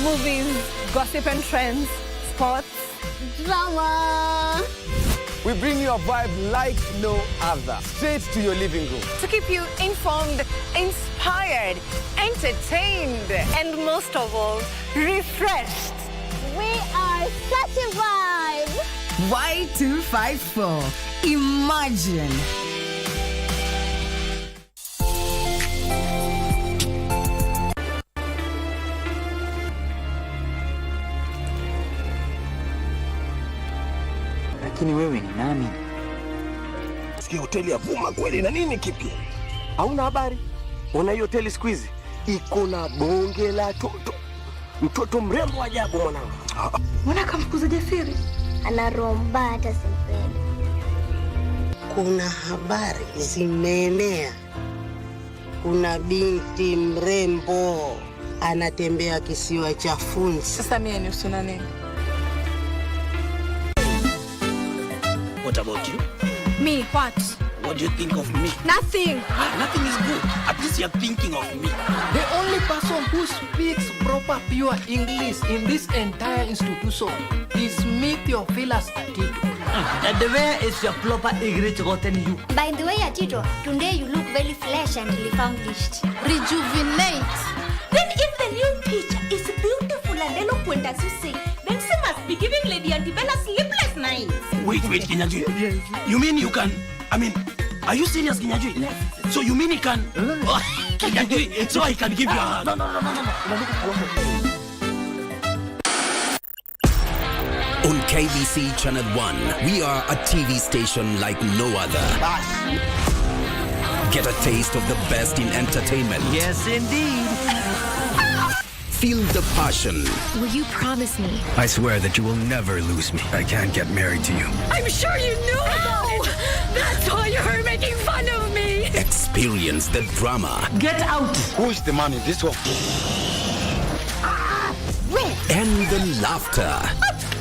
Movies, gossip and trends, sports, drama. We bring you a vibe like no other, straight to your living room. To keep you informed, inspired, entertained, and most of all, refreshed. We are such a vibe. Y254. Imagine. Lakini wewe ni nani? Sikia hoteli ya Vuma kweli na nini kipi? Hauna habari? Una hiyo hoteli siku hizi iko na bonge la toto. Mtoto mrembo ajabu mwanangu. Mbona kamfukuza Jasiri? Ana roho mbaya hata simpendi. Kuna habari zimeenea. Kuna binti mrembo anatembea kisiwa cha Funzi. Sasa mimi ni usuna nini? What about you? Me, what? What do you think of me? Nothing. Nothing is good. At least you're thinking of me. The only person who speaks proper pure English in this entire institution is me, Theophilus Atito. And where is your proper English gotten you? By the way, Atito, today you look very fresh and refurbished. Rejuvenate. Then if the new teacher is beautiful and eloquent as you say, then she must be giving Lady Antibella sleepless nights. Wait, Kinyajui. You mean you can... are you serious, Kinyajui? So you mean he can... Kinyajui, so I can give you a... No. On KBC Channel 1, we are a TV station like no other. Get a taste of the best in entertainment. Yes, indeed. Feel the passion. Will you promise me? I swear that you will never lose me. I can't get married to you. I'm sure you knew about it. That's why you're making fun of me. Experience the drama. Get out. Who is the man in this one? And the laughter.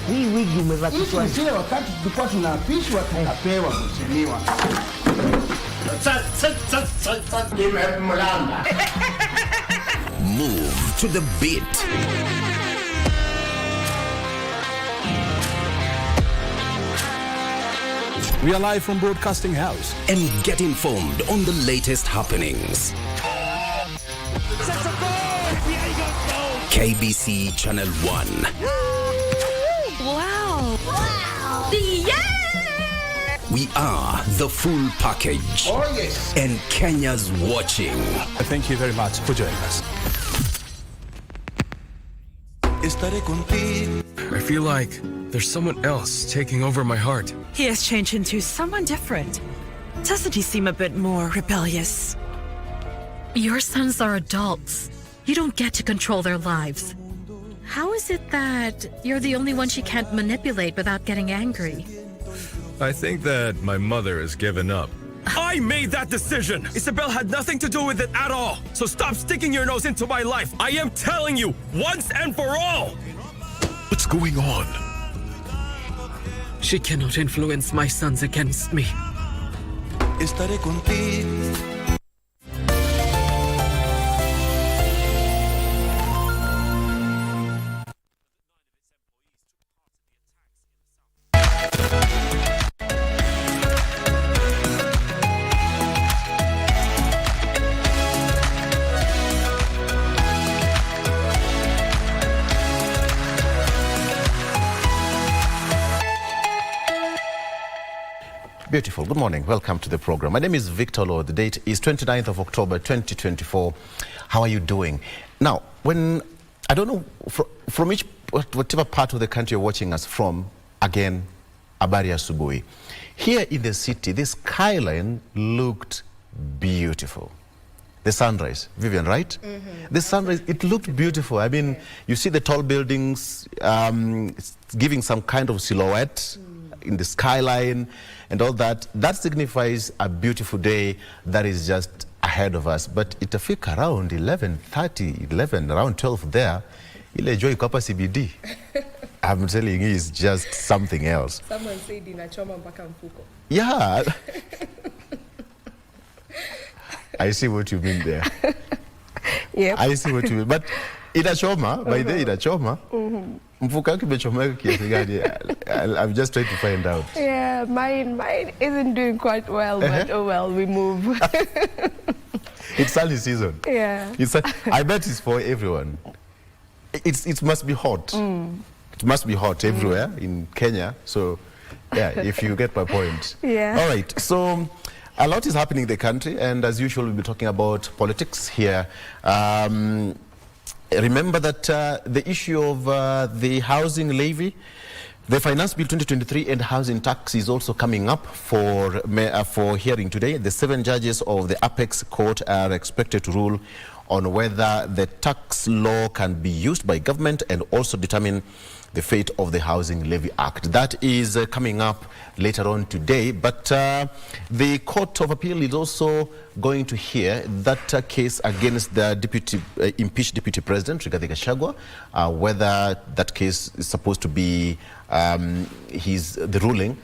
Hii wigi umevakishwa. Sio wakati tulikuwa tunapishwa tunapewa mheshimiwa. Move to the beat. We are live from Broadcasting House. And get informed on the latest happenings. KBC Channel 1. Wow. Yeah! We are the full package. Oh, yes. And Kenya's watching. Thank you very much for joining us. I feel like there's someone else taking over my heart. He has changed into someone different. Doesn't he seem a bit more rebellious? Your sons are adults. You don't get to control their lives. How is it that you're the only one she can't manipulate without getting angry? I think that my mother has given up. I made that decision! Isabel had nothing to do with it at all! So stop sticking your nose into my life! I am telling you, once and for all! What's going on? She cannot influence my sons against me. Estaré contigo. Beautiful. Good morning. Welcome to the program. My name is Victor Law. The date is 29th of October 2024. How are you doing? Now, I don't know from whatever part of the country you're watching us from, again, habari asubuhi. Here in the city, the skyline looked beautiful. The sunrise, Vivian, right? Mm-hmm. The sunrise, it looked beautiful. I mean, you see the tall buildings it's giving some kind of silhouette in the skyline and all that. That signifies a beautiful day that is just ahead of us. But itafika around 11:30, around 12 there, ile joy kapa CBD. I'm telling you, it's just something else. Someone said inachoma mpaka mfuko. Yeah. I see what you mean there. Yep. I see what you mean. But Inachoma, by the way, inachoma. Mfuka wake umechomeka kiasi gani? I'm just trying to find out. Yeah, mine isn't doing quite well, but oh well, we move. It's sunny season. Yeah. I bet it's for everyone. It must be hot. It must be hot everywhere in Kenya. So, yeah, if you get my point. Yeah. All right. So, a lot is happening in the country, and as usual, we'll be talking about politics here. Remember that the issue of the housing levy, the Finance Bill 2023 and housing tax is also coming up for hearing today. The 7 judges of the Apex Court are expected to rule on whether the tax law can be used by government and also determine the fate of the Housing Levy Act. That is coming up later on today. But the Court of Appeal is also going to hear that case against the impeached Deputy President, Rigathi Gachagua, whether that case is supposed to be the ruling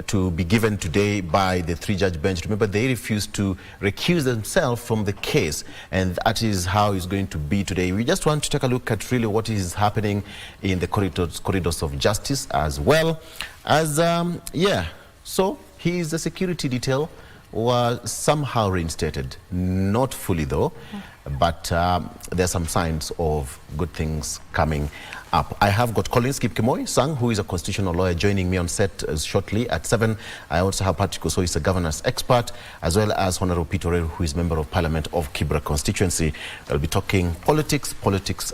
to be given today by the 3-judge bench. Remember, they refused to recuse themselves from the case, and that is how it's going to be today. We just want to take a look at really what is happening in the corridors of justice, as well as, so his security detail was somehow reinstated. Not fully though, but there are some signs of good things coming up. I have got Collins Kipkemoi-Sang, who is a constitutional lawyer, joining me on set shortly at 7. I also have Patrick Oso, who is a governance expert, as well as Honorable Peter Oreru, who is Member of Parliament of Kibra constituency. We'll be talking politics,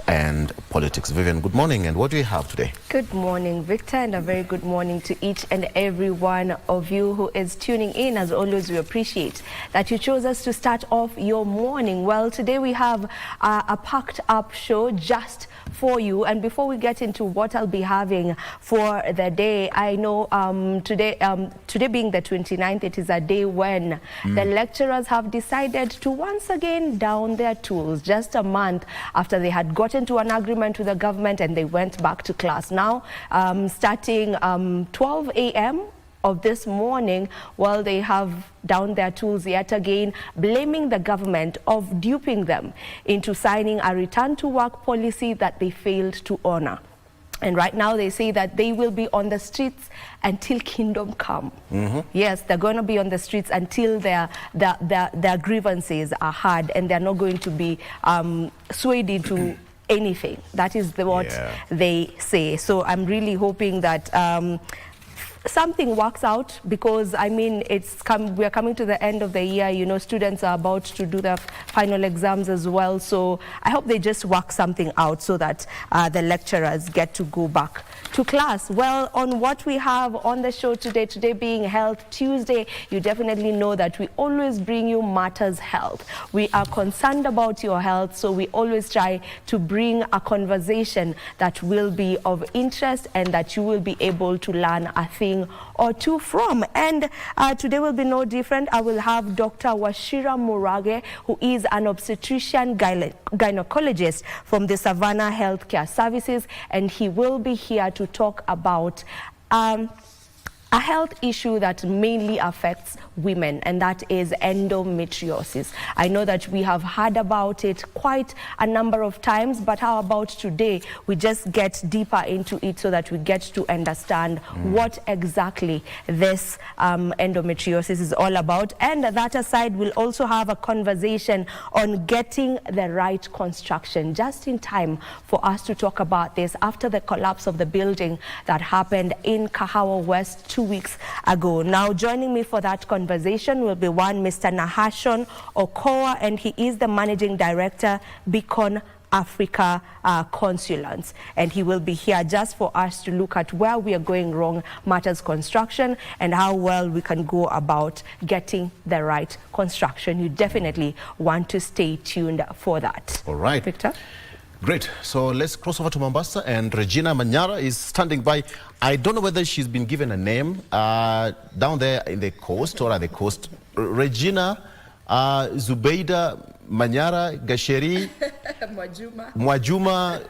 and politics. Vivian, good morning, and what do you have today? Good morning, Victor, and a very good morning to each and every one of you who is tuning in. As always, we appreciate that you chose us to start off your morning. Well, today we have a packed up show just for you, and before we get into what I'll be having for the day, I know today being the 29th, it is a day when the lecturers have decided to once again down their tools, just a month after they had gotten to an agreement with the government and they went back to class. Now, starting 12 a.m. of this morning, well, they have down their tools yet again, blaming the government of duping them into signing a return to work policy that they failed to honor. And right now they say that they will be on the streets until kingdom come. Yes, they're going to be on the streets until their grievances are heard, and they're not going to be swayed into anything. That is what they say. So I'm really hoping that something works out, because I mean we are coming to the end of the year. You know, students are about to do their final exams as well, so I hope they just work something out so that the lecturers get to go back to class. Well, on what we have on the show today being Health Tuesday, you definitely know that we always bring you matters health. We are concerned about your health, so we always try to bring a conversation that will be of interest and that you will be able to learn a thing or two from. And today will be no different. I will have Dr. Washira Murage, who is an obstetrician gynecologist from the Savannah Healthcare Services, and he will be here to talk about a health issue that mainly affects women, and that is endometriosis. I know that we have heard about it quite a number of times, but how about today we just get deeper into it so that we get to understand what exactly this endometriosis is all about. And that aside, we'll also have a conversation on getting the right construction, just in time for us to talk about this after the collapse of the building that happened in Kahawa West 2 weeks ago. Now, joining me for that conversation will be one Mr. Nahashon Okoa, and he is the Managing Director, Beacon Africa Consulants, and he will be here just for us to look at where we are going wrong matters construction and how well we can go about getting the right construction. You definitely want to stay tuned for that. All right, Victor. Great. So let's cross over to Mombasa, and Regina Manyara is standing by. I don't know whether she's been given a name down there in the coast or at the coast. Regina Zubeida Manyara Gasheri Mwajuma.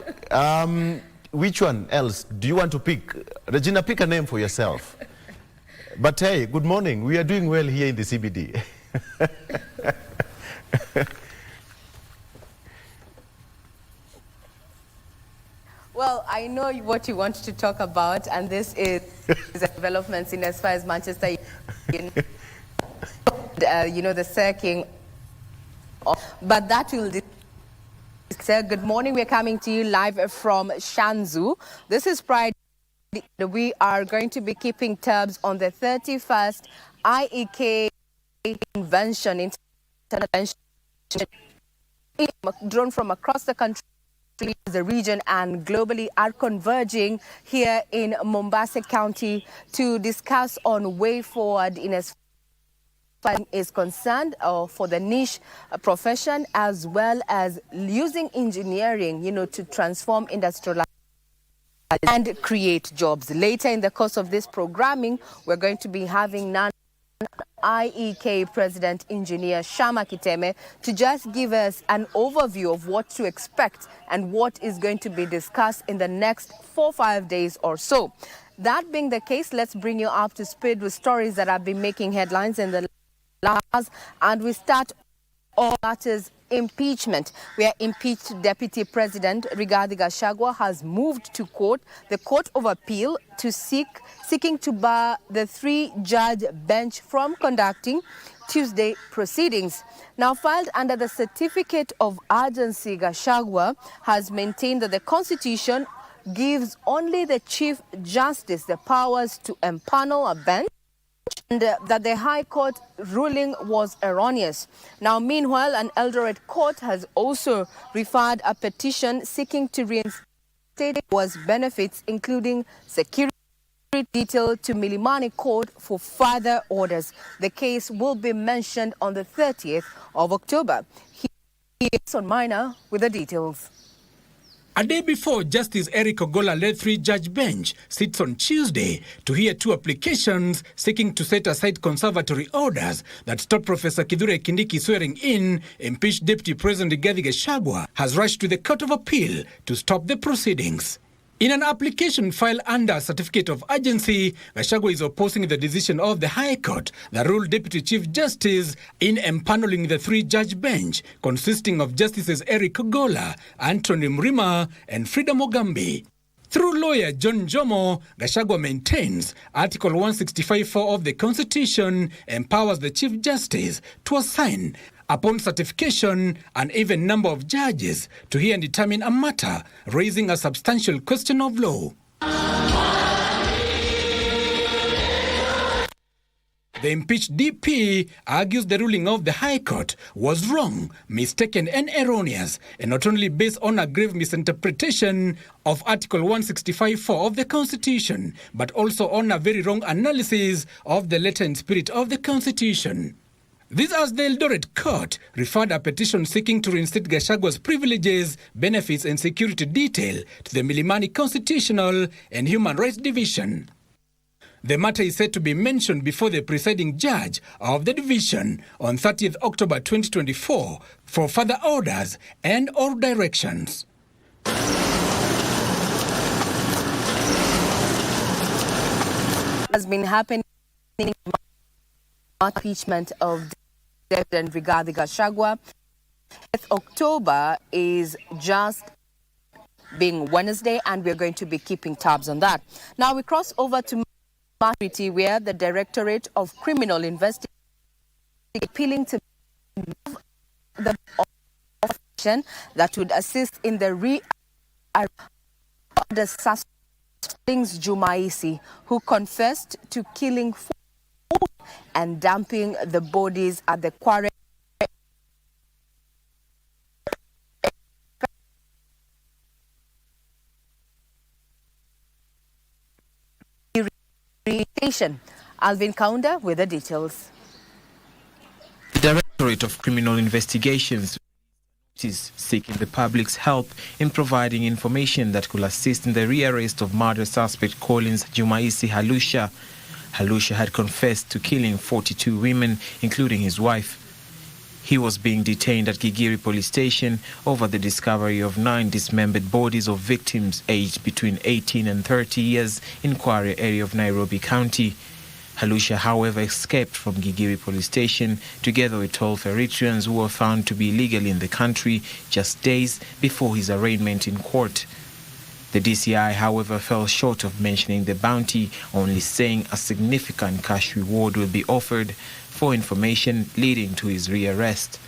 Which one else do you want to pick? Regina, pick a name for yourself. But hey, good morning. We are doing well here in the CBD. Well, I know what you want to talk about, and this is developments in as far as Manchester United, the sacking. But that will. Good morning. We're coming to you live from Shanzu. This is Pride. We are going to be keeping tabs on the 31st IEK Convention, drawn from across the country, the region and globally are converging here in Mombasa County to discuss on way forward in as far as is concerned for the niche profession, as well as using engineering, to transform industrial and create jobs. Later in the course of this programming, we're going to be having IEK President Engineer Shama Kiteme to just give us an overview of what to expect and what is going to be discussed in the next 4-5 days or so. That being the case, let's bring you up to speed with stories that have been making headlines in the last, and we start all matters impeachment, where impeached Deputy President Rigathi Gachagua has moved to court, the Court of Appeal, to seeking to bar the 3-judge bench from conducting Tuesday proceedings. Now filed under the certificate of urgency, Gachagua has maintained that the Constitution gives only the Chief Justice the powers to empanel a bench, and that the High Court ruling was erroneous. Now, meanwhile, an Eldoret court has also referred a petition seeking to reinstate was benefits, including security detail, to Milimani Court for further orders. The case will be mentioned on the 30th of October. Here's on Minor with the details. A day before, Justice Eric Ogola-led 3-judge bench sits on Tuesday to hear 2 applications seeking to set aside conservatory orders that stop Professor Kithure Kindiki swearing in impeached Deputy President Rigathi Gachagua has rushed to the Court of Appeal to stop the proceedings. In an application filed under Certificate of Urgency, Gachagua is opposing the decision of the High Court that ruled Deputy Chief Justice in empaneling the 3-judge bench consisting of Justices Eric Ogola, Anthony Mrima, and Frida Mogambi. Through lawyer John Jomo, Gachagua maintains Article 165(4) of the Constitution empowers the Chief Justice to assign, upon certification, an even number of judges to hear and determine a matter, raising a substantial question of law. The impeached DP argues the ruling of the High Court was wrong, mistaken and erroneous, and not only based on a grave misinterpretation of Article 165(4) of the Constitution, but also on a very wrong analysis of the letter and spirit of the Constitution. This as the Eldoret Court referred a petition seeking to reinstate Gachagua's privileges, benefits and security detail to the Milimani Constitutional and Human Rights Division. The matter is said to be mentioned before the presiding judge of the division on 30th October 2024 for further orders and or directions. Has been happening impeachment of President Rigathi Gachagua. October is just being Wednesday, and we're going to be keeping tabs on that. Now we cross over to Maturity, where the Directorate of Criminal Investigation is appealing to the official that would assist in the re-arrest of the suspects Jumaisi, who confessed to killing 4 and dumping the bodies at the quarry. Alvin Kaunda with the details. The Directorate of Criminal Investigations is seeking the public's help in providing information that could assist in the rearrest of murder suspect Collins Jumaisi Halusha. Halusha had confessed to killing 42 women, including his wife. He was being detained at Gigiri police station over the discovery of 9 dismembered bodies of victims aged between 18 and 30 years in Kware area of Nairobi County. Halusha, however, escaped from Gigiri police station together with 12 Eritreans who were found to be illegally in the country just days before his arraignment in court. The DCI, however, fell short of mentioning the bounty, only saying a significant cash reward will be offered for information leading to his rearrest.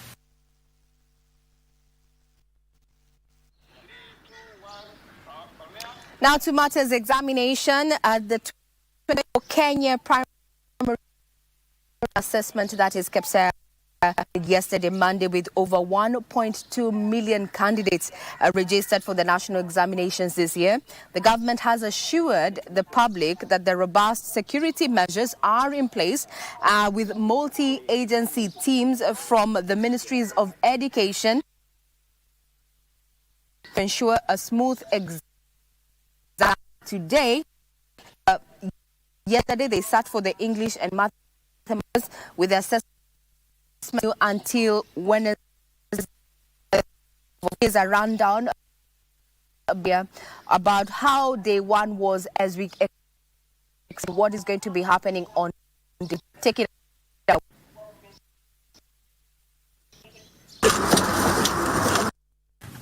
Now to matters examination at the Kenya primary assessment, that is KBC, yesterday Monday, with over 1.2 million candidates registered for the national examinations this year. The government has assured the public that the robust security measures are in place with multi-agency teams from the Ministries of Education to ensure a smooth exam. Today, yesterday they sat for the English and mathematics with the assessment until Wednesday. Is a rundown about how day one was, as we what is going to be happening on the take it out.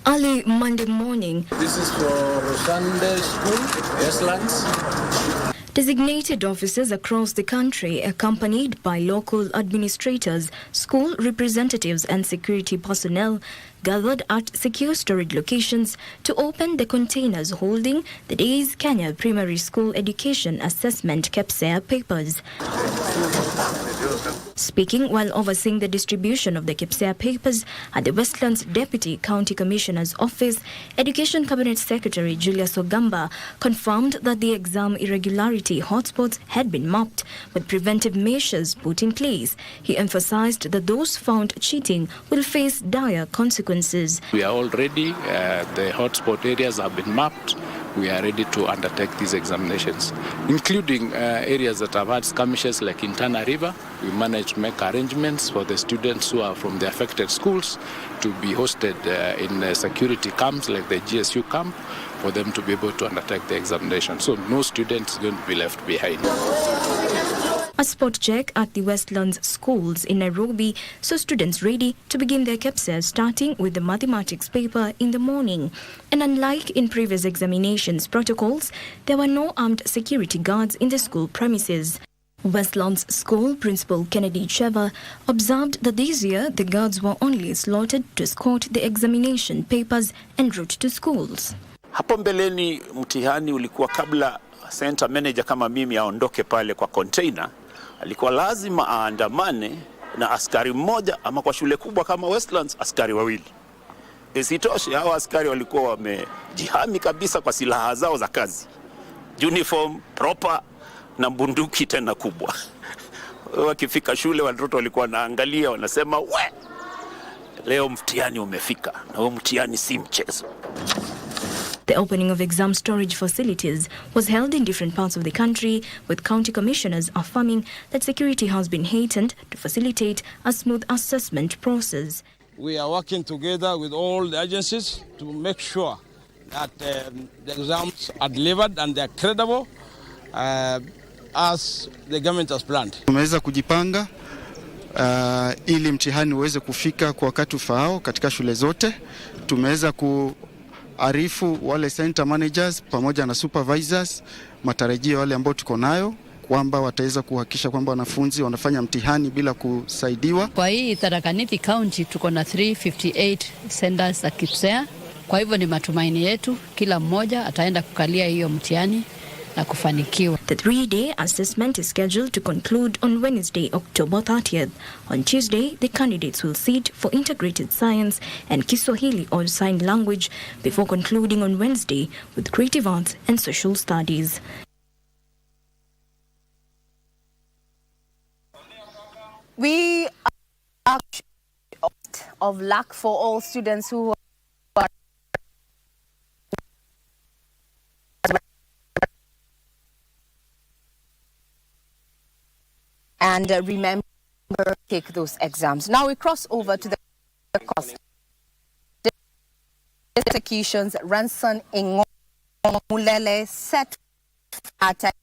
Early Monday morning, this is for Sunday school, Westlands. Designated officers across the country, accompanied by local administrators, school representatives and security personnel, gathered at secure storage locations to open the containers holding the day's Kenya Primary School Education Assessment KBC papers. Speaking while overseeing the distribution of the KBC papers at the Westlands Deputy County Commissioner's Office, Education Cabinet Secretary Julius Ogamba confirmed that the exam irregularity hotspots had been mapped with preventive measures put in place. He emphasized that those found cheating will face dire consequences. We are all ready. The hotspot areas have been mapped. We are ready to undertake these examinations, including areas that have had skirmishes like in Tana River. We managed to make arrangements for the students who are from the affected schools to be hosted in security camps like the GSU camp for them to be able to undertake the examination. So no student is going to be left behind. A spot check at the Westlands schools in Nairobi saw students ready to begin their KBC, starting with the mathematics paper in the morning. And unlike in previous examinations protocols, there were no armed security guards in the school premises. Westlands School Principal Kennedy Cheva observed that this year the guards were only slotted to escort the examination papers en route to schools. Hapo mbeleni mtihani ulikuwa kabla center manager kama mimi aondoke pale kwa container, alikuwa lazima aandamane na askari mmoja, ama kwa shule kubwa kama Westlands askari wawili. Isitoshe hao askari walikuwa wamejihami kabisa kwa silaha zao za kazi, uniform proper na bunduki tena kubwa. Wakifika shule watoto walikuwa wanaangalia, wanasema we, leo mtihani umefika, na huo mtihani si mchezo. The opening of exam storage facilities was held in different parts of the country, with county commissioners affirming that security has been heightened to facilitate a smooth assessment process. We are working together with all the agencies to make sure that the exams are delivered and they are credible as the government has planned. Tumeweza kujipanga ili mtihani uweze kufika kwa wakati ufaao katika shule zote. Tumeweza kuarifu wale center managers pamoja na supervisors matarajio wale ambao tuko nayo kwamba wataweza kuhakikisha kwamba wanafunzi wanafanya mtihani bila kusaidiwa. Kwa hii Tharaka Nithi County tuko na 358 centers za KBC. Kwa hivyo ni matumaini yetu kila mmoja ataenda kukalia hiyo mtihani na kufanikiwa. The 3-day assessment is scheduled to conclude on Wednesday, October 30th. On Tuesday, the candidates will sit for integrated science and Kiswahili or sign language before concluding on Wednesday with creative arts and social studies. We are of luck for all students who are and remember to take those exams. Now we cross over to the cost. Executions, Ransom in Mulele set at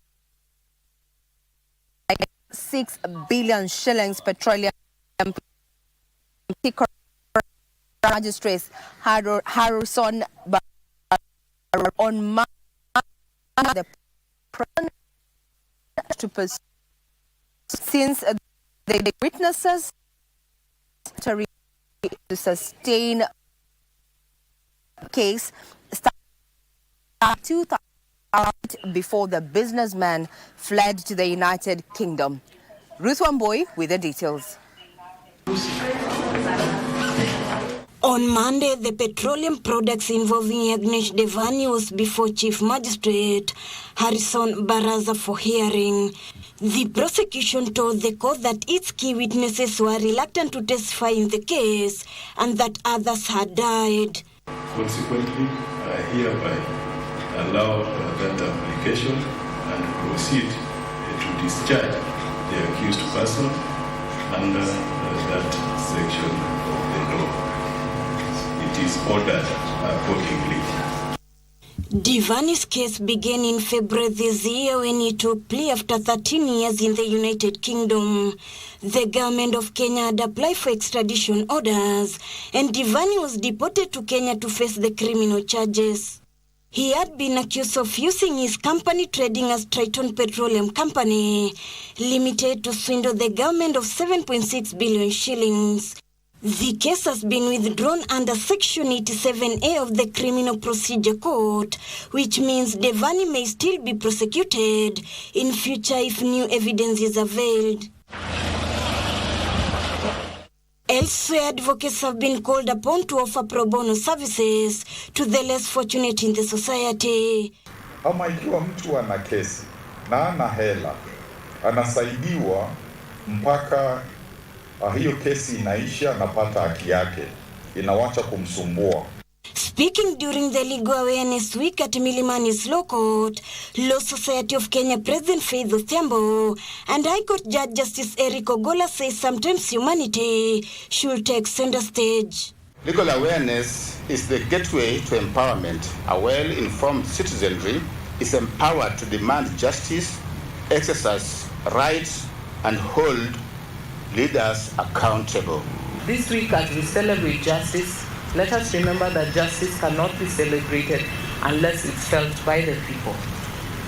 6 billion shillings petroleum magistrates Harrison on the president to pursue since the witnesses to sustain case started 2000 before the businessman fled to the United Kingdom. Ruth Wamboi with the details. On Monday, the petroleum products involving Agnesh Devani was before Chief Magistrate Harrison Baraza for hearing. The prosecution told the court that its key witnesses were reluctant to testify in the case and that others had died. Consequently, I hereby allow that application and proceed to discharge the accused person under that section of the law. It is ordered accordingly. Devani's case began in February this year when he took plea after 13 years in the United Kingdom. The government of Kenya had applied for extradition orders, and Devani was deported to Kenya to face the criminal charges. He had been accused of using his company trading as Triton Petroleum Company Limited to swindle the government of 7.6 billion shillings. The case has been withdrawn under Section 87A of the Criminal Procedure Code, which means Devani may still be prosecuted in future if new evidence is availed. Elsewhere, advocates have been called upon to offer pro bono services to the less fortunate in the society. Ama ikiwa mtu ana kesi na ana hela, anasaidiwa mpaka hiyo kesi inaisha, anapata haki yake, inawacha kumsumbua. Speaking during the Legal Awareness Week at Milimani's Law Court, Law Society of Kenya President Faith Othiambo and High Court Judge Justice Eric Ogola say sometimes humanity should take center stage. Legal awareness is the gateway to empowerment. A well-informed citizenry is empowered to demand justice, exercise rights, and hold leaders accountable. This week, as we celebrate justice, let us remember that justice cannot be celebrated unless it's felt by the people.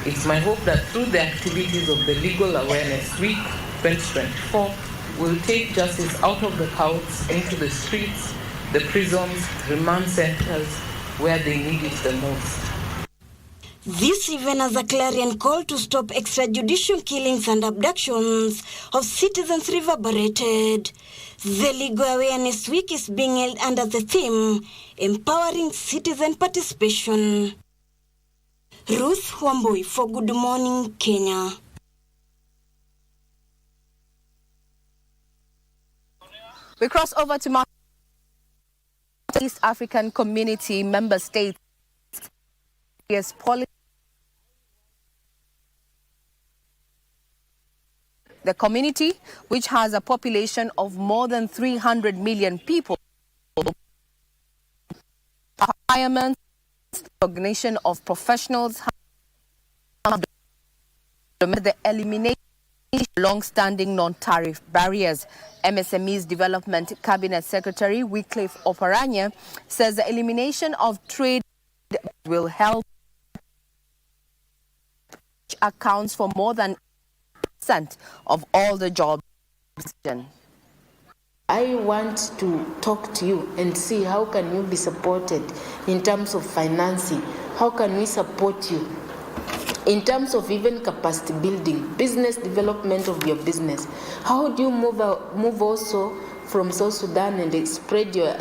It's my hope that through the activities of the Legal Awareness Week 2024, we'll take justice out of the courts into the streets, the prisons, remand centers, where they need it the most. This even as a clarion call to stop extrajudicial killings and abductions of citizens reverberated. The Legal Awareness Week is being held under the theme, Empowering Citizen Participation. Ruth Wamboi for Good Morning, Kenya. We cross over to East African Community member states. Yes, the community, which has a population of more than 300 million people, requirements, recognition of professionals, the elimination of long-standing non-tariff barriers. MSME's Development Cabinet Secretary Wycliffe Oparanya says the elimination of trade will help, which accounts for more than 8% of all the jobs. I want to talk to you and see how can you be supported in terms of financing. How can we support you in terms of even capacity building, business development of your business? How do you move also from South Sudan and spread your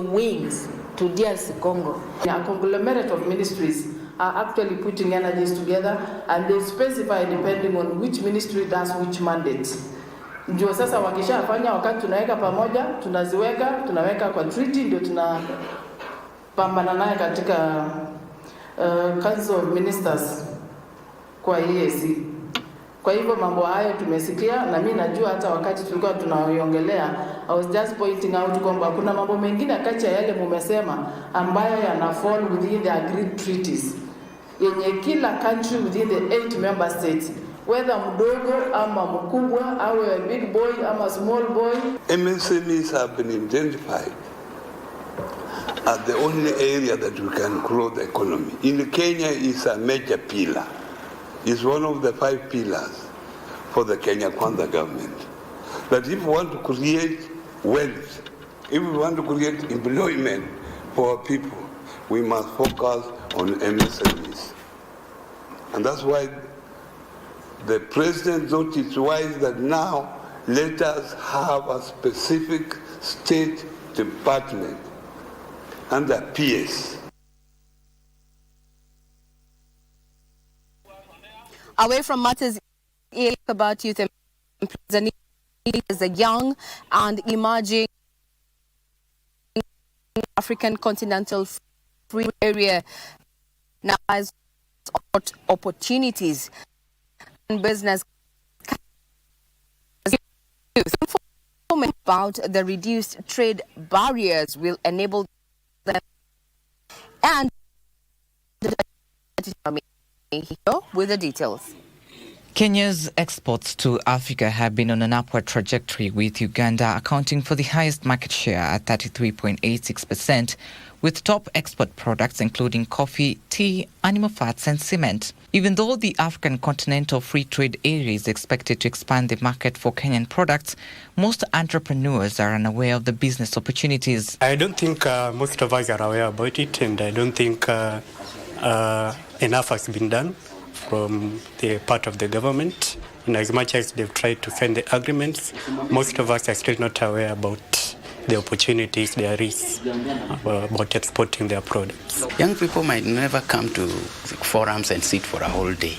wings to DRC Congo? A conglomerate of ministries are actually putting energies together, and they specify depending on which ministry does which mandate. Ndio sasa wakishafanya, wakati tunaweka pamoja, tunaweka kwa treaty, ndio tunapambana naye katika Council of Ministers kwa EAC. Kwa hivyo mambo hayo tumesikia, na mimi najua hata wakati tulikuwa tunaongelea, I was just pointing out kwamba kuna mambo mengine kati ya yale mumesema ambayo yana fall within the agreed treaties, yenye kila country within the 8 member states, whether mdogo ama mkubwa, awe a big boy ama small boy. MSMEs have been identified are the only area that we can grow the economy. In Kenya is a major pillar. It's one of the 5 pillars for the Kenya Kwanza government. But if we want to create wealth, if we want to create employment for our people, we must focus on MSMEs. And that's why the president thought it's wise that now let us have a specific state department under PS. Away from matters about youth employment as a young and emerging African continental free area now has opportunities in business. Information about the reduced trade barriers will enable them and with the details. Kenya's exports to Africa have been on an upward trajectory, with Uganda accounting for the highest market share at 33.86%, with top export products including coffee, tea, animal fats and cement. Even though the African Continental Free Trade Area is expected to expand the market for Kenyan products, most entrepreneurs are unaware of the business opportunities. I don't think most of us are aware about it, and I don't think enough has been done from the part of the government. And as much as they've tried to sign the agreements, most of us are still not aware about the opportunities there is about exporting their products. Young people might never come to forums and sit for a whole day,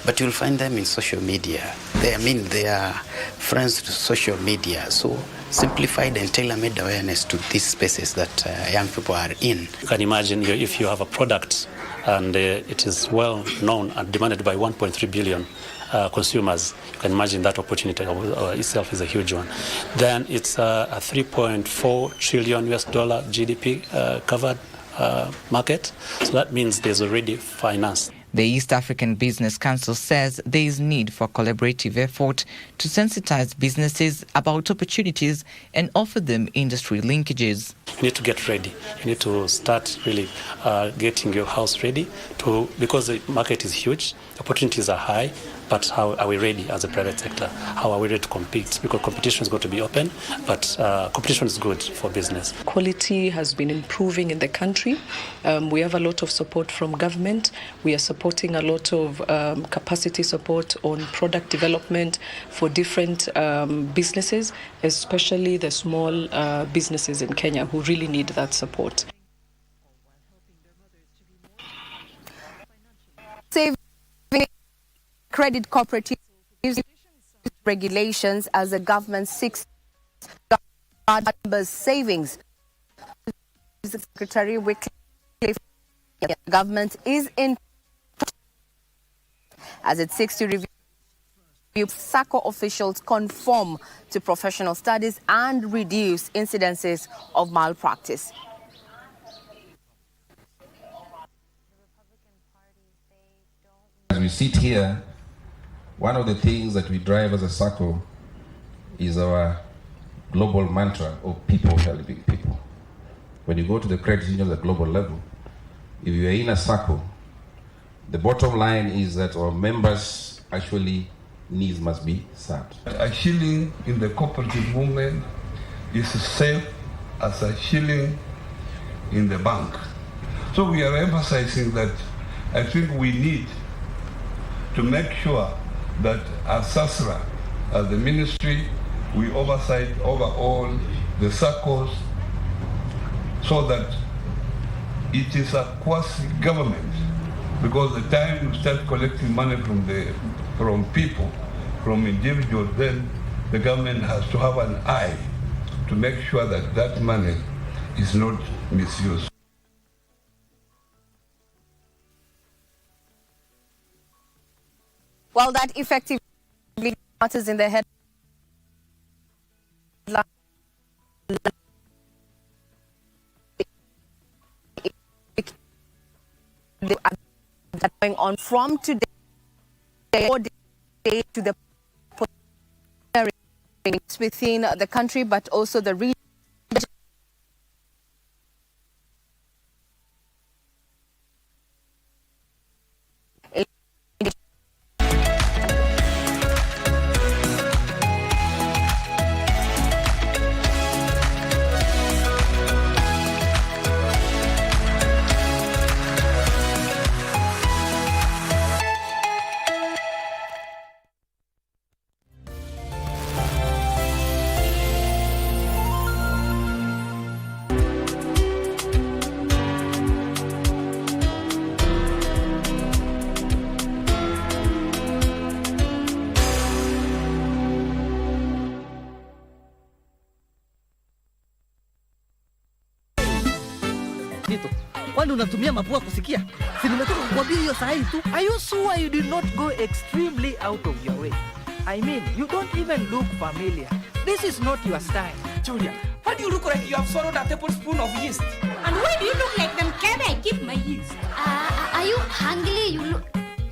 but you'll find them in social media. They are friends to social media. So simplified and tailor-made awareness to these spaces that young people are in. You can imagine if you have a product and it is well known and demanded by 1.3 billion consumers, you can imagine that opportunity itself is a huge one. Then it's a $3.4 trillion GDP covered market. So that means there's already finance. The East African Business Council says there is need for a collaborative effort to sensitize businesses about opportunities and offer them industry linkages. You need to get ready. You need to start really getting your house ready because the market is huge, opportunities are high, but how are we ready as a private sector? How are we ready to compete? Because competition is going to be open, but competition is good for business. Quality has been improving in the country. We have a lot of support from government. We are supporting a lot of capacity support on product development for different businesses, especially the small businesses in Kenya who really need that support. Saving credit cooperatives regulations as the government seeks members' savings. Secretary Wycliffe, the government is in as it seeks to review Sacco officials conform to professional studies and reduce incidences of malpractice. As we sit here, one of the things that we drive as a Sacco is our global mantra of people helping people. When you go to the credit union at the global level, if you are in a Sacco, the bottom line is that our members actually needs must be served. A shilling in the cooperative movement is safe as a shilling in the bank. So we are emphasizing that I think we need to make sure that as SASRA, as the ministry, we oversight over all the SACCOs so that it is a quasi-government, because the time you start collecting money from people, from individuals, then the government has to have an eye to make sure that that money is not misused. While that effectively matters in the head going on from today to the within the country, but also the region. Kwani unatumia mapua kusikia? Si nimetoka kukwambia hiyo saa hii tu. Are you sure you did not go extremely out of your way? I mean, you don't even look familiar. This is not your style. Julia, why do you look like you have swallowed a tablespoon of yeast? And why do you look like them can I keep my yeast? Are you hungry?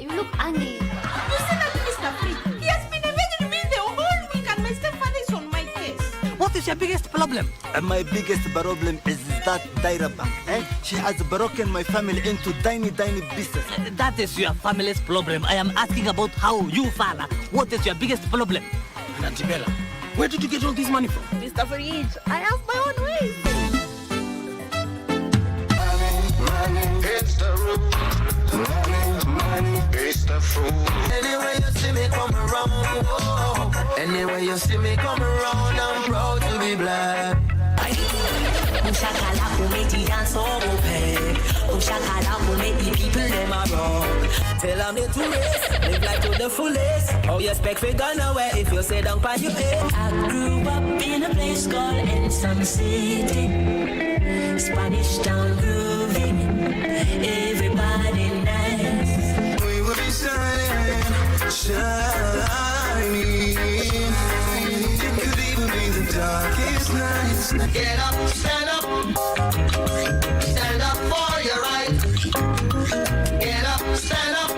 You look hungry. You see that Mr. Free? He has been avenging me the whole week and my stepfather is on my case. What is your biggest problem? My biggest problem is that Daira Bank. She has broken my family into tiny pieces. That is your family's problem. I am asking about how you, father. What is your biggest problem? And Auntie Bella, where did you get all this money from? Mr. Free, I have my own ways. It's the root. Money, it's the fruit. Anyway you see me come around, oh. Anyway you see me come around, I'm proud to be black. Ushakala who make the dance so open. Ushakala who make the people them a rock. Tell them the truest, live life to the fullest. How you expect we gonna wear if you say down by your head? I grew up in a place called Ensom City, Spanish Town grooving, everybody nice. We will be shining, shining. It could even be the darkest nights. Get up, stand up for your right. Get up, stand up.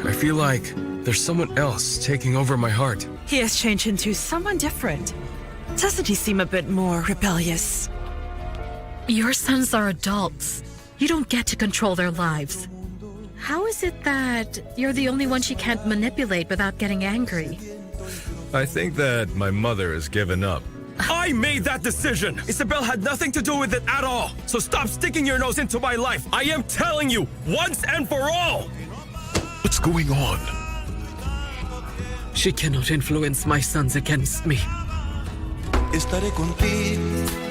I feel like there's someone else taking over my heart. He has changed into someone different. Doesn't he seem a bit more rebellious? Your sons are adults. You don't get to control their lives. How is it that you're the only one she can't manipulate without getting angry? I think that my mother has given up. I made that decision! Isabel had nothing to do with it at all! So stop sticking your nose into my life! I am telling you, once and for all! What's going on? She cannot influence my sons against me. Estaré contigo.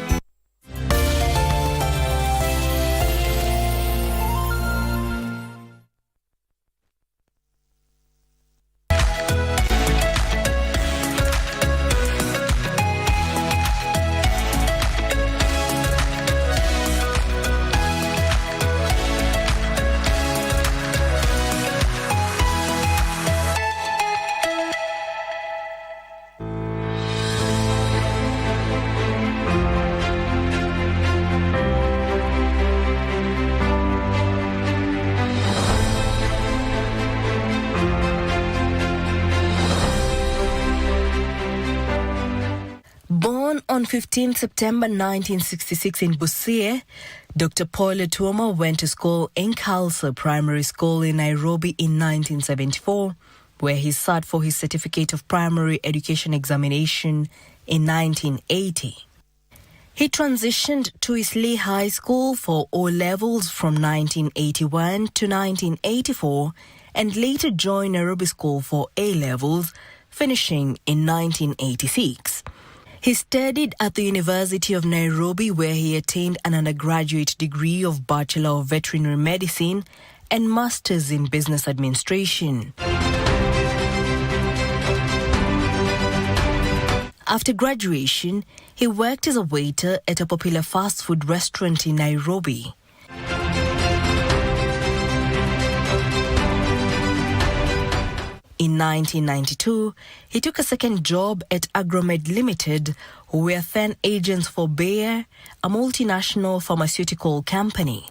On 15 September 1966 in Busia, Dr. Paul Otuoma went to school in Khalsa Primary School in Nairobi in 1974, where he sat for his Certificate of Primary Education examination in 1980. He transitioned to Eastleigh High School for O-levels from 1981 to 1984 and later joined Nairobi School for A-levels, finishing in 1986. He studied at the University of Nairobi, where he attained an undergraduate degree of Bachelor of Veterinary Medicine and Masters in Business Administration. After graduation, he worked as a waiter at a popular fast food restaurant in Nairobi. In 1992, he took a second job at Agromed Limited, who were then agents for Bayer, a multinational pharmaceutical company.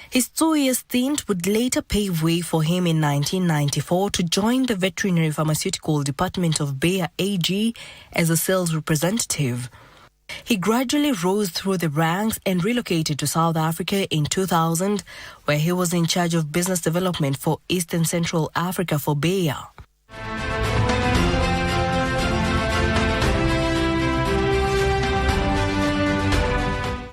His 2-year stint would later pave way for him in 1994 to join the veterinary pharmaceutical department of Bayer AG as a sales representative. He gradually rose through the ranks and relocated to South Africa in 2000, where he was in charge of business development for East and Central Africa for Bayer.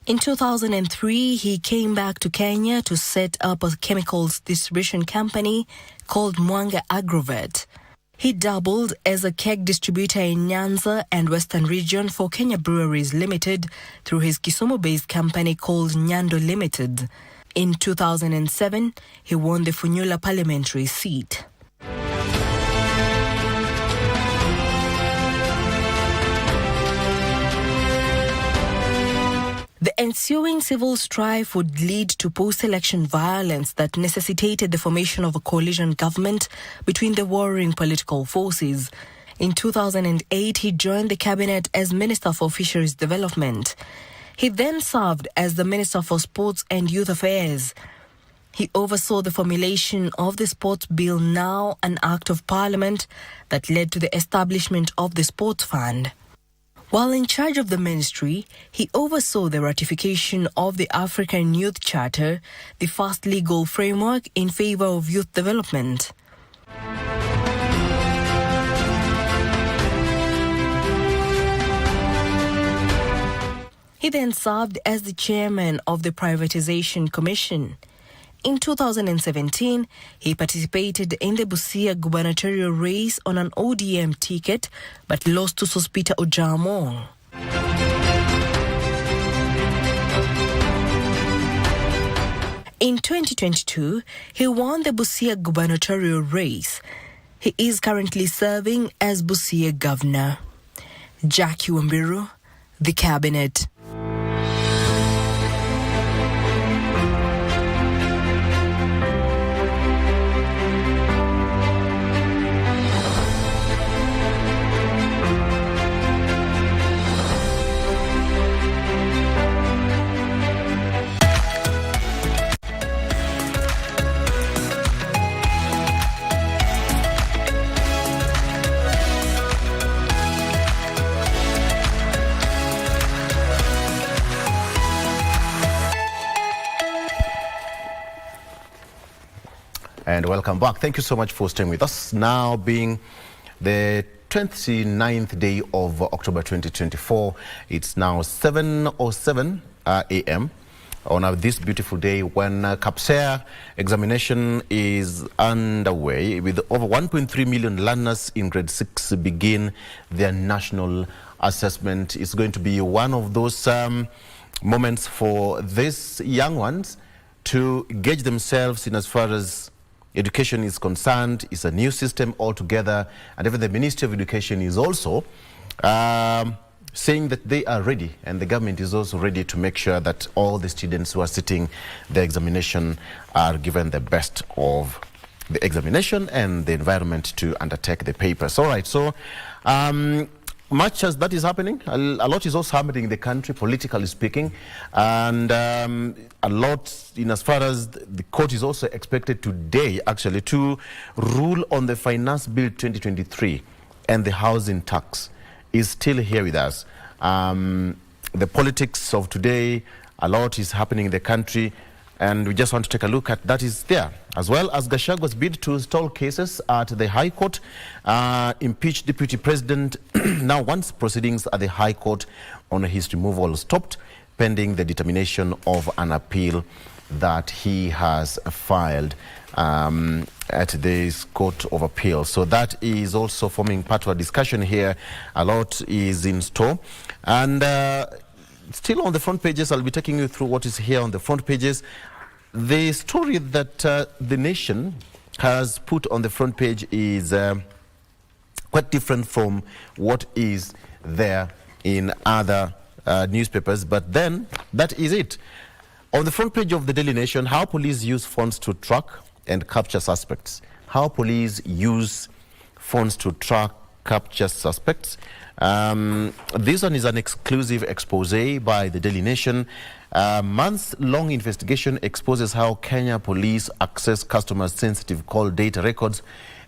In 2003, he came back to Kenya to set up a chemicals distribution company called Mwanga Agrovet. He doubled as a keg distributor in Nyanza and Western Region for Kenya Breweries Limited through his Kisumu-based company called Nyando Limited. In 2007, he won the Funyula parliamentary seat. The ensuing civil strife would lead to post-election violence that necessitated the formation of a coalition government between the warring political forces. In 2008, he joined the cabinet as Minister for Fisheries Development. He then served as the Minister for Sports and Youth Affairs. He oversaw the formulation of the Sports Bill, now an Act of Parliament, that led to the establishment of the Sports Fund. While in charge of the ministry, he oversaw the ratification of the African Youth Charter, the first legal framework in favor of youth development. He then served as the chairman of the Privatization Commission. In 2017, he participated in the Busia gubernatorial race on an ODM ticket, but lost to Sospita Ojamong. In 2022, he won the Busia gubernatorial race. He is currently serving as Busia governor. Jackie Wambiru, The Cabinet. And welcome back. Thank you so much for staying with us. Now being the 29th day of October 2024, it's now 7:07 a.m. on this beautiful day when KBC examination is underway, with over 1.3 million learners in grade 6 begin their national assessment. It's going to be one of those moments for these young ones to gauge themselves in as far as education is concerned. It's a new system altogether, and even the Ministry of Education is also saying that they are ready, and the government is also ready to make sure that all the students who are sitting the examination are given the best of the examination and the environment to undertake the papers. All right, so much as that is happening, a lot is also happening in the country, politically speaking, and a lot in as far as the court is also expected today, actually, to rule on the Finance Bill 2023 and the housing tax is still here with us. The politics of today, a lot is happening in the country, and we just want to take a look at that is there. As well as Gachagwa's bid to stall cases at the High Court, impeached Deputy President now wants proceedings at the High Court on his removal stopped, pending the determination of an appeal that he has filed at this Court of Appeal. So that is also forming part of a discussion here. A lot is in store. And still on the front pages, I'll be taking you through what is here on the front pages. The story that the Nation has put on the front page is quite different from what is there in other newspapers, but then that is it. On the front page of the Daily Nation, how police use phones to track and capture suspects. How police use phones to track, capture suspects. This one is an exclusive expose by the Daily Nation. Months-long investigation exposes how Kenya police access customers' sensitive call data records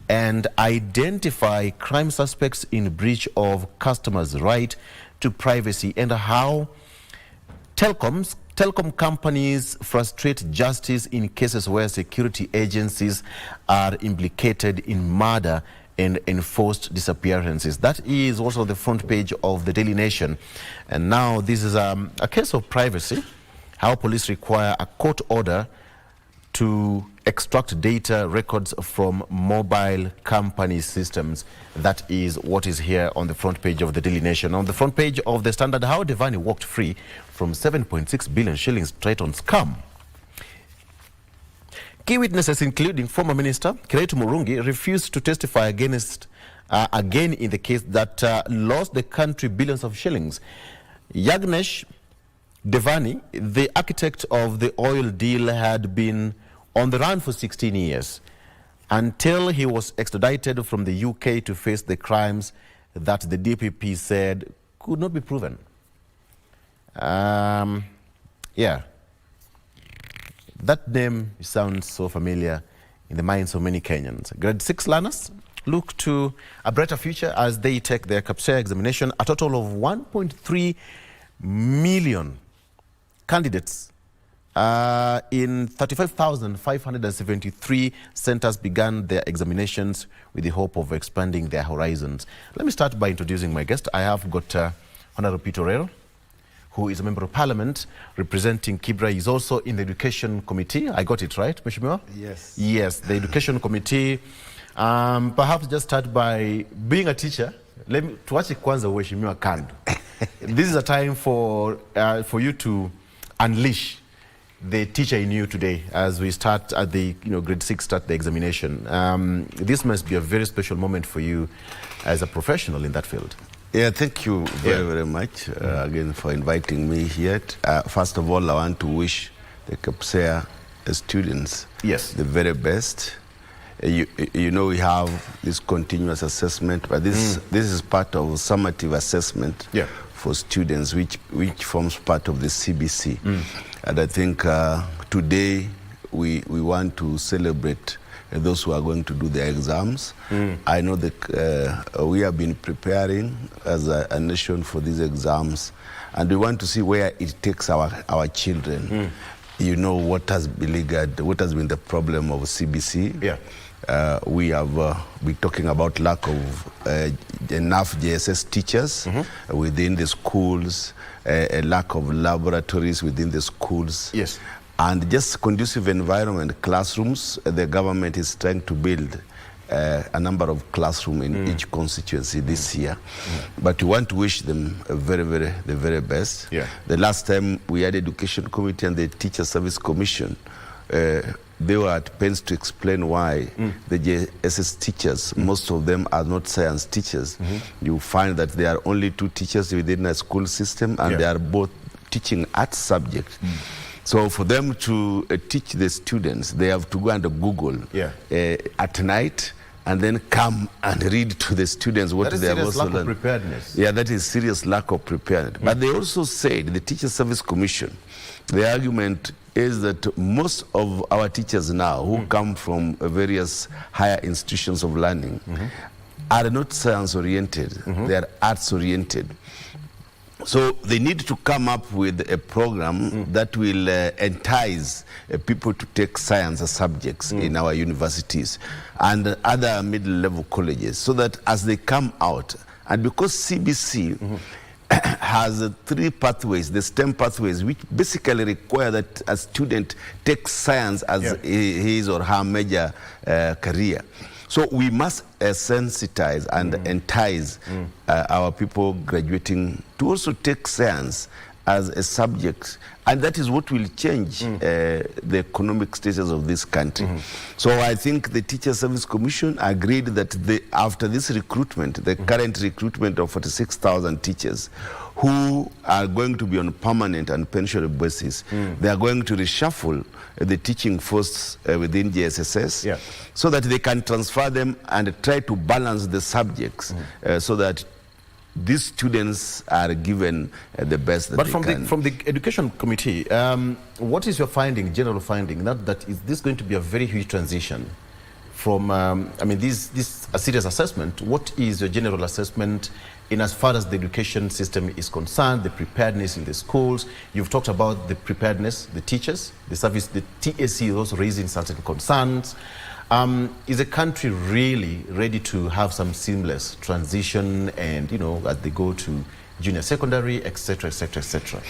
and identify crime suspects in breach of customers' right to privacy, and how telecom companies frustrate justice in cases where security agencies are implicated in murder and enforced disappearances. That is also the front page of the Daily Nation. And now this is a case of privacy, how police require a court order to extract data records from mobile company systems. That is what is here on the front page of the Daily Nation. On the front page of the Standard, how Devani walked free from 7.6 billion shillings Triton scam. Key witnesses, including former Minister Kiraitu Murungi, refused to testify against again in the case that lost the country billions of shillings. Yagnesh Devani, the architect of the oil deal, had been on the run for 16 years until he was extradited from the UK to face the crimes that the DPP said could not be proven. Yeah, that name sounds so familiar in the minds of many Kenyans. Grade 6 learners look to a brighter future as they take their KBC examination. A total of 1.3 million candidates in 35,573 centers began their examinations with the hope of expanding their horizons. Let me start by introducing my guest. I have got Honorable Peter Orero, who is a member of parliament representing Kibra. He's also in the education committee. I got it right, Mheshimiwa? Yes. Yes, the education committee. Perhaps just start by being a teacher. Let me tuache kwanza Mheshimiwa kando. This is a time for you to unleash the teacher in you today as we start at the grade 6 start the examination. This must be a very special moment for you as a professional in that field. Yeah, thank you very much again for inviting me here. First of all, I want to wish the KBC students the very best. You know, we have this continuous assessment, but this is part of summative assessment for students, which forms part of the CBC. And I think today we want to celebrate those who are going to do their exams. I know that we have been preparing as a nation for these exams, and we want to see where it takes our children. You know what has been the problem of CBC. We have been talking about lack of enough JSS teachers within the schools, a lack of laboratories within the schools. And just conducive environment, classrooms. The government is trying to build a number of classrooms in each constituency this year. But we want to wish them the very best. The last time we had Education Committee and the Teacher Service Commission, they were at pains to explain why the JSS teachers, most of them are not science teachers. You find that there are only 2 teachers within a school system, and they are both teaching art subjects. So for them to teach the students, they have to go and Google at night and then come and read to the students what they have also learned. That is serious lack of preparedness. Yeah, that is serious lack of preparedness. But they also said, the Teacher Service Commission, the argument is that most of our teachers now who come from various higher institutions of learning are not science-oriented, they are arts-oriented. So they need to come up with a program that will entice people to take science subjects in our universities and other middle-level colleges, so that as they come out, and because CBC has 3 pathways, the STEM pathways, which basically require that a student takes science as his or her major career. So we must sensitize and entice our people graduating to also take science as a subject, and that is what will change the economic status of this country. So I think the Teacher Service Commission agreed that after this recruitment, the current recruitment of 46,000 teachers who are going to be on permanent and pensionable basis, they are going to reshuffle the teaching force within JSSS so that they can transfer them and try to balance the subjects so that these students are given the best that they can. But from the Education Committee, what is your finding, general finding, that is this going to be a very huge transition from, I mean, this a serious assessment? What is your general assessment in as far as the education system is concerned, the preparedness in the schools? You've talked about the preparedness, the teachers, the service, the TSC is also raising certain concerns. Is the country really ready to have some seamless transition and, as they go to junior secondary, etc., etc., etc.?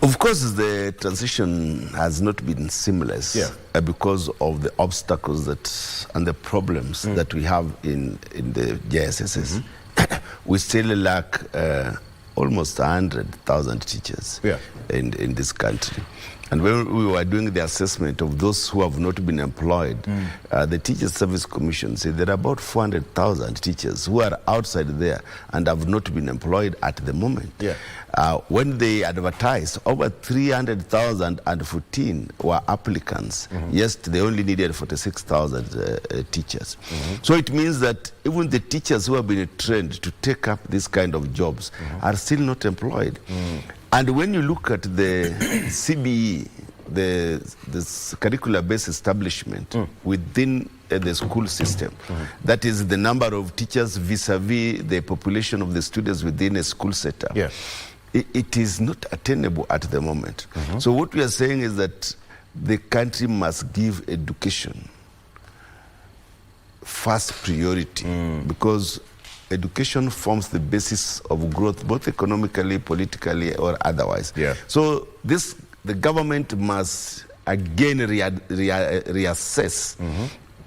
Of course, the transition has not been seamless because of the obstacles and the problems that we have in the JSSs. We still lack almost 100,000 teachers in this country. And when we were doing the assessment of those who have not been employed, the Teachers Service Commission said there are about 400,000 teachers who are outside there and have not been employed at the moment. Yeah. When they advertised, over 314 were applicants. Yes, they only needed 46,000 teachers. So it means that even the teachers who have been trained to take up this kind of jobs are still not employed. And when you look at the CBE, the curricular-based establishment within the school system, that is the number of teachers vis-a-vis the population of the students within a school setup, it is not attainable at the moment. So what we are saying is that the country must give education first priority, because education forms the basis of growth, both economically, politically, or otherwise. So the government must again reassess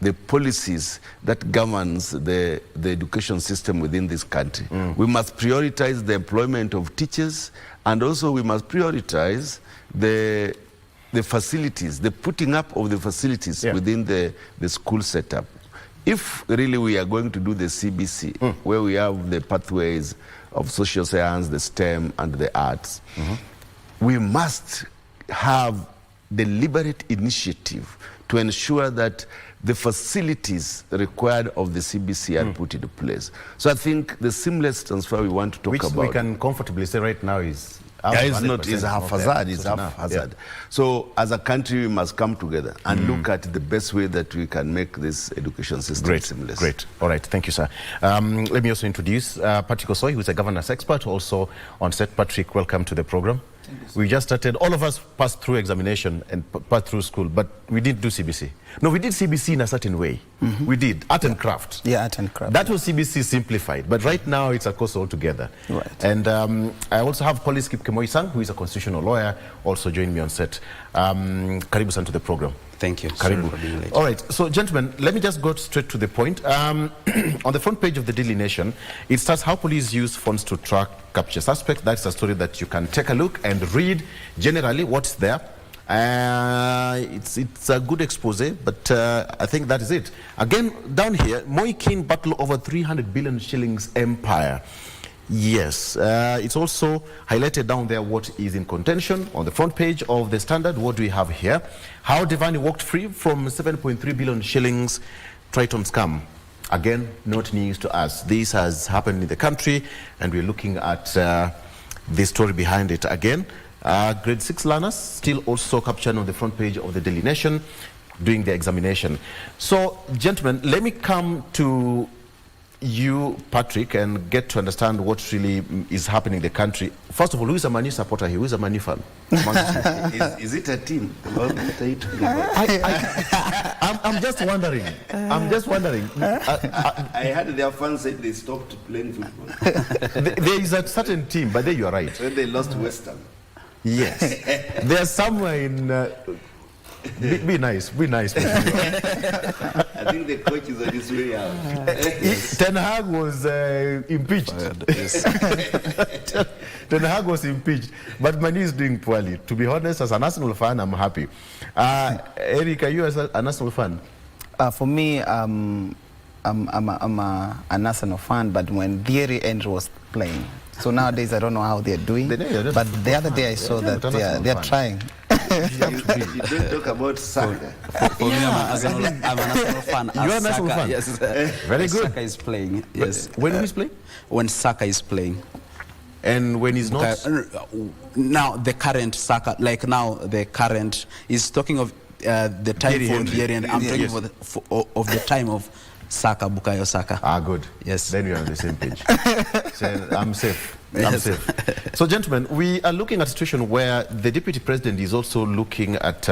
the policies that governs the education system within this country. We must prioritize the employment of teachers, and also we must prioritize the facilities, the putting up of the facilities within the school setup. If really we are going to do the CBC, where we have the pathways of social science, the STEM, and the arts, we must have deliberate initiative to ensure that the facilities required of the CBC are put into place. So I think the seamless transfer we want to talk about, which we can comfortably say right now is is haphazard. So as a country, we must come together and look at the best way that we can make this education system seamless. Great. All right. Thank you, sir. Let me also introduce Patrick Osoi, who is a governance expert, also on set. Patrick, welcome to the program. We just started, all of us passed through examination and passed through school, but we didn't do CBC. No, we did CBC in a certain way. We did art and craft. Yeah, art and craft. That was CBC simplified, but right now it's a course altogether. Right. And I also have Police Kip Kemoy-Sang, who is a constitutional lawyer, also joined me on set. Karibu san to the program. Thank you. Karibu. Sorry for being late. All right, so gentlemen, let me just go straight to the point. On the front page of the Daily Nation, it starts how police use phones to track capture suspects. That's a story that you can take a look and read generally what's there. It's a good expose, but I think that is it. Again, down here, Moi King battle over 300 billion shillings empire. Yes, it's also highlighted down there what is in contention. On the front page of the Standard, what do we have here? How Devani walked free from 7.3 billion shillings Triton scam. Again, not news to us. This has happened in the country, and we're looking at the story behind it again. Grade 6 learners still also captured on the front page of the Daily Nation doing the examination. So, gentlemen, let me come to you, Patrick, and get to understand what really is happening in the country. First of all, who is a Man U supporter here? Who is a Man U fan? Is it a team? I'm just wondering. I'm just wondering. I heard their fans said they stopped playing football. There is a certain team, but there you are right. So they lost West Ham. Yes. They're somewhere in... Be nice. I think the coach is on his way out. Ten Hag was impeached. Ten Hag was impeached. But Mani is doing poorly. To be honest, as an Arsenal fan, I'm happy. Eric, are you an Arsenal fan? For me, I'm an Arsenal fan, but when Thierry Henry was playing. So nowadays, I don't know how they're doing. But the other day, I saw that they're trying. You don't talk about Sacco. For me, I'm an Arsenal fan. You're an Arsenal fan? Yes. Very good. Sacco is playing. Yes. When he's playing? When Sacco is playing. And when he's not? Now, the current Sacco, like now, the current, is talking of the time for Thierry Henry. I'm talking of the time of Saka, Bukayo Saka. Ah, good. Yes. Then we are on the same page. So I'm safe. I'm safe. So, gentlemen, we are looking at a situation where the Deputy President is also looking at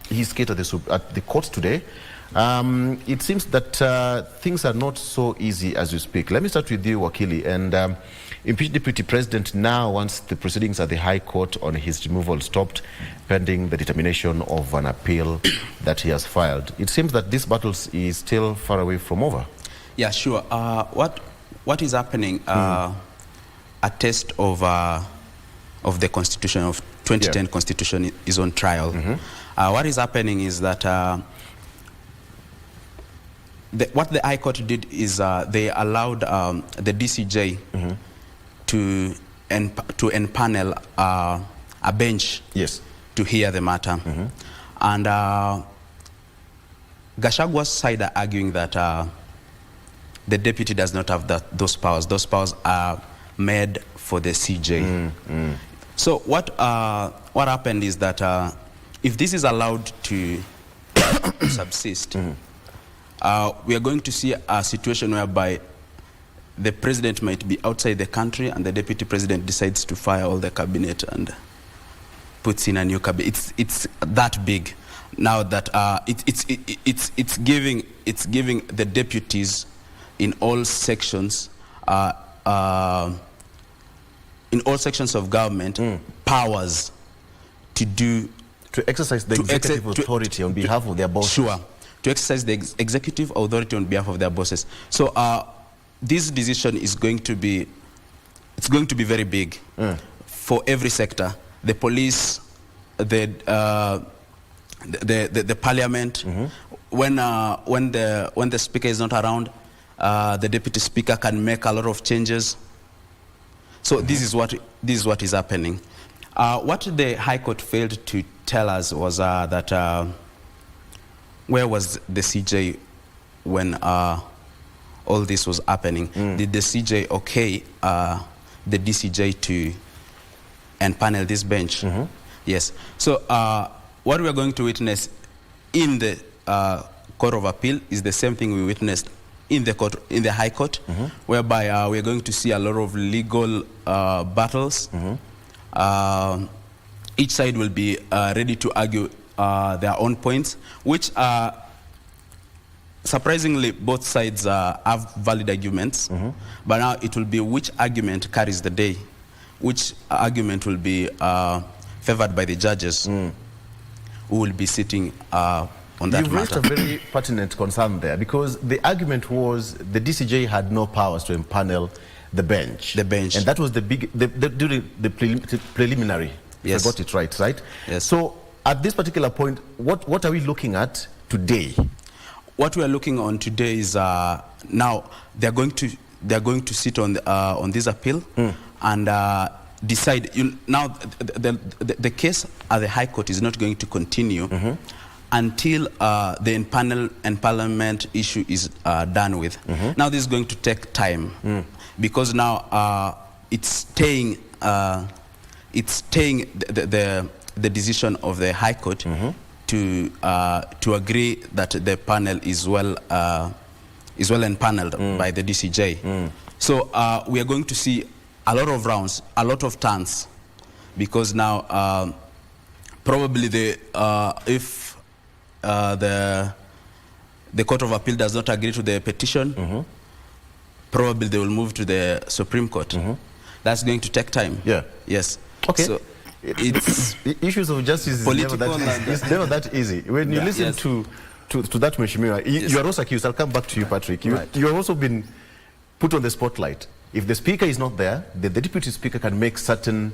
his case at the court today. It seems that things are not so easy as we speak. Let me start with you, Wakili. And impeached Deputy President now wants the proceedings at the High Court on his removal stopped pending the determination of an appeal that he has filed. It seems that this battle is still far away from over. Yeah, sure. What is happening? A test of the Constitution of 2010 Constitution is on trial. What is happening is that what the High Court did is they allowed the DCJ to empanel a bench to hear the matter. And Gachagwa's side are arguing that the deputy does not have those powers. Those powers are made for the CJ. So what happened is that if this is allowed to subsist, we are going to see a situation whereby the president might be outside the country and the deputy president decides to fire all the cabinet and puts in a new cabinet. It's that big now that it's giving the deputies in all sections of government powers to exercise the executive authority on behalf of their bosses. Sure, to exercise the executive authority on behalf of their bosses. So this decision is going to be very big for every sector: the police, the parliament. When the speaker is not around, the deputy speaker can make a lot of changes. So this is what is happening. What the High Court failed to tell us was that where was the CJ when all this was happening? Did the CJ the DCJ to empanel this bench? Yes. So what we are going to witness in the Court of Appeal is the same thing we witnessed in the High Court, whereby we are going to see a lot of legal battles. Each side will be ready to argue their own points, which surprisingly both sides have valid arguments. But now it will be which argument carries the day, which argument will be favored by the judges who will be sitting on that You've raised a very pertinent concern there, because the argument was the DCJ had no powers to empanel the bench. And that was during the preliminary. Yes. I got it right? Yes. So at this particular point, what are we looking at today? What we are looking on today is now they're going to sit on this appeal and decide. Now the case at the High Court is not going to continue until the empanelment issue is done with. Now this is going to take time because now it's staying the decision of the High Court to agree that the panel is well empaneled by the DCJ. So we are going to see a lot of rounds, a lot of turns, because now probably if the Court of Appeal does not agree to the petition, probably they will move to the Supreme Court. That's going to take time. Yes. Okay. So it's issues of justice is never that easy. When you listen to that, Mheshimiwa, you are also accused. I'll come back to you, Patrick. You have also been put on the spotlight. If the speaker is not there, the deputy speaker can make certain.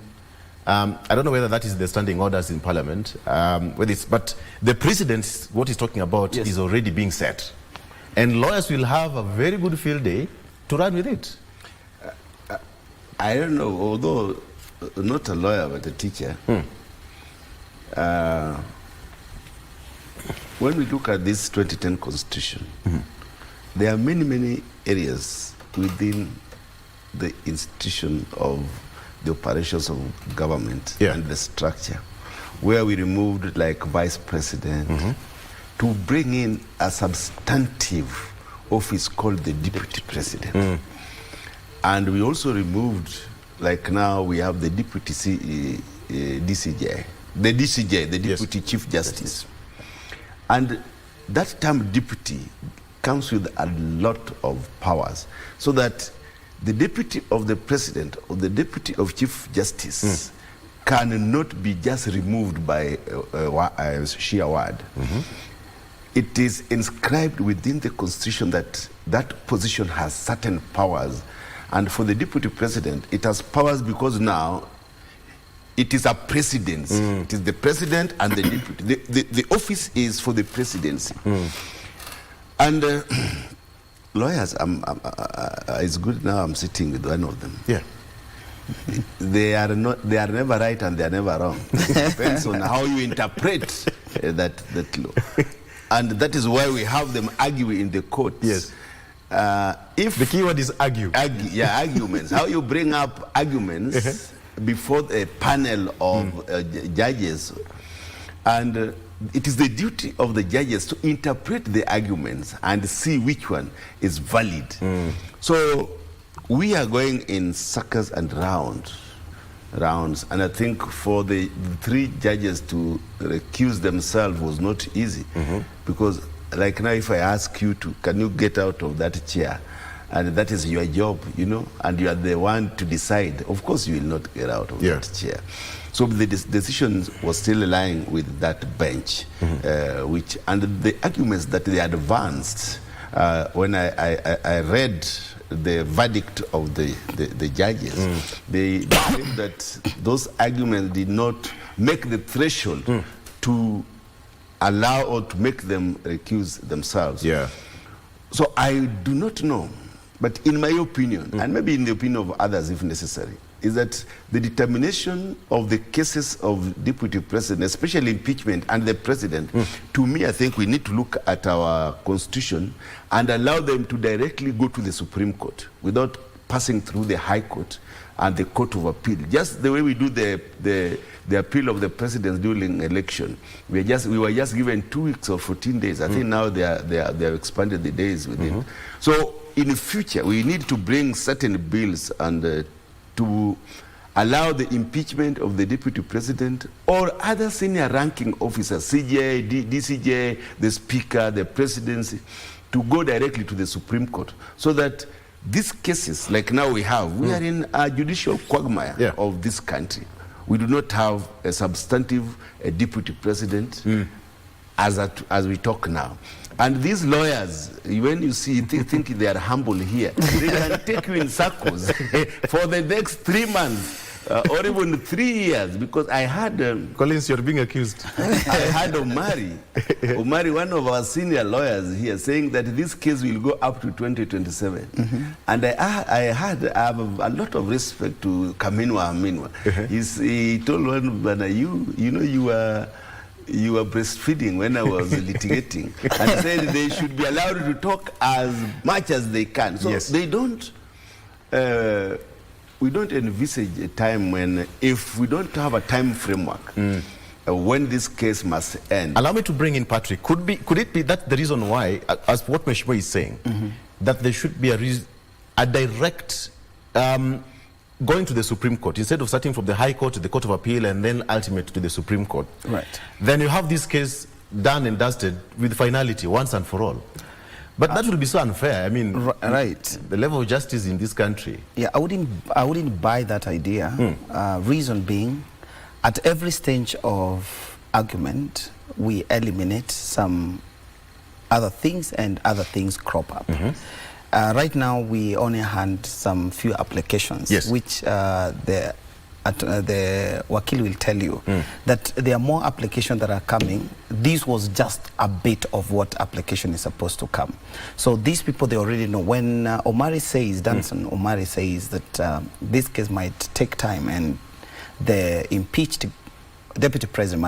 I don't know whether that is the standing orders in Parliament, but the president, what he's talking about, is already being set, and lawyers will have a very good field day to run with it. I don't know, although not a lawyer but a teacher. When we look at this 2010 Constitution, there are many areas within the institution of the operations of government and the structure where we removed like vice president to bring in a substantive office called the deputy president. And we also removed, like now we have the deputy DCJ, the deputy chief justice. And that term deputy comes with a lot of powers, so that the deputy of the president or the deputy of chief justice cannot be just removed by a sheer word. It is inscribed within the Constitution that that position has certain powers. And for the deputy president, it has powers because now it is a presidency. It is the president and the deputy. The office is for the presidency. And lawyers, it's good now I'm sitting with one of them. Yeah. They are never right and they are never wrong. It depends on how you interpret that law. And that is why we have them argue in the courts. Yes. If the keyword is argue. Arguments. How you bring up arguments before a panel of judges. And it is the duty of the judges to interpret the arguments and see which one is valid. So we are going in circles and rounds. And I think for the three judges to recuse themselves was not easy. Because like now if I ask you to, can you get out of that chair? And that is your job, you know, and you are the one to decide. Of course you will not get out of that chair. So the decision was still lying with that bench, and the arguments that they advanced, when I read the verdict of the judges, they claimed that those arguments did not make the threshold to allow or to make them recuse themselves. So I do not know, but in my opinion, and maybe in the opinion of others if necessary, is that the determination of the cases of deputy president, especially impeachment and the president, to me, I think we need to look at our constitution and allow them to directly go to the Supreme Court without passing through the High Court and the Court of Appeal. Just the way we do the appeal of the president during election. We were just given 2 weeks or 14 days. I think now they have expanded the days within. So in the future, we need to bring certain bills and to allow the impeachment of the deputy president or other senior ranking officers, CJ, DCJ, the speaker, the presidency, to go directly to the Supreme Court, so that these cases, like now we are in a judicial quagmire of this country. We do not have a substantive deputy president as we talk now. And these lawyers, when you see, think they are humble here, they can take you in circles for the next 3 months or even 3 years, because I had... Collins, you're being accused. I had Omari, one of our senior lawyers here, saying that this case will go up to 2027. And I have a lot of respect to Kaminwa Aminwa. He told one, but you were breastfeeding when I was litigating, and said they should be allowed to talk as much as they can. So they don't, we don't envisage a time when, if we don't have a time framework, when this case must end. Allow me to bring in Patrick. Could it be that the reason why, as what Meshima is saying, that there should be a direct going to the Supreme Court, instead of starting from the High Court to the Court of Appeal and then ultimate to the Supreme Court. Right. Then you have this case done and dusted with finality once and for all. But that would be so unfair. I mean, right. The level of justice in this country. Yeah, I wouldn't buy that idea. Reason being, at every stage of argument, we eliminate some other things and other things crop up. Right now, we only had some few applications, which the Wakil will tell you that there are more applications that are coming. This was just a bit of what application is supposed to come. So these people, they already know. When Omari says, Danson Omari says that this case might take time and the impeached deputy president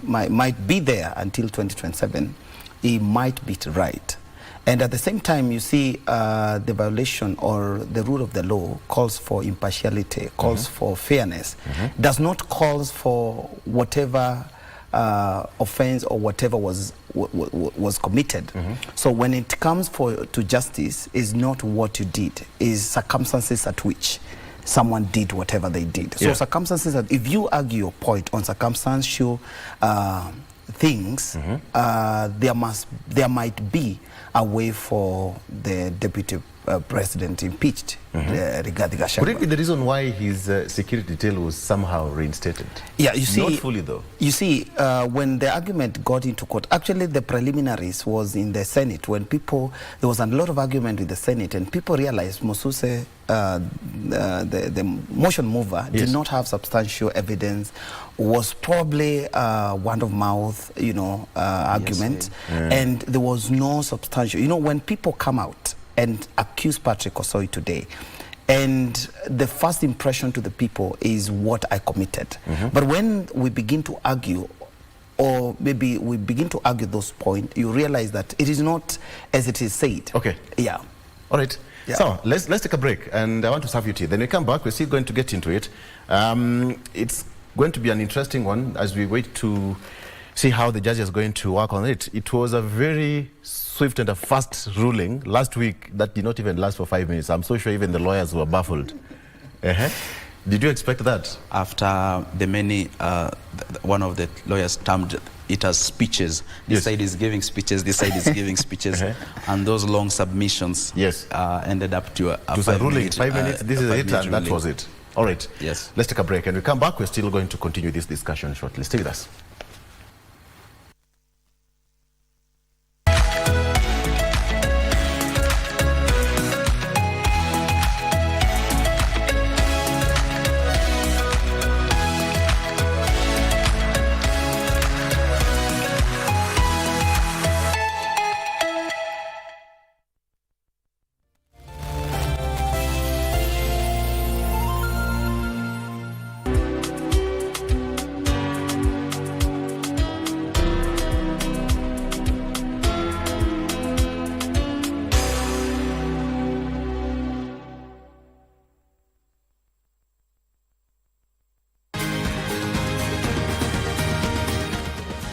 might be there until 2027, he might be right. And at the same time, you see the violation or the rule of the law calls for impartiality, calls for fairness, does not call for whatever offense or whatever was committed. So when it comes to justice, is not what you did, is circumstances at which someone did whatever they did. So circumstances that, if you argue your point on circumstantial things, there might be a way for the deputy president impeached Rigathi Gachagua. Could it be the reason why his security detail was somehow reinstated? Yeah, you see, not fully though. You see, when the argument got into court, actually the preliminaries was in the Senate. When there was a lot of argument with the Senate, and people realized Mosuse, the motion mover, did not have substantial evidence, was probably word of mouth, argument, and there was no substantial. When people come out and accuse Patrick Osoi today, and the first impression to the people is what I committed. But when we begin to argue, or maybe we begin to argue those points, you realize that it is not as it is said. Okay. Yeah. All right. Yeah. So let's take a break, and I want to serve you tea. Then we come back, we're still going to get into it. It's going to be an interesting one as we wait to see how the judge is going to work on it. It was a very swift and a fast ruling last week that did not even last for 5 minutes. I'm so sure even the lawyers were baffled. Did you expect that? After the many, one of the lawyers termed it as speeches. This side is giving speeches, this side is giving speeches, and those long submissions ended up to a 5 minute, 5 minutes. This is it, and ruling. that was it. All right. Yes. Let's take a break, and we come back. We're still going to continue this discussion shortly. Stay with us.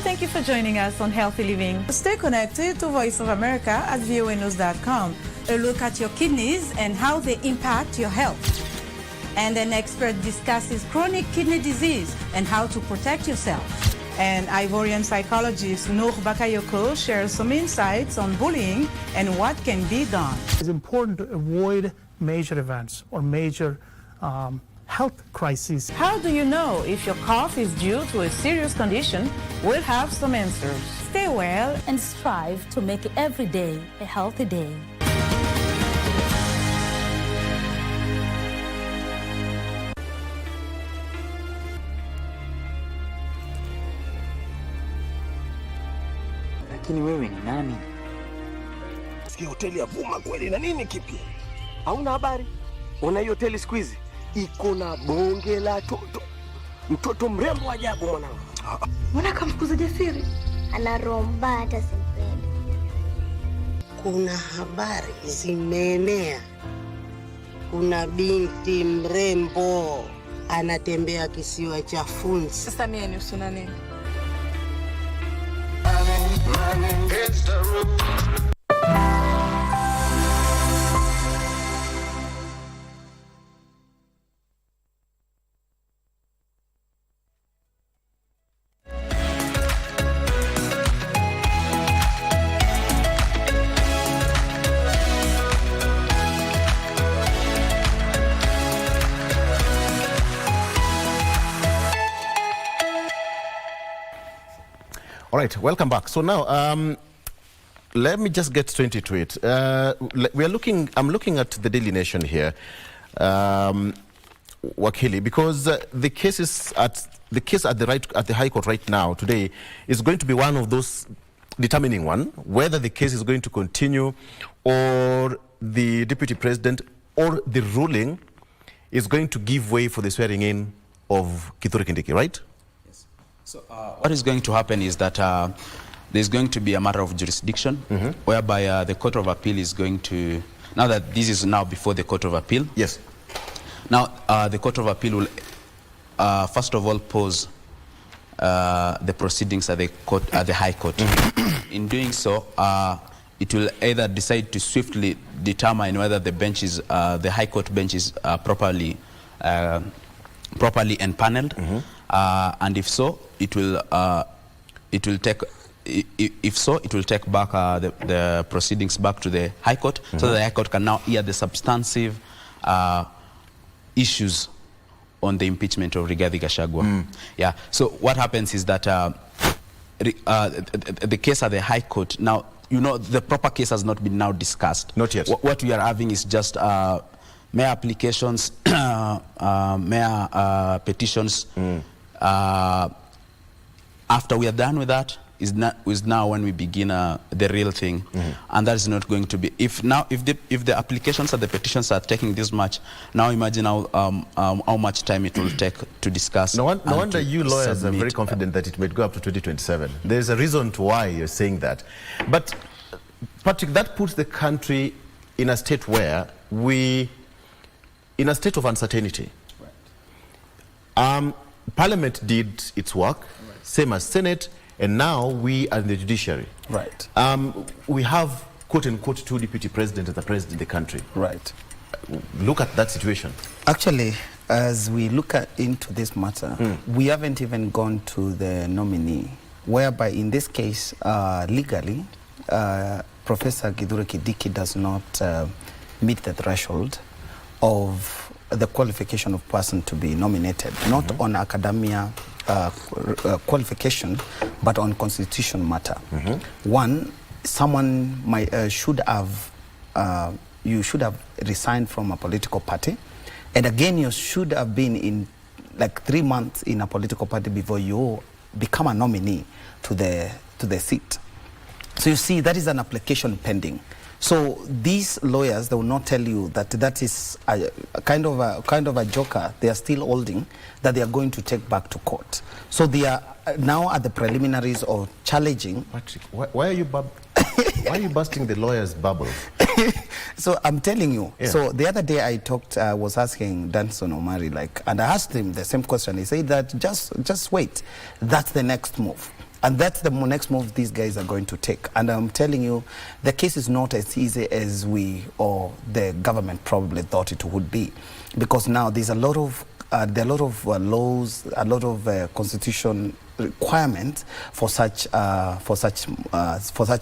Thank you for joining us on Healthy Living. Stay connected to Voice of America at voanews.com. A look at your kidneys and how they impact your health. And an expert discusses chronic kidney disease and how to protect yourself. And Ivorian psychologist Noor Bakayoko shares some insights on bullying and what can be done. It's important to avoid major events or major health crises. How do you know if your cough is due to a serious condition? We'll have some answers. Stay well and strive to make every day a healthy day. Lakini wewe ni nani? Sikia hoteli ya Vuma kweli na nini kipi? Hauna habari? Una hiyo hoteli siku hizi iko na bonge la toto. Mtoto mrembo ajabu mwanangu. Mbona kamfukuza Jasiri? Ana roho mbaya hata simpendi. Kuna habari zimeenea. Kuna binti mrembo anatembea kisiwa cha Funzi. Sasa mimi ni usuna nini? It's the root. All right, welcome back. So now, let me just get straight into it. I'm looking at the Daily Nation here, Wakili, because the case at the High Court right now today is going to be one of those determining whether the case is going to continue, or the Deputy President or the ruling is going to give way for the swearing in of Kithure Kindiki, right? So what is going to happen is that there's going to be a matter of jurisdiction, whereby the Court of Appeal is going to, now that this is now before the Court of Appeal. Yes. Now the Court of Appeal will first of all pause the proceedings at the High Court. In doing so, it will either decide to swiftly determine whether the bench is, the High Court bench is properly empaneled, and if so, it will take if so, it will take back the proceedings back to the High Court, so that the High Court can now hear the substantive issues on the impeachment of Rigathi Gachagua. Yeah. So what happens is that the case at the High Court now, the proper case has not been now discussed. Not yet. What we are having is just mere applications, mere petitions. After we are done with that, is now when we begin the real thing, and that is not going to be. If the applications and the petitions are taking this much, now imagine how much time it will take to discuss. No wonder you lawyers are very confident that it may go up to 2027. There is a reason to why you're saying that, but Patrick, that puts the country in a state where in a state of uncertainty. Right. Parliament did its work, same as Senate. And now we are in the judiciary. Right. We have, quote unquote, 2 deputy presidents and the president of the country. Right. Look at that situation. Actually, as we look into this matter, we haven't even gone to the nominee, whereby in this case, legally, Professor Kithure Kindiki does not meet the threshold of the qualification of person to be nominated, not on academia qualification, but on constitution matter. One, someone should have resigned from a political party, and again you should have been in like 3 months in a political party before you become a nominee to the seat. So you see, that is an application pending. So these lawyers, they will not tell you that is a kind of a joker they are still holding, that they are going to take back to court. So they are now at the preliminaries of challenging. Patrick, why are you why are you busting the lawyers' bubble? So I'm telling you. Yeah. So the other day I was asking Danson Omari, and I asked him the same question. He said that just wait, that's the next move. And that's the next move these guys are going to take. And I'm telling you, the case is not as easy as we or the government probably thought it would be, because now there's a lot of laws, a lot of constitution requirements for such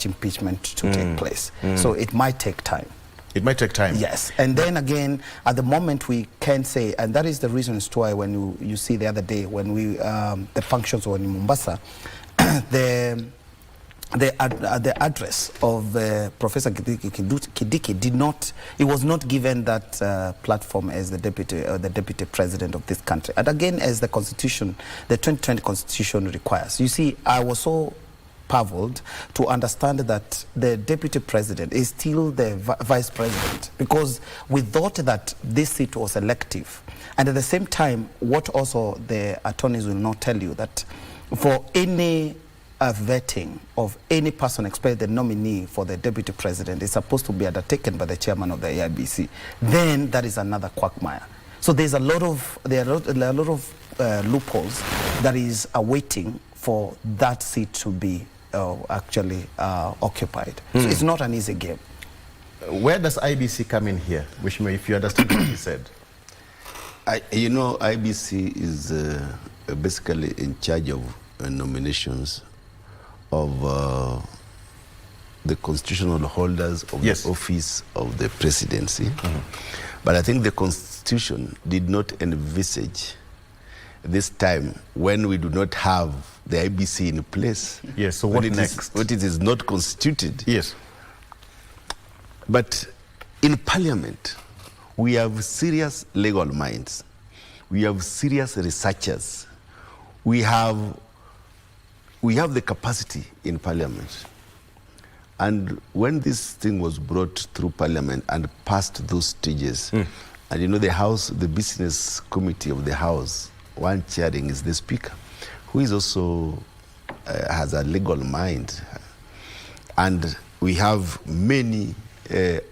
impeachment to take place. So it might take time. It might take time. Yes. And then again, at the moment we can say, and that is the reason why when you see the other day when the functions were in Mombasa, the address of Professor Kindiki did not, he was not given that platform as the deputy president of this country. And again, as the constitution, the 2020 constitution requires. You see, I was so puzzled to understand that the deputy president is still the vice president, because we thought that this seat was elective. And at the same time, what also the attorneys will not tell you, that for any vetting of any person, especially the nominee for the deputy president, is supposed to be undertaken by the chairman of the AIBC. Then that is another quagmire. So there are a lot of loopholes that is awaiting for that seat to be actually occupied. So it's not an easy game. Where does IBC come in here? If you understand what he said. IBC is basically in charge of nominations of the constitutional holders of the office of the presidency. But I think the Constitution did not envisage this time when we do not have the IBC in place. Yes, so what next? What it is not constituted. Yes. But in Parliament, we have serious legal minds. We have serious researchers. We have the capacity in Parliament. And when this thing was brought through Parliament and passed those stages, and the House, the Business Committee of the House, one chairing is the Speaker, who is also has a legal mind. And we have many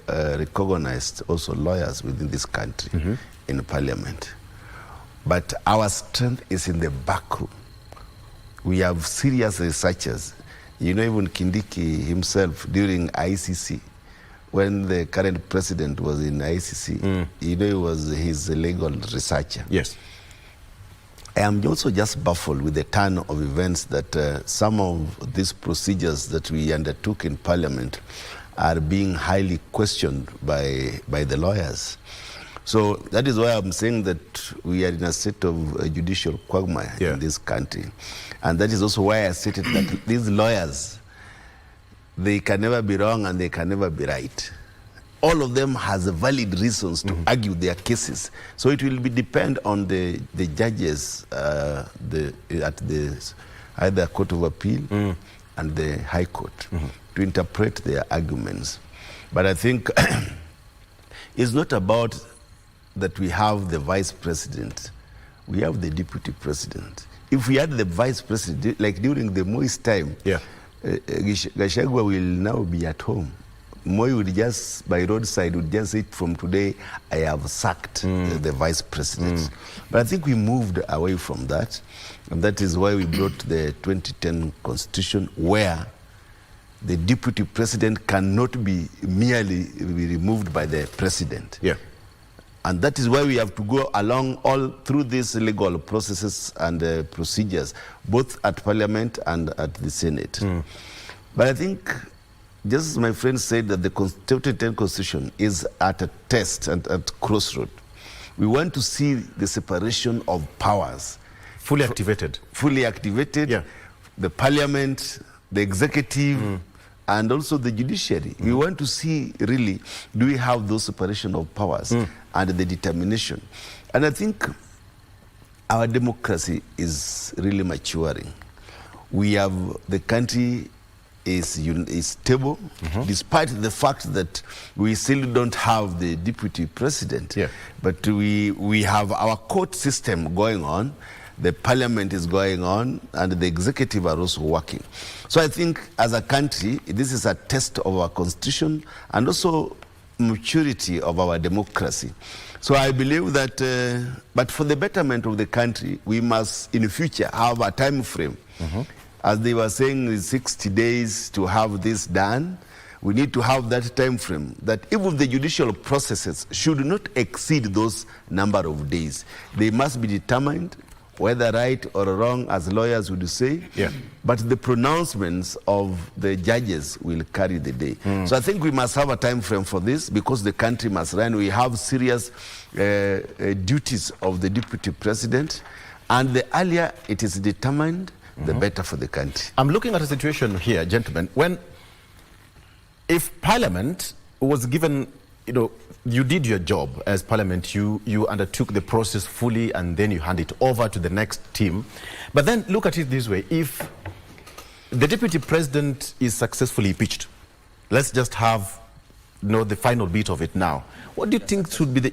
recognized also lawyers within this country in Parliament. But our strength is in the back room. We have serious researchers. Even Kindiki himself during ICC, when the current president was in ICC, he was his legal researcher. Yes. I am also just baffled with the turn of events that some of these procedures that we undertook in Parliament are being highly questioned by the lawyers. So that is why I'm saying that we are in a state of judicial quagmire in this country. And that is also why I stated that these lawyers, they can never be wrong and they can never be right. All of them has valid reasons to argue their cases. So it will depend on the judges at the either Court of Appeal and the High Court to interpret their arguments. But I think it's not about that we have the vice president. We have the deputy president. If we had the vice president, like during the Moi's time, Gachagua will now be at home. Moi would just, by roadside, would just say, from today, I have sacked the vice president. But I think we moved away from that. And that is why we brought the 2010 constitution, where the deputy president cannot be merely removed by the president. And that is why we have to go along all through these legal processes and procedures, both at Parliament and at the Senate. But I think, just as my friend said, that the 2010 Constitution is at a test and at crossroad. We want to see the separation of powers. Fully activated. Fully activated. The Parliament, the Executive, and also the judiciary. We want to see, really, do we have those separation of powers and the determination? And I think our democracy is really maturing. We have, the country is stable, despite the fact that we still don't have the deputy president. But we have our court system going on, the Parliament is going on, and the executive are also working. So I think as a country, this is a test of our constitution and also maturity of our democracy. So I believe that, but for the betterment of the country, we must in the future have a time frame. As they were saying, 60 days to have this done. We need to have that time frame, that even the judicial processes should not exceed those number of days. They must be determined, whether right or wrong, as lawyers would say, but the pronouncements of the judges will carry the day. So I think we must have a time frame for this, because the country must run. We have serious duties of the deputy president, and the earlier it is determined, the better for the country. I'm looking at a situation here, gentlemen, when if Parliament was given, you did your job as Parliament, you undertook the process fully, and then you hand it over to the next team. But then look at it this way: if the deputy president is successfully impeached, let's just have the final bit of it now. What do you think should be the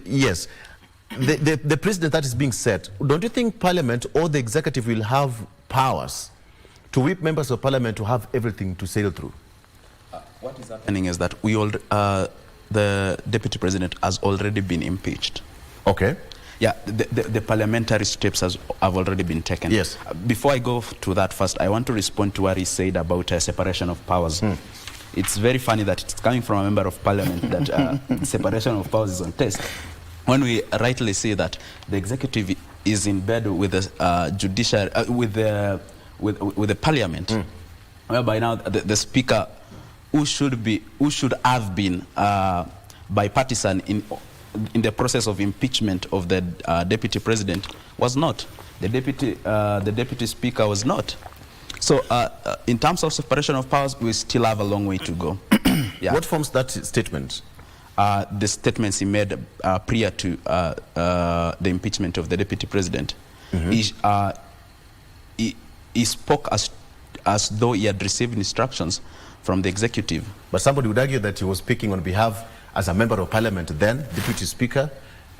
president that is being set? Don't you think Parliament or the executive will have powers to whip members of Parliament to have everything to sail through? What is happening is that the deputy president has already been impeached. Okay. Yeah, the parliamentary steps have already been taken. Yes. Before I go to that first, I want to respond to what he said about separation of powers. It's very funny that it's coming from a member of Parliament that separation of powers is on test, when we rightly say that the executive is in bed with the judiciary, with the Parliament, whereby now the speaker, who should have been bipartisan in the process of impeachment of the deputy president, was not. The deputy speaker was not. So in terms of separation of powers, we still have a long way to go. What forms that statement? The statements he made prior to the impeachment of the deputy president. He spoke as though he had received instructions from the executive. But somebody would argue that he was speaking on behalf as a member of Parliament, then deputy speaker.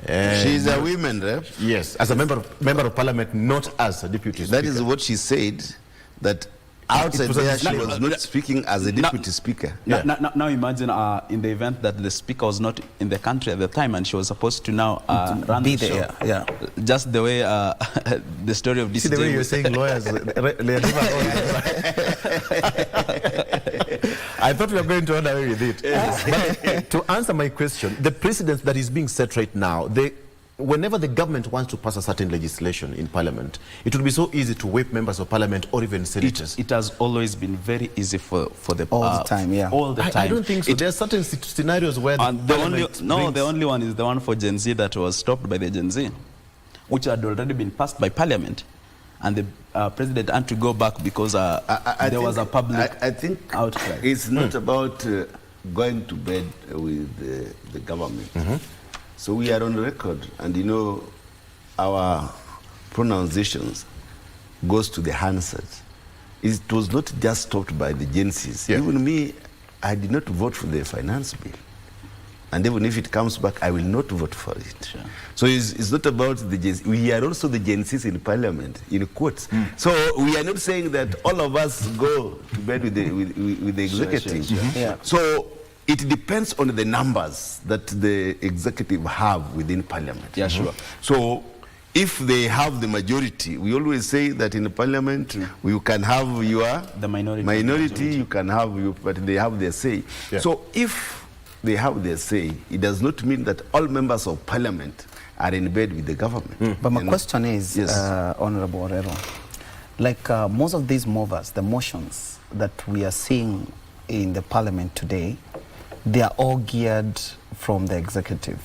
She's a women rep. Yes, as a member of Parliament, not as a deputy speaker. That is what she said, that outside there she was not speaking as a deputy speaker. Now imagine in the event that the speaker was not in the country at the time and she was supposed to now run the show. Just the way the story of this. See the way you're saying lawyers. I thought we were going to run away with it. But to answer my question, the precedent that is being set right now, the whenever the government wants to pass a certain legislation in parliament, it would be so easy to whip members of parliament or even senators. It has always been very easy for the all the time, yeah. All the time. I don't think so. There are certain scenarios where the only one is the one for Gen Z that was stopped by the Gen Z, which had already been passed by parliament, and the president had to go back because there was a public I think outcry. It's not about going to bed with the government. So we are on record, and you know, our pronunciations goes to the handsets. It was not just stopped by the agencies. Even me, I did not vote for the finance bill. And even if it comes back, I will not vote for it. Sure. So it's not about the agencies. We are also the agencies in parliament, in quotes. So we are not saying that all of us go to bed with the executive. Sure. Yeah. So it depends on the numbers that the executive have within parliament. Yeah, sure. So if they have the majority, we always say that in parliament you can have the minority, you can have but they have their say. Yeah. So if they have their say, it does not mean that all members of parliament are in bed with the government. But my question is, Honorable Orero, like most of these movers, the motions that we are seeing in the parliament today, they are all geared from the executive.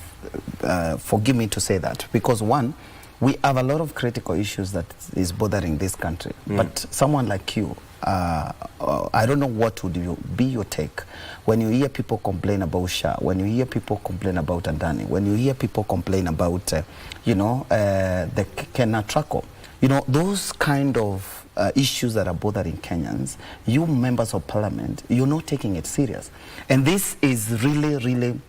Forgive me to say that, because one, we have a lot of critical issues that is bothering this country. But someone like you, I don't know what would be your take when you hear people complain about SHA, when you hear people complain about Adani, when you hear people complain about, the Kenya Sacco. You know, those kind of issues that are bothering Kenyans, you members of parliament, you're not taking it serious. And this is really, really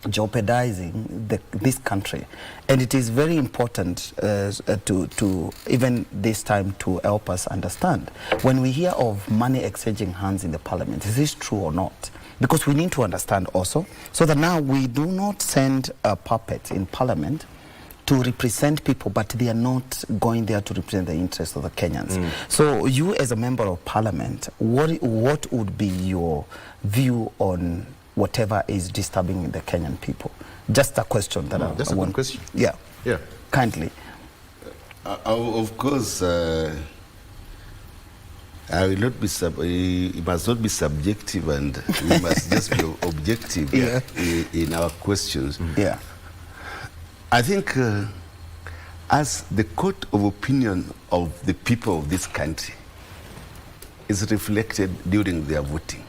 jeopardizing this country. And it is very important to even this time to help us understand. When we hear of money exchanging hands in the parliament, is this true or not? Because we need to understand also, so that now we do not send a puppet in parliament to represent people, but they are not going there to represent the interests of the Kenyans. So you as a member of parliament, what would be your view on whatever is disturbing the Kenyan people? Just a question that that's a good question. Yeah. Kindly. Of course, I will not be it must not be subjective, and we must just be objective in our questions. I think as the court of opinion of the people of this country is reflected during their voting.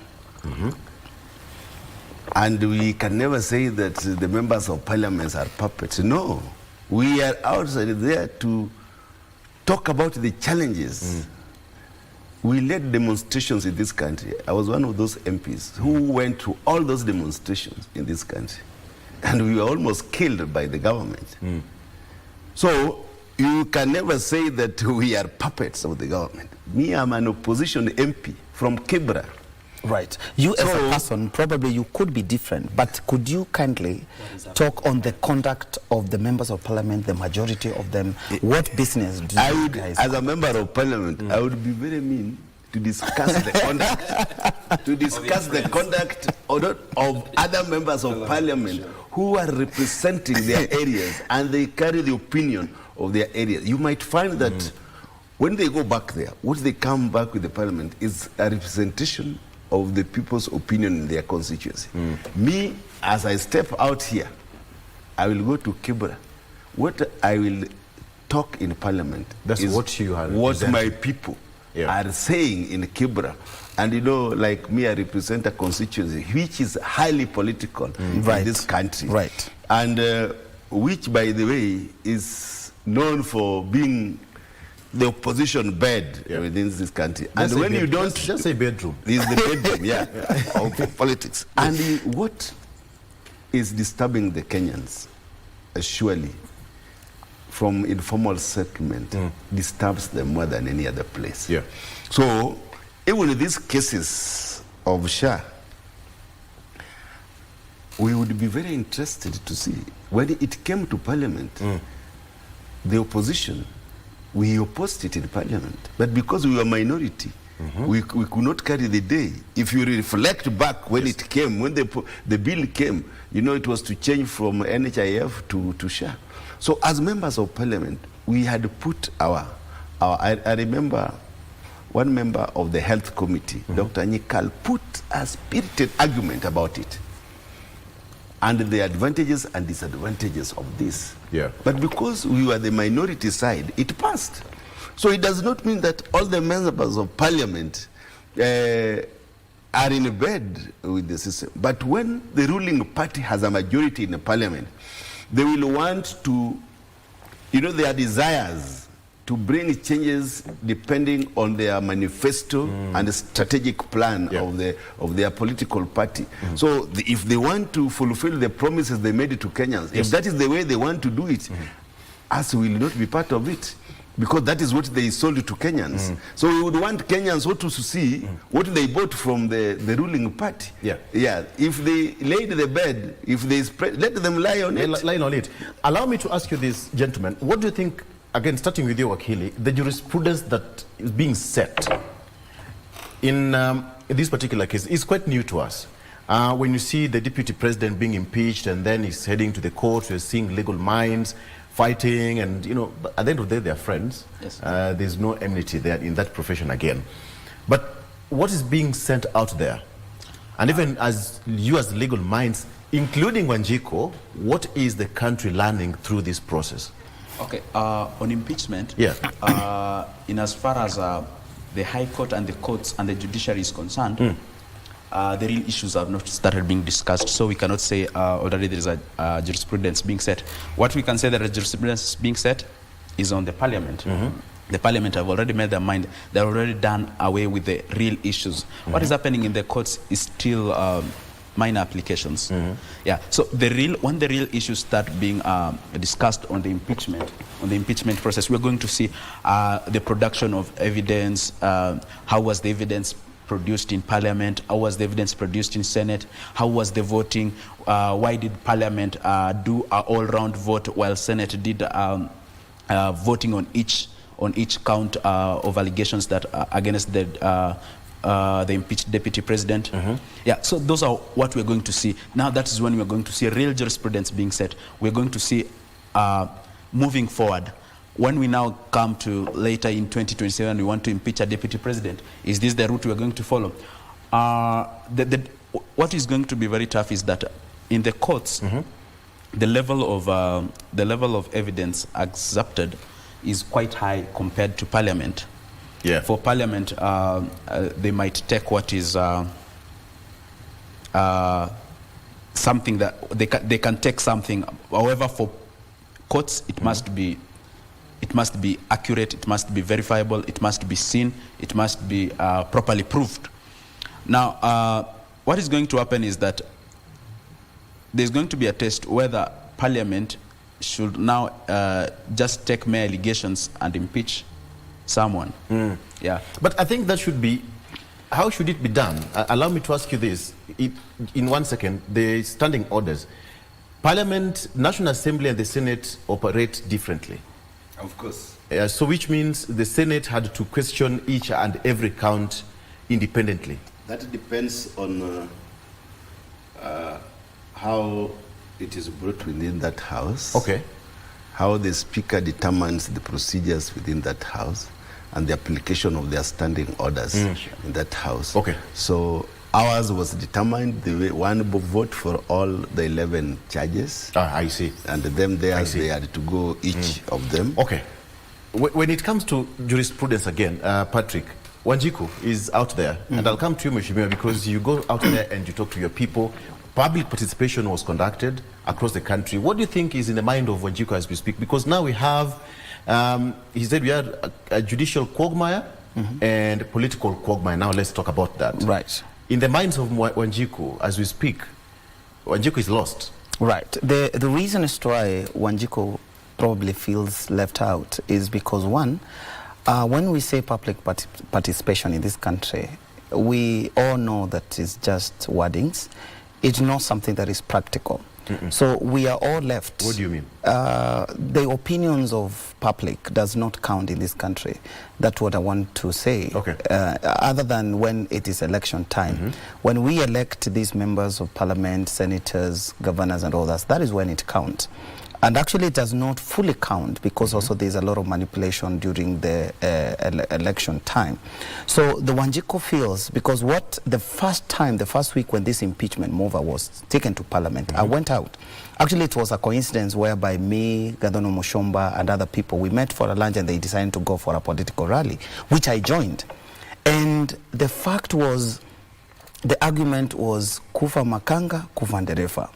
And we can never say that the members of parliament are puppets. No, we are outside there to talk about the challenges. We led demonstrations in this country. I was one of those MPs who went to all those demonstrations in this country. And we were almost killed by the government. So you can never say that we are puppets of the government. Me, I'm an opposition MP from Kibra. Right. You as a person, probably you could be different, but could you kindly talk on the conduct of the members of parliament, the majority of them? What business do you guys as a member of parliament, I would be very mean to discuss the conduct, of other members of parliament who are representing their areas, and they carry the opinion of their areas. You might find that when they go back there, what they come back with the parliament is a representation of the people's opinion in their constituency. Me, as I step out here, I will go to Kibra. What I will talk in parliament is what my people are saying in Kibra. And you know, like me, I represent a constituency which is highly political in this country. And which, by the way, is known for being the opposition bed within this country. And when you don't... Just say bedroom. This is the bedroom, of politics. And what is disturbing the Kenyans, surely, from informal settlement, disturbs them more than any other place. So, even in these cases of SHA, we would be very interested to see, when it came to parliament, the opposition, we opposed it in parliament. But because we were minority, We could not carry the day. If you reflect back when it came, when the bill came, you know, it was to change from NHIF to SHA. So as members of parliament, we had put I remember one member of the health committee, Dr. Nyikal, put a spirited argument about it and the advantages and disadvantages of this. Yeah. But because we were the minority side, it passed. So it does not mean that all the members of parliament are in bed with the system. But when the ruling party has a majority in the parliament, they will want to, you know, their desires to bring changes depending on their manifesto and the strategic plan of their political party. So if they want to fulfill the promises they made to Kenyans, if that is the way they want to do it, us will not be part of it. Because that is what they sold to Kenyans. So we would want Kenyans also to see what they bought from the ruling party. Yeah. If they laid the bed, if they spread, let them lie on it. Lie on it. Allow me to ask you this, gentlemen. What do you think, again, starting with you, Wakili, the jurisprudence that is being set in this particular case is quite new to us. When you see the deputy president being impeached and then he's heading to the court, you're seeing legal minds fighting, and you know, at the end of the day, they're friends. Yes. There's no enmity there in that profession again. But what is being sent out there? And even as you as legal minds, including Wanjiku, what is the country learning through this process? Okay, on impeachment, in as far as the High Court and the courts and the judiciary is concerned, the real issues have not started being discussed, so we cannot say already there is a jurisprudence being set. What we can say that a jurisprudence being set is on the parliament. The parliament have already made their mind. They're already done away with the real issues. What is happening in the courts is still minor applications. Yeah. So when the real issues start being discussed on the impeachment process, we're going to see the production of evidence. How was the evidence produced in Parliament? How was the evidence produced in Senate? How was the voting? Why did Parliament do an all-round vote while Senate did voting on each count of allegations that against the impeached deputy president? Yeah, so those are what we're going to see. Now that is when we're going to see real jurisprudence being set. We're going to see moving forward. When we now come to later in 2027, we want to impeach a deputy president. Is this the route we're going to follow? What is going to be very tough is that in the courts, the level of evidence accepted is quite high compared to Parliament. Yeah. For Parliament, they might take what is something that they can take something. However, for courts, it must be accurate, it must be verifiable, it must be seen, it must be properly proved. Now, what is going to happen is that there's going to be a test whether Parliament should now just take mere allegations and impeach someone. Yeah. But I think that should be, how should it be done? Allow me to ask you this, in 1 second, the standing orders. Parliament, National Assembly and the Senate operate differently. Of course. So which means the Senate had to question each and every count independently. That depends on how it is brought within that house. Okay. How the Speaker determines the procedures within that house and the application of their standing orders in that house. Okay. So ours was determined the way one vote for all the 11 charges. I see. And then they had to go each of them. Okay. When it comes to jurisprudence again, Patrick, Wanjiku is out there. And I'll come to you, Mheshimiwa, because you go out there and you talk to your people. Public participation was conducted across the country. What do you think is in the mind of Wanjiku as we speak? Because now we have, he said we had a judicial quagmire and political quagmire. Now let's talk about that. Right. In the minds of Wanjiku, as we speak, Wanjiku is lost. Right. The reason as to why Wanjiku probably feels left out is because, one, when we say public participation in this country, we all know that it's just wordings. It's not something that is practical. So we are all left. What do you mean? The opinions of public does not count in this country. That's what I want to say. Okay. Other than when it is election time. When we elect these members of parliament, senators, governors and all that is when it counts. And actually it does not fully count because also there's a lot of manipulation during the election time. So the Wanjiku feels, because the first week when this impeachment mover was taken to parliament, I went out. Actually it was a coincidence whereby me, Gadono Mushomba and other people, we met for a lunch and they decided to go for a political rally, which I joined. And the fact was, the argument was Kufa Makanga, Kufa Nderefa.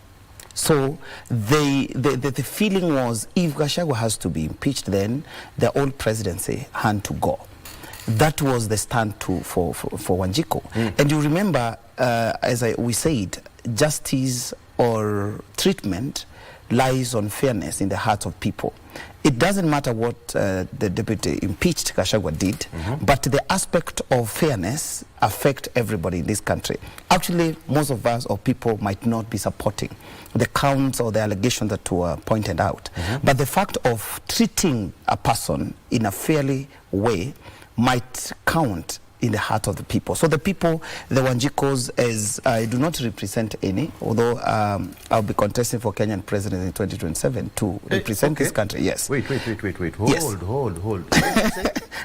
So the feeling was, if Gachagua has to be impeached, then the old presidency had to go. That was the stand for Wanjiku. And you remember, as we said, justice or treatment lies on fairness in the hearts of people. It doesn't matter what the deputy impeached Gachagua did, but the aspect of fairness affect everybody in this country. Actually, most of us or people might not be supporting the counts or the allegations that were pointed out. But the fact of treating a person in a fairly way might count in the heart of the people. So the people, the Wanjikos, as I do not represent any, although I'll be contesting for Kenyan president in 2027 to represent this country. Yes. Wait. Hold.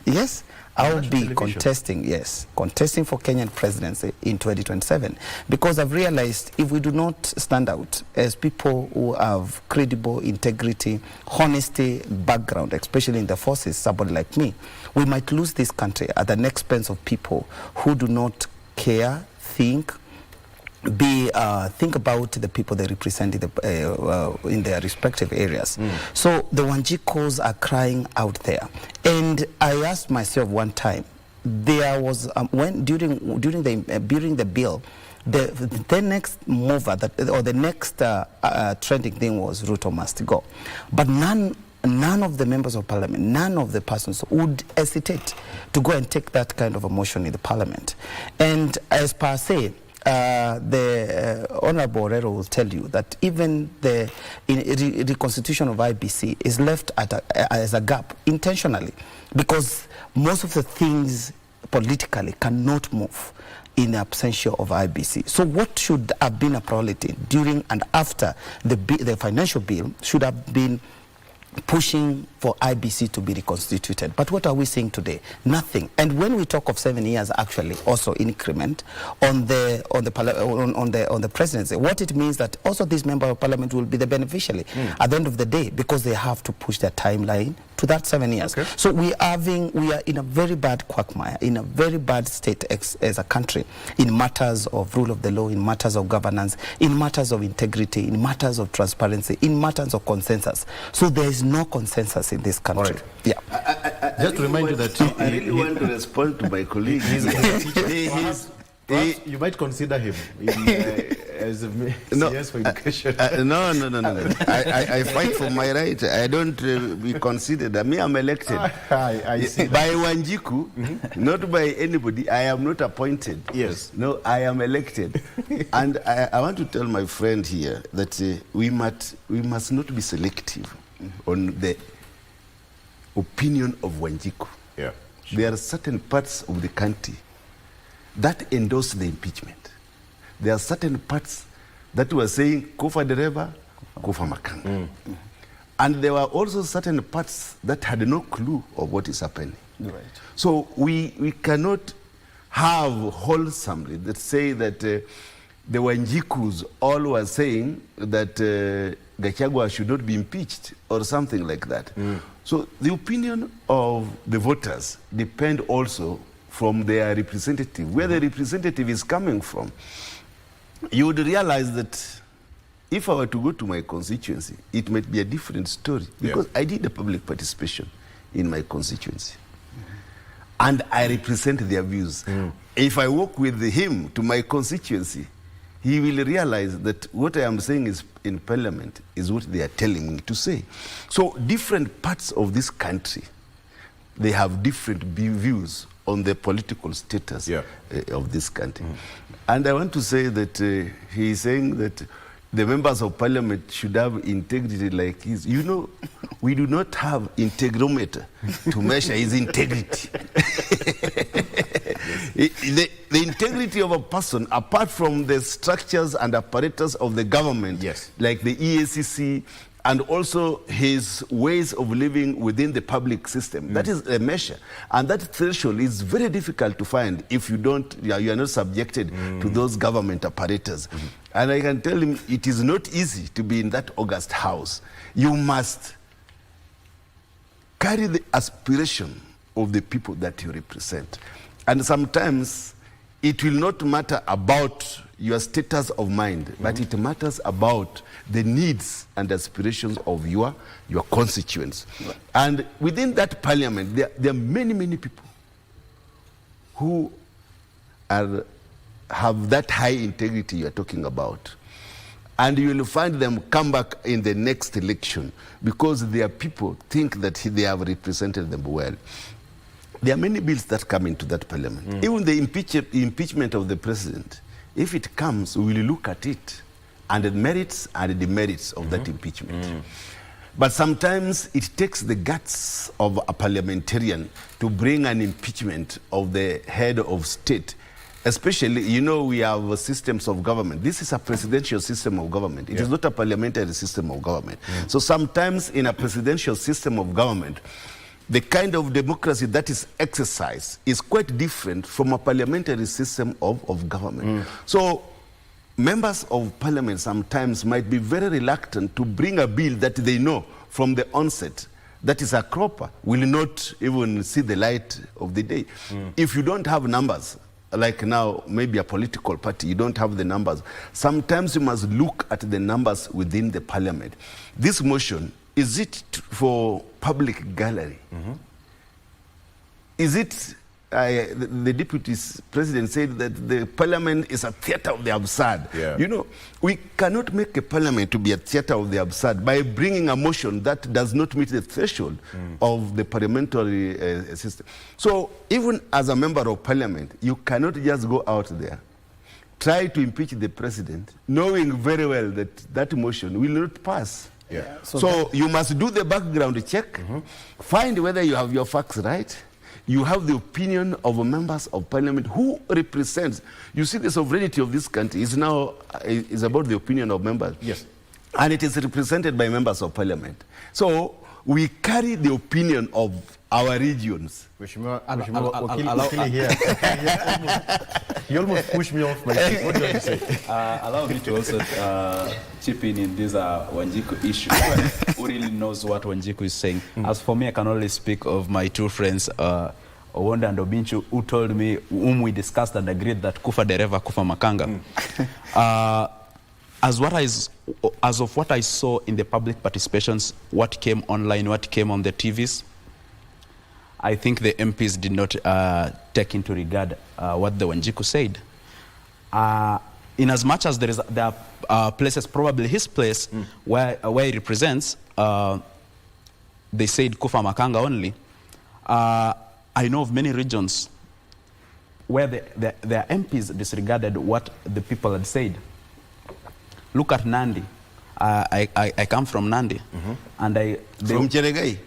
Yes, I'll be contesting for Kenyan presidency in 2027, because I've realized if we do not stand out as people who have credible integrity, honesty, background, especially in the forces, somebody like me, we might lose this country at the expense of people who do not care, think about the people they represent in their respective areas. So the Wanjikos are crying out there. And I asked myself one time, there was during the bill, the next mover or the next trending thing was Ruto must go, but none of the members of parliament, none of the persons would hesitate to go and take that kind of a motion in the parliament. And as per se, the Honorable Orero will tell you that even the reconstitution of IBC is left as a gap intentionally, because most of the things politically cannot move in the absentia of IBC. So what should have been a priority during and after the financial bill should have been pushing for IBC to be reconstituted. But what are we seeing today? Nothing. And when we talk of 7 years, actually also increment on the presidency, what it means that also this member of parliament will be the beneficiary at the end of the day, because they have to push their timeline to that 7 years. Okay. So we are in a very bad quagmire, in a very bad state as a country, in matters of rule of the law, in matters of governance, in matters of integrity, in matters of transparency, in matters of consensus. So there is no consensus in this country. Right. Yeah. Just to remind you that I really want to respond to my colleague. You might consider him as a CS for education. No. I fight for my right. I don't be considered. Me, I'm elected. I see by Wanjiku, not by anybody. I am not appointed. Yes. No, I am elected. And I want to tell my friend here that we must not be selective on the opinion of Wanjiku. Yeah. Sure. There are certain parts of the country that endorse the impeachment. There are certain parts that were saying Kufa Dereba, Kufa Makanga. And there were also certain parts that had no clue of what is happening. Right. So we cannot have wholesomely that say that the Wanjikus all were saying that Gachagua should not be impeached or something like that. So the opinion of the voters depend also from their representative, where the representative is coming from. You would realize that if I were to go to my constituency, it might be a different story, because I did a public participation in my constituency. And I represent their views. If I walk with him to my constituency, he will realize that what I am saying is in parliament is what they are telling me to say. So different parts of this country, they have different views on the political status of this country. And I want to say that he is saying that the members of parliament should have integrity like his. You know, we do not have integrometer to measure his integrity. The integrity of a person, apart from the structures and apparatus of the government, like the EACC, and also his ways of living within the public system. That is a measure. And that threshold is very difficult to find if you are not subjected to those government apparatus. And I can tell him it is not easy to be in that august house. You must carry the aspiration of the people that you represent. And sometimes it will not matter about your status of mind, but it matters about the needs and aspirations of your constituents. And within that parliament, there are many, many people who have that high integrity you're talking about. And you will find them come back in the next election because their people think that they have represented them well. There are many bills that come into that parliament. Even the impeachment of the president, if it comes, we will look at it and the merits and the demerits of that impeachment. But sometimes it takes the guts of a parliamentarian to bring an impeachment of the head of state. Especially, you know, we have systems of government. This is a presidential system of government. It is not a parliamentary system of government. So sometimes in a presidential system of government, the kind of democracy that is exercised is quite different from a parliamentary system of government. So members of parliament sometimes might be very reluctant to bring a bill that they know from the onset that is a cropper, will not even see the light of the day. If you don't have numbers, like now, maybe a political party, you don't have the numbers. Sometimes you must look at the numbers within the parliament. This motion, is it for public gallery? Is it, the deputy president said that the parliament is a theater of the absurd. You know, we cannot make a parliament to be a theater of the absurd by bringing a motion that does not meet the threshold of the parliamentary system. So even as a member of parliament, you cannot just go out there, try to impeach the president, knowing very well that that motion will not pass. So you must do the background check, find whether you have your facts right. You have the opinion of members of parliament who represents. You see, the sovereignty of this country is now is about the opinion of members. And it is represented by members of parliament. So we carry the opinion of our regions. You almost pushed me off my seat. What do you have to say? Allow me to also chip in this Wanjiku issue. Who really knows what Wanjiku is saying? As for me, I can only speak of my two friends, Owonda and Obinchu, who told me, whom we discussed and agreed that Kufa Dereva, Kufa Makanga. As of what I saw in the public participations, what came online, what came on the TVs, I think the MPs did not take into regard what the Wanjiku said. In as much as there are places, probably his place, where he represents, they said Kufa Makanga only. I know of many regions where their MPs disregarded what the people had said. Look at Nandi. I come from Nandi. And from Cheregai?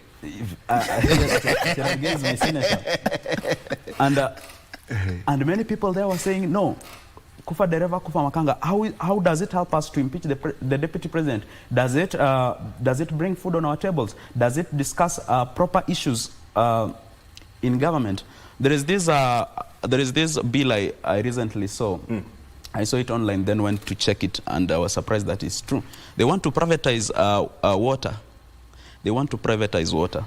Cheregai is my senator. And many people there were saying, no, Kufa Dereva, Kufa Makanga, how does it help us to impeach the deputy president? Does it bring food on our tables? Does it discuss proper issues in government? There is this bill I recently saw. I saw it online, then went to check it, and I was surprised that it's true. They want to privatize water. They want to privatize water.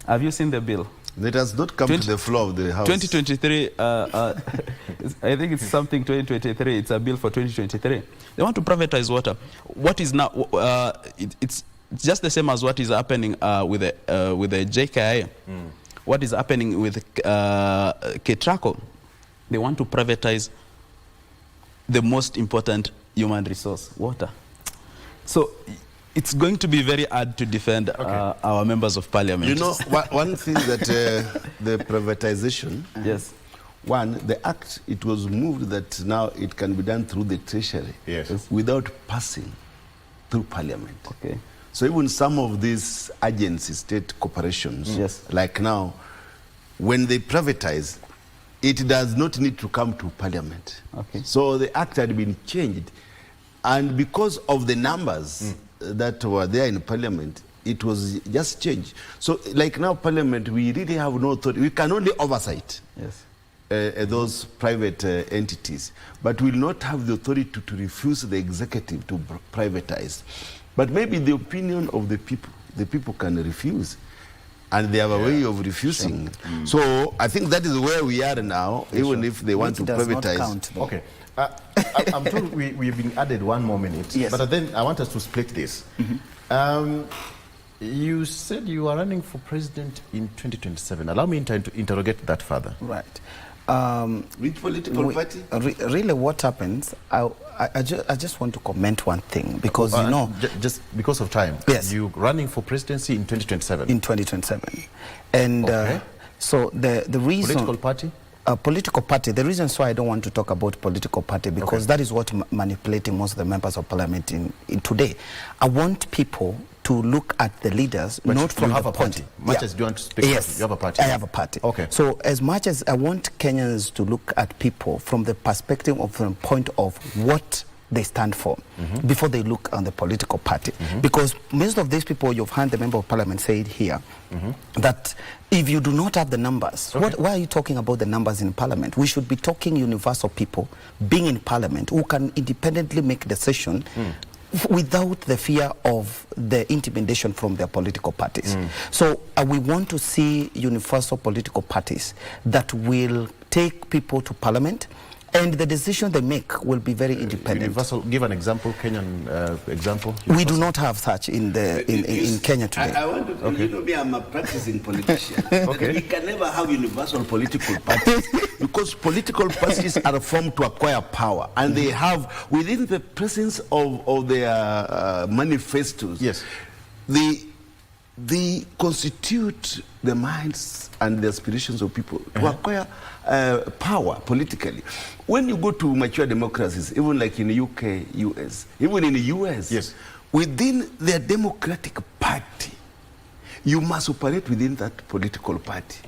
Have you seen the bill? It has not come to the floor of the House. 2023, I think it's something 2023. It's a bill for 2023. They want to privatize water. What is now, it's just the same as what is happening with the JKI. What is happening with Ketraco. They want to privatize the most important human resource, water. So it's going to be very hard to defend our members of parliament. You know, one thing that the privatization, one, the act, it was moved that now it can be done through the treasury without passing through parliament. Okay. So even some of these agencies, state corporations, like now, when they privatize, it does not need to come to parliament. Okay. So the act had been changed, and because of the numbers that were there in parliament, it was just changed. So like now parliament, we really have no authority. We can only oversight those private entities, but we will not have the authority to refuse the executive to privatize. But maybe the opinion of the people can refuse, and they have a way of refusing. So I think that is where we are now, even if they want to privatize. Okay. I'm told we've been added 1 more minute, but then I want us to split this. You said you are running for president in 2027. Allow me to interrogate that further. Right. Which political party? Really, what happens? I just want to comment one thing, because you know, just because of time. Yes. You're running for presidency in 2027. In 2027, and so the reason. Political party. Political party. The reason why I don't want to talk about political party, because that is what manipulating most of the members of parliament in today. I want people to look at the leaders, but not from have the a party. Much as you want to speak, you have a party. I have a party. Okay. So as much as I want Kenyans to look at people from the perspective of the point of what they stand for before they look on the political party, because most of these people, you've heard the member of parliament say it here, that if you do not have the numbers, why are you talking about the numbers in parliament? We should be talking universal people being in parliament who can independently make decisions without the fear of the intimidation from their political parties. So we want to see universal political parties that will take people to parliament, and the decision they make will be very independent. Universal. Give an example, Kenyan example. We do not have such in Kenya today. I want to, you know me, I'm a practicing politician. We can never have universal political parties, because political parties are formed to acquire power, and they have, within the presence of their manifestos, they constitute the minds and the aspirations of people to acquire power politically. When you go to mature democracies, even like in the UK, US, even in the US, within their democratic party, you must operate within that political party,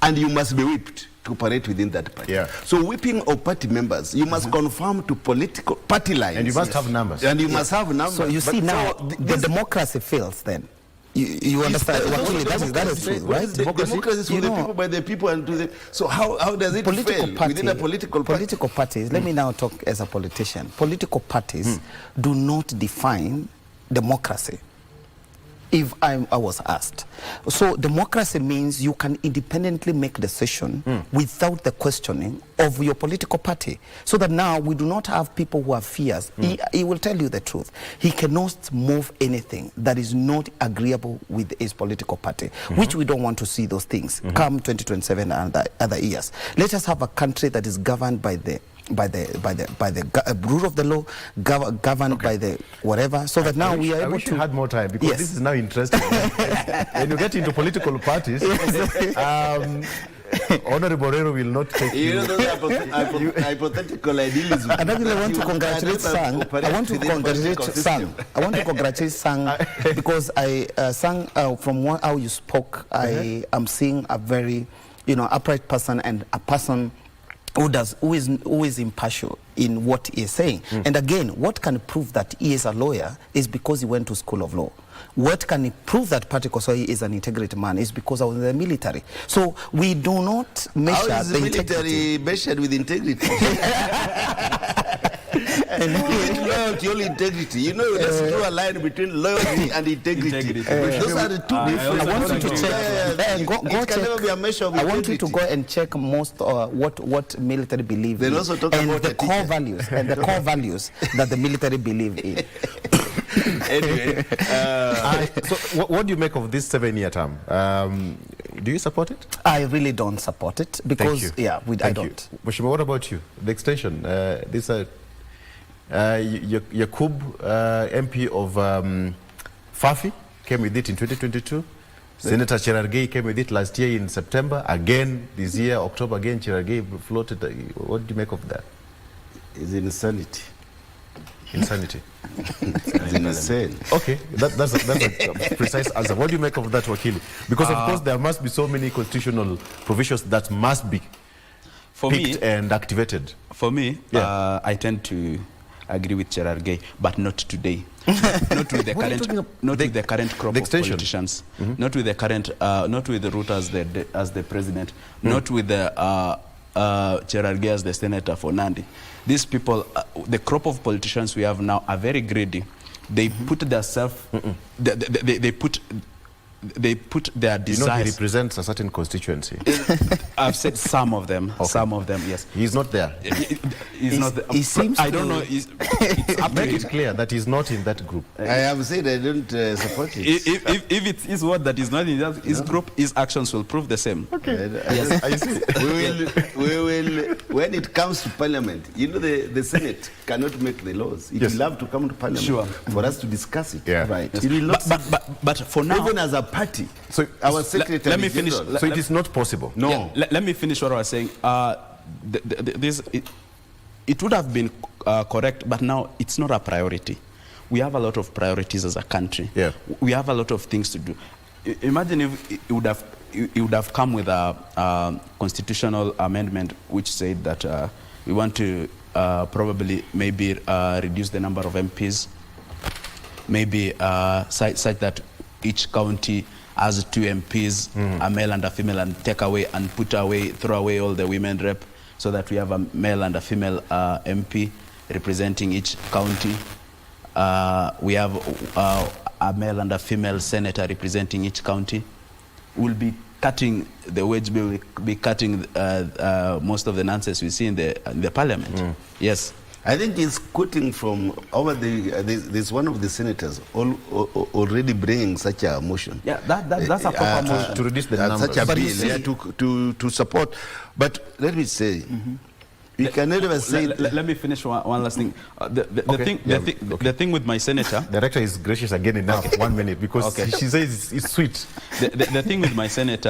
and you must be whipped to operate within that party. So whipping of party members, you must conform to political party lines. And you must have numbers. And you must have numbers. So you see now, the democracy fails then. You understand what really that is true, right? Democracy is for the people, by the people, and to the. So how does it fail within a political party? Political parties. Let me now talk as a politician. Political parties do not define democracy. If I was asked, so democracy means you can independently make decision without the questioning of your political party. So that now we do not have people who have fears. He will tell you the truth. He cannot move anything that is not agreeable with his political party, which we don't want to see those things come 2027 and other years. Let us have a country that is governed by the rule of the law, governed by the whatever, so that now we are able to. I wish you had more time, because this is now interesting. When you get into political parties, Honorable Borero will not take you. You know, those hypothetical idealism. And actually, I want to congratulate Sang. I want to congratulate Sang because I Sang, from how you spoke, I am seeing a very, upright person, and a person who is impartial in what he is saying. And again, what can prove that he is a lawyer is because he went to school of law. What can prove that particular he is an integrity man is because I was in the military. So we do not measure how is the military measured with integrity? And loyalty, only integrity. You just draw a line between loyalty and integrity. Those are the two different. I want you to check. It can never be a measure of integrity. I want you to go and check most what military believe in, also talk and about the core values that the military believe in. Anyway, so what do you make of this 7-year term? Do you support it? I really don't support it because I don't. Mheshimiwa, what about you? The extension. This Yakub, MP of Fafi, came with it in 2022. Senator Cherargei came with it last year in September. Again, this year, October, again, Cherargei floated. What do you make of that? It's insanity. Insanity. It's insane. Okay, that's a precise answer. What do you make of that, Wakili? Because, of course, there must be so many constitutional provisions that must be picked and activated. For me, I tend to agree with Cherargei, but not today. Not with the current crop of politicians. Not with the current, not with the Ruto as the president. Not with the Cherargei as the senator for Nandi. These people, the crop of politicians we have now are very greedy. They put their they put their desires. You know, he represents a certain constituency. I've said some of them. Okay. Some of them, yes. He's not there. He's not there. He seems I don't know. It's up Make it clear that he's not in that group. I have said I don't support it. If it is what that is not in that, his group, his actions will prove the same. Okay. Yes. I see. we will, when it comes to parliament, you know, the Senate cannot make the laws. It will have to come to parliament for us to discuss it. Yeah. Right. Yes. It will not but for now, even as a party, so our secretary let me finish. So it is not possible. No. Yeah, let me finish what I was saying. It would have been correct, but now it's not a priority. We have a lot of priorities as a country. Yeah. We have a lot of things to do. Imagine if it would have come with a constitutional amendment which said that we want to probably maybe reduce the number of MPs, maybe such that each county has 2 MPs, a male and a female, and take away and throw away all the women rep, so that we have a male and a female MP representing each county. We have a male and a female senator representing each county. We'll be cutting the wage bill, we'll be cutting most of the nonsense we see in the parliament. Yes. I think it's quoting from over there's one of the senators already bringing such a motion. Yeah, that's a proper motion. To reduce the numbers. Such a bill to support. But let me say, we can never say... Let me finish one last thing. The thing with my senator... Director is gracious again enough, 1 minute, because she says it's sweet. The thing with my senator,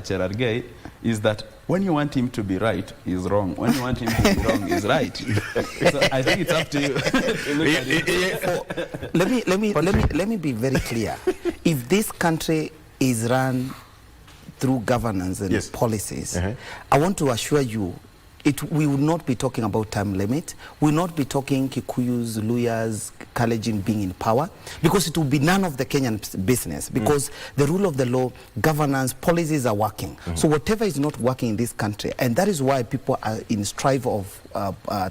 Cherargei, is that when you want him to be right, he's wrong. When you want him to be wrong, he's right. So I think it's up to you to look at it. Let me be very clear. If this country is run through governance and policies, I want to assure you, we will not be talking about time limit. We will not be talking Kikuyus, Luyas, Kalenjin being in power, because it will be none of the Kenyan business, because the rule of the law, governance, policies are working. So whatever is not working in this country, and that is why people are in strife of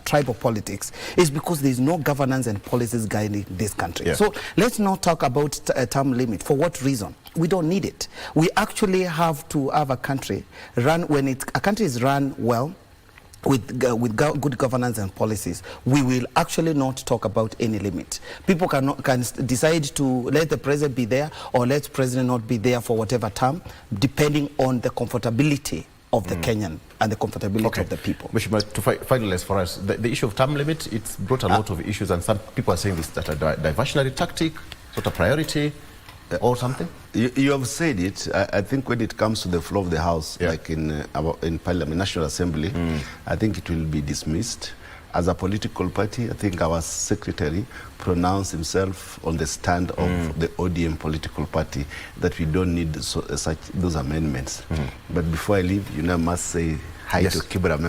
tribal politics, is because there is no governance and policies guiding this country. So let's not talk about a term limit. For what reason? We don't need it. We actually have to have a country run, when a country is run well, with good governance and policies, we will actually not talk about any limit. People can decide to let the president be there or let the president not be there for whatever term, depending on the comfortability of the Kenyan and the comfortability of the people. Mheshimiwa, to finalize for us, the issue of term limit, it's brought a lot of issues, and some people are saying this that a diversionary tactic, sort of priority, or something? You have said it. I think when it comes to the floor of the House, like in Parliament, National Assembly, I think it will be dismissed. As a political party, I think our secretary pronounced himself on the stand of the ODM political party that we don't need those amendments. But before I leave, I must say hi to Kibra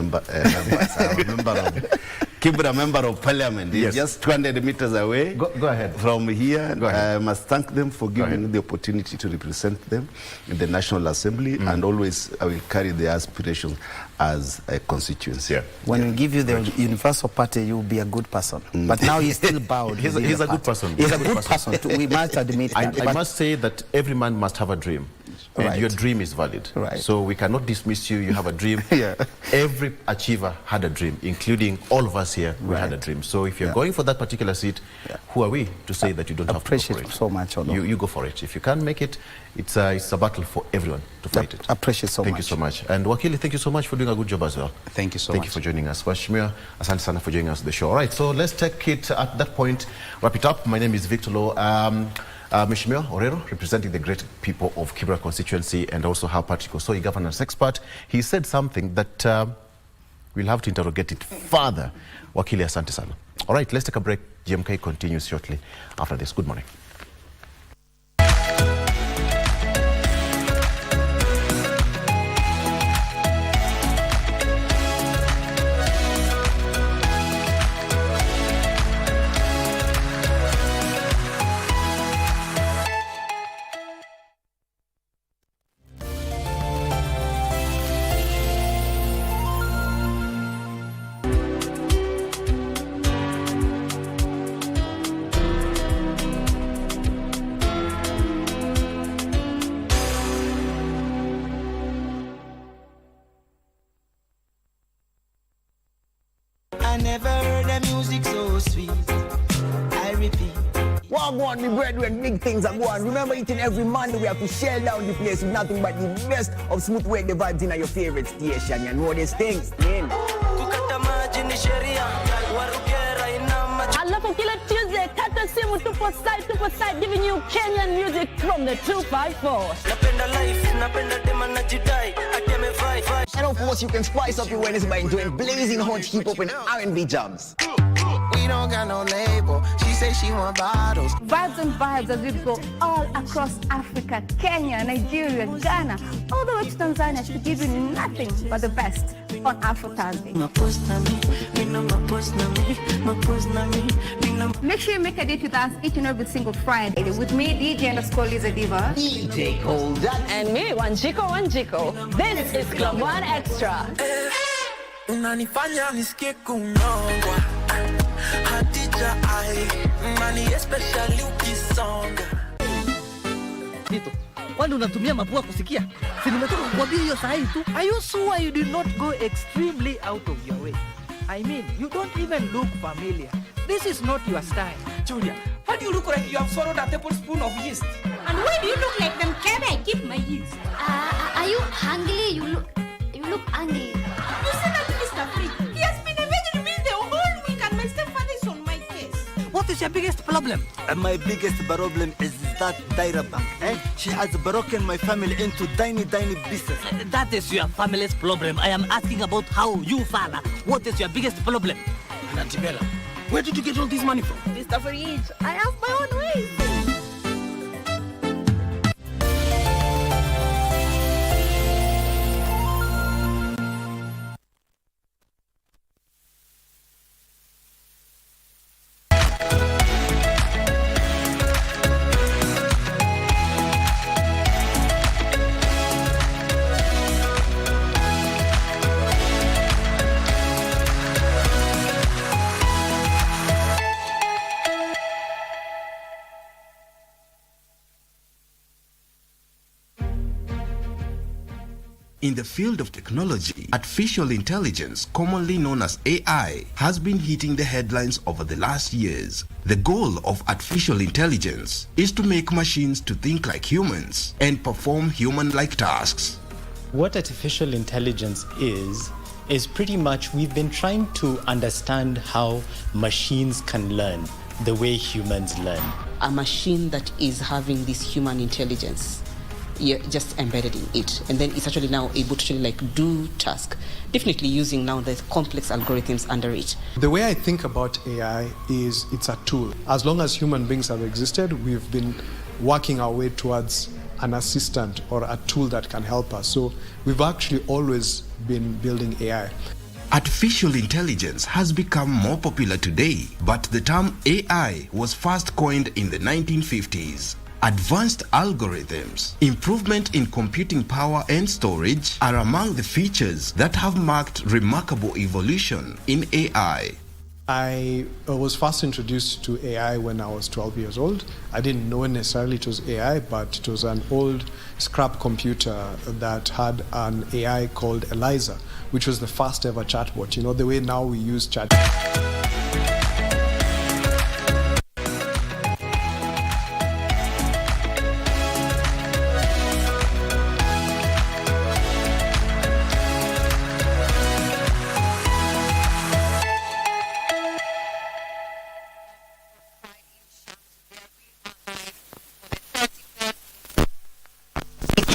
member of Parliament. He's just 200 meters away. Go ahead. From here. I must thank them for giving me the opportunity to represent them in the National Assembly, and always I will carry their aspirations as a constituency. When we give you the universal party, you will be a good person. But now he's still bowed. He's a good person. He's a good person. We must admit that. I must say that every man must have a dream. And your dream is valid. So we cannot dismiss you. You have a dream. Every achiever had a dream, including all of us here. We had a dream. So if you're going for that particular seat, who are we to say that you don't have to go for it? So much. You go for it. If you can't make it, it's a battle for everyone to fight it. Appreciate so much. Thank you so much. And Wakili, thank you so much for doing a good job as well. Thank you so much. Thank you for joining us. Washmir, asante sana for joining us on the show. All right, so let's take it at that point, wrap it up. My name is Victor Low. Mheshimiwa Orero, representing the great people of Kibra constituency and also how Patrick Osoi, governance expert, he said something that we'll have to interrogate it further. Wakili, asante sana. All right, let's take a break. GMK continues shortly after this. Good morning. I never heard the music so sweet. I repeat. Wagwan, me brethren, big things are going. Remember, each and every Monday we have to shell down the place with nothing but the best of smooth wake the vibes in your favorite station. You know these things, man. Alafu kila Tuesday, kata simu tupo side, giving you Kenyan music from the 254. And of course, you can spice up your Wednesday by enjoying blazing hot hip-hop and R&B jams. We don't got no label. She say she want bottles. Vibes and vibes as we go all across Africa, Kenya, Nigeria, Ghana, all the way to Tanzania to give you nothing but the best on Afro Thursday. Make sure you make a date with us each and every single Friday with me, DJ_Liza Diva, DJ Cold, and me, Wanjiko. This is Club One Extra. Unanifanya nisikie kunongwa Hatija ai Mani especially ukisonga Tito, kwani unatumia mapua kusikia? Si nimetoka kukwambia hiyo saa hii tu. Are you sure you did not go extremely out of your way? I mean, you don't even look familiar. This is not your style. Julia, why do you look like you have swallowed a tablespoon of yeast? And why do you look like them? Can I keep my yeast? Are you hungry? You look hungry. You see that Mr. Free? He has been evading me the whole week and my stepfather is on my case. What is your biggest problem? My biggest problem is that Daira Bank. She has broken my family into tiny pieces. That is your family's problem. I am asking about how you, father. What is your biggest problem? Antibella, where did you get all this money from? Mr. Free, I have my own ways. In the field of technology, artificial intelligence, commonly known as AI, has been hitting the headlines over the last years. The goal of artificial intelligence is to make machines to think like humans and perform human-like tasks. What artificial intelligence is pretty much we've been trying to understand how machines can learn the way humans learn. A machine that is having this human intelligence, you're just embedded in it, and then it's actually now able to actually like do task, definitely using now the complex algorithms under it. The way I think about AI is it's a tool. As long as human beings have existed, we've been working our way towards an assistant or a tool that can help us. So we've actually always been building AI. Artificial intelligence has become more popular today, but the term AI was first coined in the 1950s. Advanced algorithms, improvement in computing power and storage are among the features that have marked remarkable evolution in AI. I was first introduced to AI when I was 12 years old. I didn't know necessarily it was AI, but it was an old scrap computer that had an AI called Eliza, which was the first ever chatbot. You know, the way now we use chat.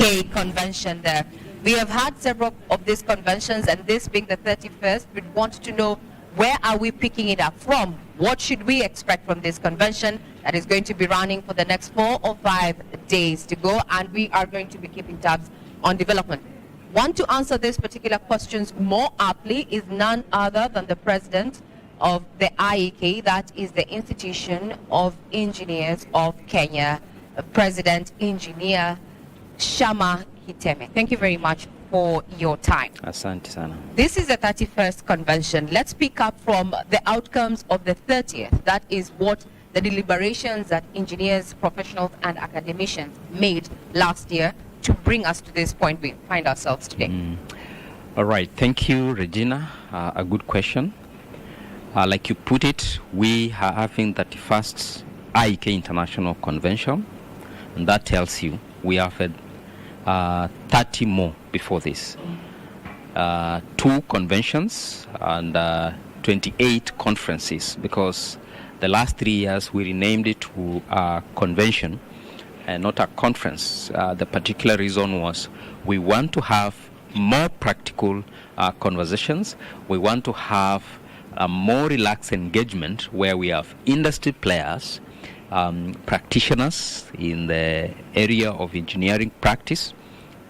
K convention there. We have had several of these conventions, and this being the 31st, we want to know, where are we picking it up from? What should we expect from this convention that is going to be running for the next 4 or 5 days to go, and we are going to be keeping tabs on development. One to answer these particular questions more aptly is none other than the president of the IEK, that is the Institution of Engineers of Kenya, President Engineer Shama Kiteme. Thank you very much for your time. Asante sana. This is the 31st convention. Let's pick up from the outcomes of the 30th. That is what the deliberations that engineers, professionals, and academicians made last year to bring us to this point we find ourselves today. All right. Thank you, Regina. A good question. Like you put it, we are having the 31st IEK International Convention, and that tells you we have had 30 more before this. 2 conventions and 28 conferences, because the last 3 years we renamed it to a convention and not a conference. The particular reason was we want to have more practical conversations. We want to have a more relaxed engagement where we have industry players, practitioners in the area of engineering practice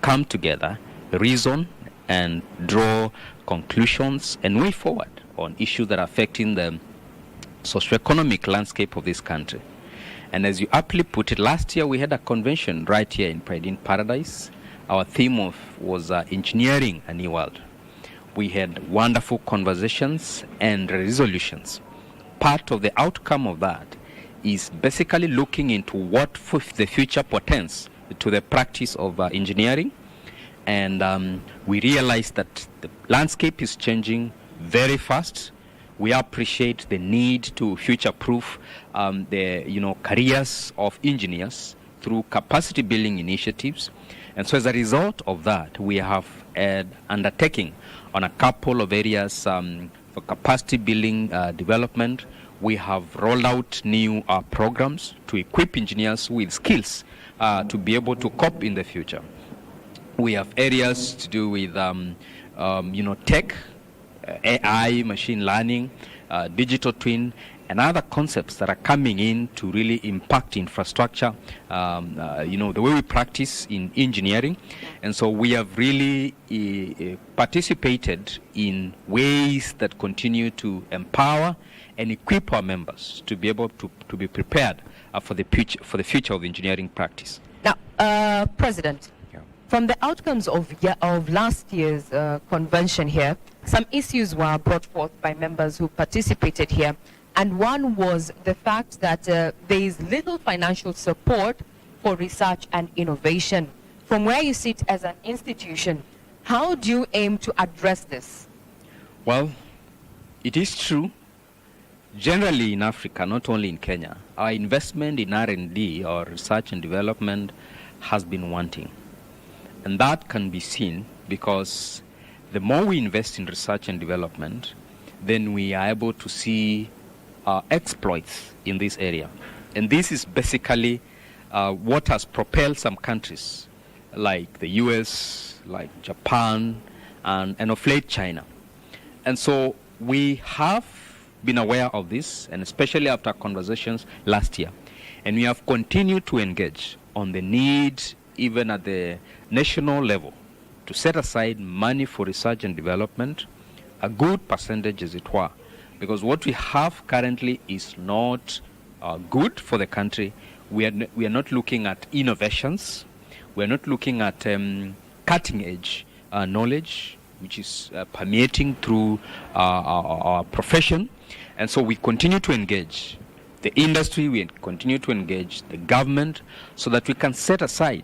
come together, reason, and draw conclusions and way forward on issues that are affecting the socioeconomic landscape of this country. And as you aptly put it, last year we had a convention right here in Pride in Paradise. Our theme was engineering a new world. We had wonderful conversations and resolutions. Part of the outcome of that is basically looking into what the future portends to the practice of engineering. And we realize that the landscape is changing very fast. We appreciate the need to future-proof the careers of engineers through capacity building initiatives. And so as a result of that, we have an undertaking on a couple of areas for capacity building development. We have rolled out new programs to equip engineers with skills to be able to cope in the future. We have areas to do with tech, AI, machine learning, digital twin, and other concepts that are coming in to really impact infrastructure, the way we practice in engineering. And so we have really participated in ways that continue to empower and equip our members to be able to be prepared for the future of engineering practice. Now, President, from the outcomes of last year's convention here, some issues were brought forth by members who participated here. And one was the fact that there is little financial support for research and innovation. From where you sit as an institution, how do you aim to address this? Well, it is true. Generally in Africa, not only in Kenya, our investment in R&D, or research and development, has been wanting. And that can be seen because the more we invest in research and development, then we are able to see exploits in this area. And this is basically what has propelled some countries like the US, like Japan, and of late China. And so we have been aware of this, and especially after conversations last year. And we have continued to engage on the need, even at the national level, to set aside money for research and development, a good percentage as it were, because what we have currently is not good for the country. We are not looking at innovations. We are not looking at cutting edge knowledge, which is permeating through our profession. And so we continue to engage the industry, we continue to engage the government, so that we can set aside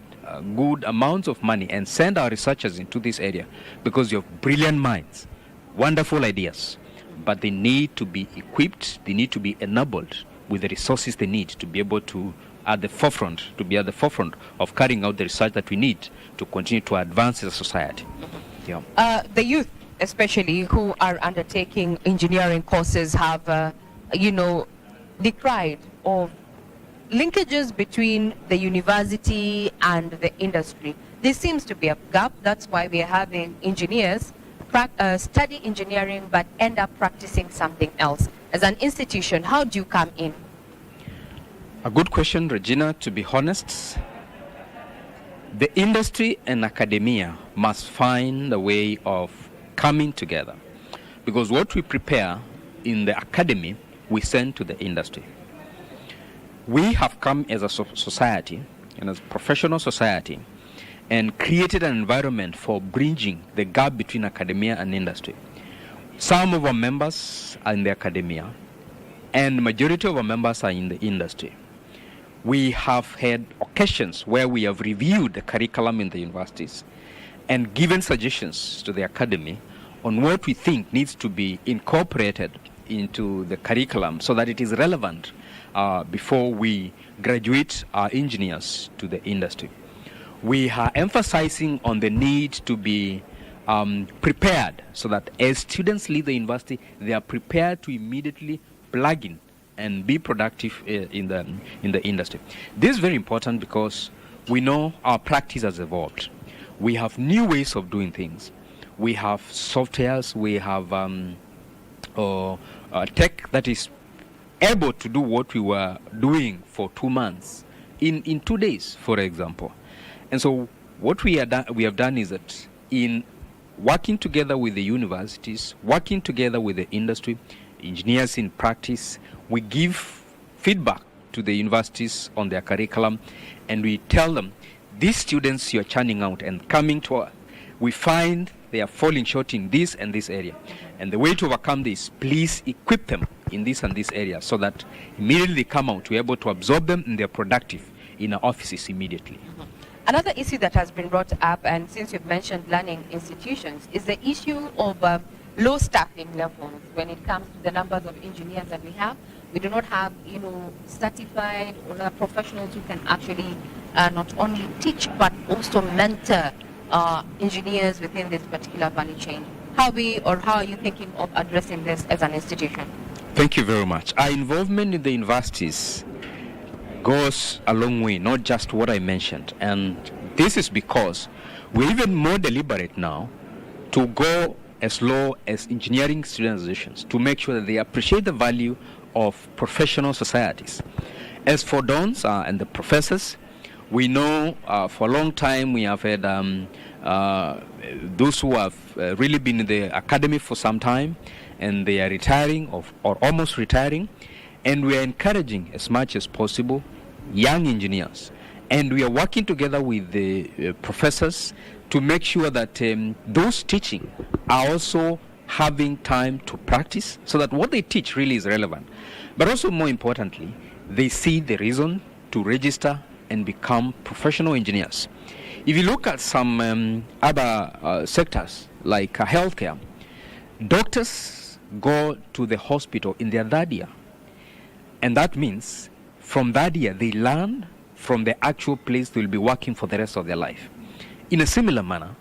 good amounts of money and send our researchers into this area, because you have brilliant minds, wonderful ideas, but they need to be equipped, they need to be enabled with the resources they need to be able to be at the forefront of carrying out the research that we need to continue to advance as a society. Yeah. The youth, especially, who are undertaking engineering courses have, decried of linkages between the university and the industry. There seems to be a gap. That's why we are having engineers study engineering but end up practicing something else. As an institution, how do you come in? A good question, Regina. To be honest, the industry and academia must find a way of coming together, because what we prepare in the academy, we send to the industry. We have come as a society and as a professional society and created an environment for bridging the gap between academia and industry. Some of our members are in the academia, and the majority of our members are in the industry. We have had occasions where we have reviewed the curriculum in the universities and given suggestions to the academy on what we think needs to be incorporated into the curriculum so that it is relevant before we graduate our engineers to the industry. We are emphasizing on the need to be prepared so that as students leave the university, they are prepared to immediately plug in and be productive in the industry. This is very important because we know our practice has evolved. We have new ways of doing things. We have softwares, we have tech that is able to do what we were doing for 2 months in 2 days, for example. And so what we have done is that in working together with the universities, working together with the industry, engineers in practice, we give feedback to the universities on their curriculum, and we tell them, these students you're churning out and coming to us, we find they are falling short in this and this area. And the way to overcome this, please equip them in this and this area so that immediately they come out, we're able to absorb them and they're productive in our offices immediately. Another issue that has been brought up, and since you've mentioned learning institutions, is the issue of low staffing levels when it comes to the numbers of engineers that we have. We do not have, certified or professionals who can actually not only teach but also mentor engineers within this particular value chain. How are you thinking of addressing this as an institution? Thank you very much. Our involvement in the universities goes a long way, not just what I mentioned. And this is because we're even more deliberate now to go as low as engineering student associations to make sure that they appreciate the value of professional societies. As for dons and the professors, we know for a long time we have had those who have really been in the academy for some time and they are retiring or almost retiring, and we are encouraging as much as possible young engineers, and we are working together with the professors to make sure that those teaching are also having time to practice so that what they teach really is relevant. But also more importantly, they see the reason to register and become professional engineers. If you look at some other sectors like healthcare, doctors go to the hospital in their third year. And that means from that year, they learn from the actual place they will be working for the rest of their life. In a similar manner,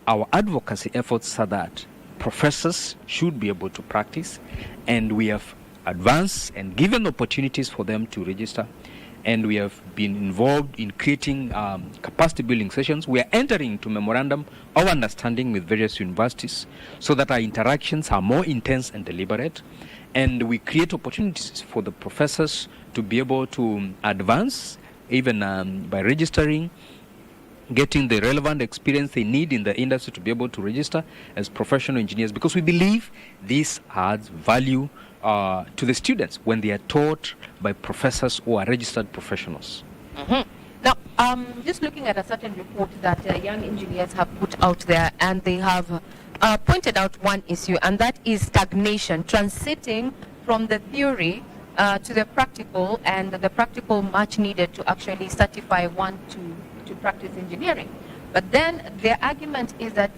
our advocacy efforts are that professors should be able to practice, and we have advanced and given opportunities for them to register, and we have been involved in creating capacity building sessions. We are entering into memorandum of understanding with various universities so that our interactions are more intense and deliberate, and we create opportunities for the professors to be able to advance even by registering, getting the relevant experience they need in the industry to be able to register as professional engineers, because we believe this adds value to the students when they are taught by professors who are registered professionals. Mm-hmm. Now, just looking at a certain report that young engineers have put out there, and they have pointed out one issue, and that is stagnation, transiting from the theory to the practical, and the practical much needed to actually certify one to practice engineering. But then their argument is that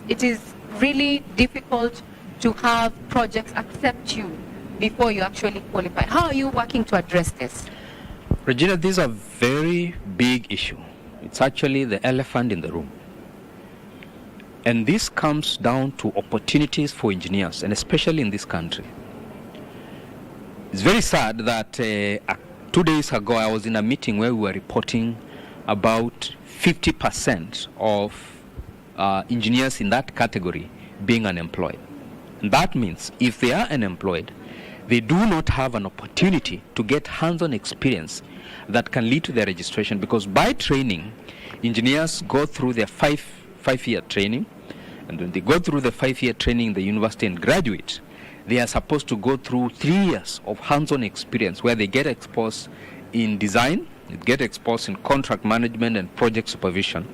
it is really difficult to have projects accept you before you actually qualify. How are you working to address this? Regina, this is a very big issue. It's actually the elephant in the room. And this comes down to opportunities for engineers, and especially in this country. It's very sad that 2 days ago I was in a meeting where we were reporting about 50% of engineers in that category being unemployed. And that means if they are unemployed, they do not have an opportunity to get hands-on experience that can lead to their registration, because by training, engineers go through their five-year training, and when they go through the 5-year training in the university and graduate, they are supposed to go through 3 years of hands-on experience where they get exposed in design, they get exposed in contract management and project supervision.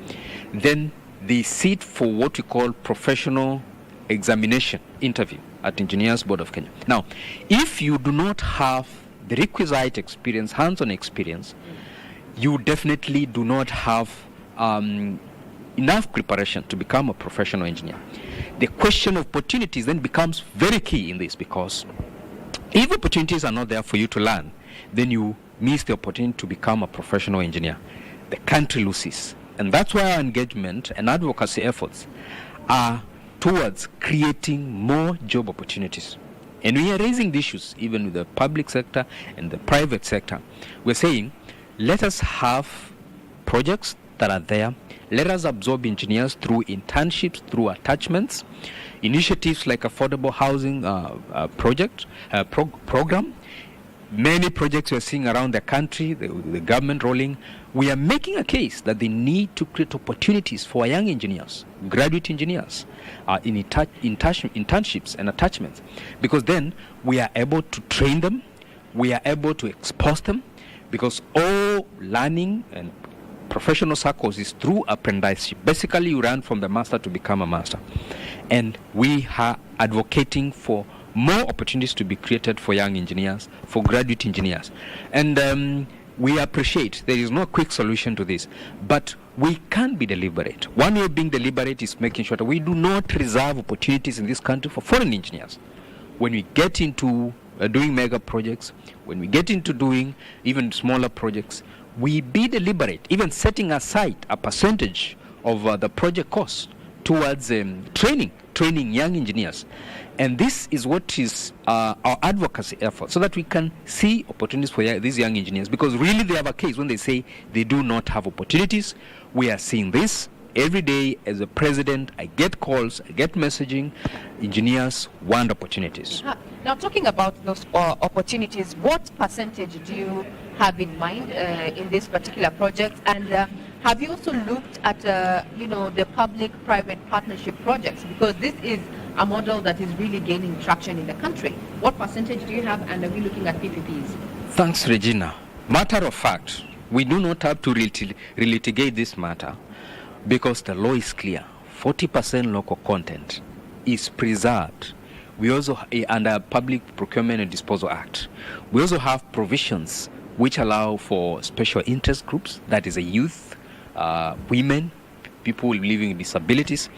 Then they sit for what we call professional examination interview at Engineers Board of Kenya. Now, if you do not have the requisite experience, hands-on experience, you definitely do not have enough preparation to become a professional engineer. The question of opportunities then becomes very key in this, because if opportunities are not there for you to learn, then you miss the opportunity to become a professional engineer. The country loses. And that's why our engagement and advocacy efforts are towards creating more job opportunities. And we are raising the issues even with the public sector and the private sector. We're saying, let us have projects that are there. Let us absorb engineers through internships, through attachments, initiatives like affordable housing program. Many projects we're seeing around the country, the government rolling. We are making a case that they need to create opportunities for young engineers, graduate engineers, in internships and attachments, because then we are able to train them, we are able to expose them, because all learning and professional circles is through apprenticeship. Basically, you run from the master to become a master. And we are advocating for more opportunities to be created for young engineers, for graduate engineers. And we appreciate there is no quick solution to this, but we can be deliberate. One way of being deliberate is making sure that we do not reserve opportunities in this country for foreign engineers. When we get into doing mega projects, when we get into doing even smaller projects, we be deliberate, even setting aside a percentage of the project cost towards training young engineers. And this is what is our advocacy effort, so that we can see opportunities for these young engineers, because really they have a case when they say they do not have opportunities. We are seeing this every day. As a president, I get calls, I get messaging. Engineers want opportunities. Now, talking about those opportunities, what percentage do you have in mind in this particular project? And have you also looked at, the public-private partnership projects? Because this is a model that is really gaining traction in the country. What percentage do you have, and are we looking at PPPs? Thanks, Regina. Matter of fact, we do not have to relitigate this matter, because the law is clear. 40% local content is preserved. We also, under Public Procurement and Disposal Act, we also have provisions which allow for special interest groups, that is a youth, women, people living with disabilities.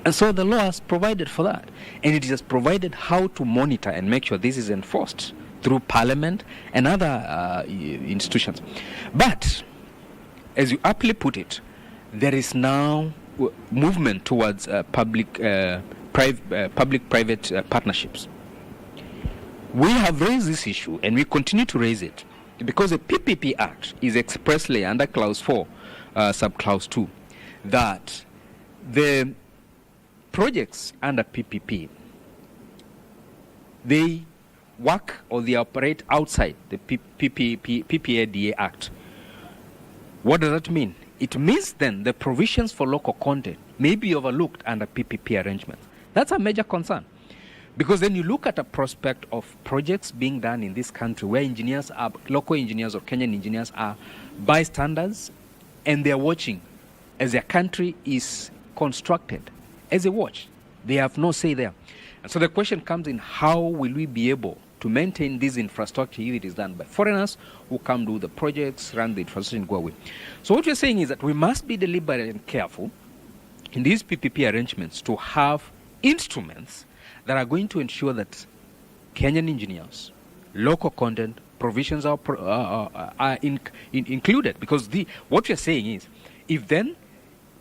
And so the law has provided for that. And it has provided how to monitor and make sure this is enforced through Parliament and other institutions. But, as you aptly put it, there is now movement towards public-private partnerships. We have raised this issue, and we continue to raise it, because the PPP Act is expressly under Clause 4, Subclause 2, that the projects under PPP, they work or they operate outside the PPADA Act. What does that mean? It means then the provisions for local content may be overlooked under PPP arrangements. That's a major concern, because then you look at a prospect of projects being done in this country where engineers are, local engineers or Kenyan engineers are bystanders, and they're watching as their country is constructed. As they watch, they have no say there. And so the question comes in, how will we be able to maintain this infrastructure if it is done by foreigners who come do the projects, run the infrastructure and go away? So what we're saying is that we must be deliberate and careful in these PPP arrangements to have instruments that are going to ensure that Kenyan engineers, local content, provisions are included. Because what we're saying is, if then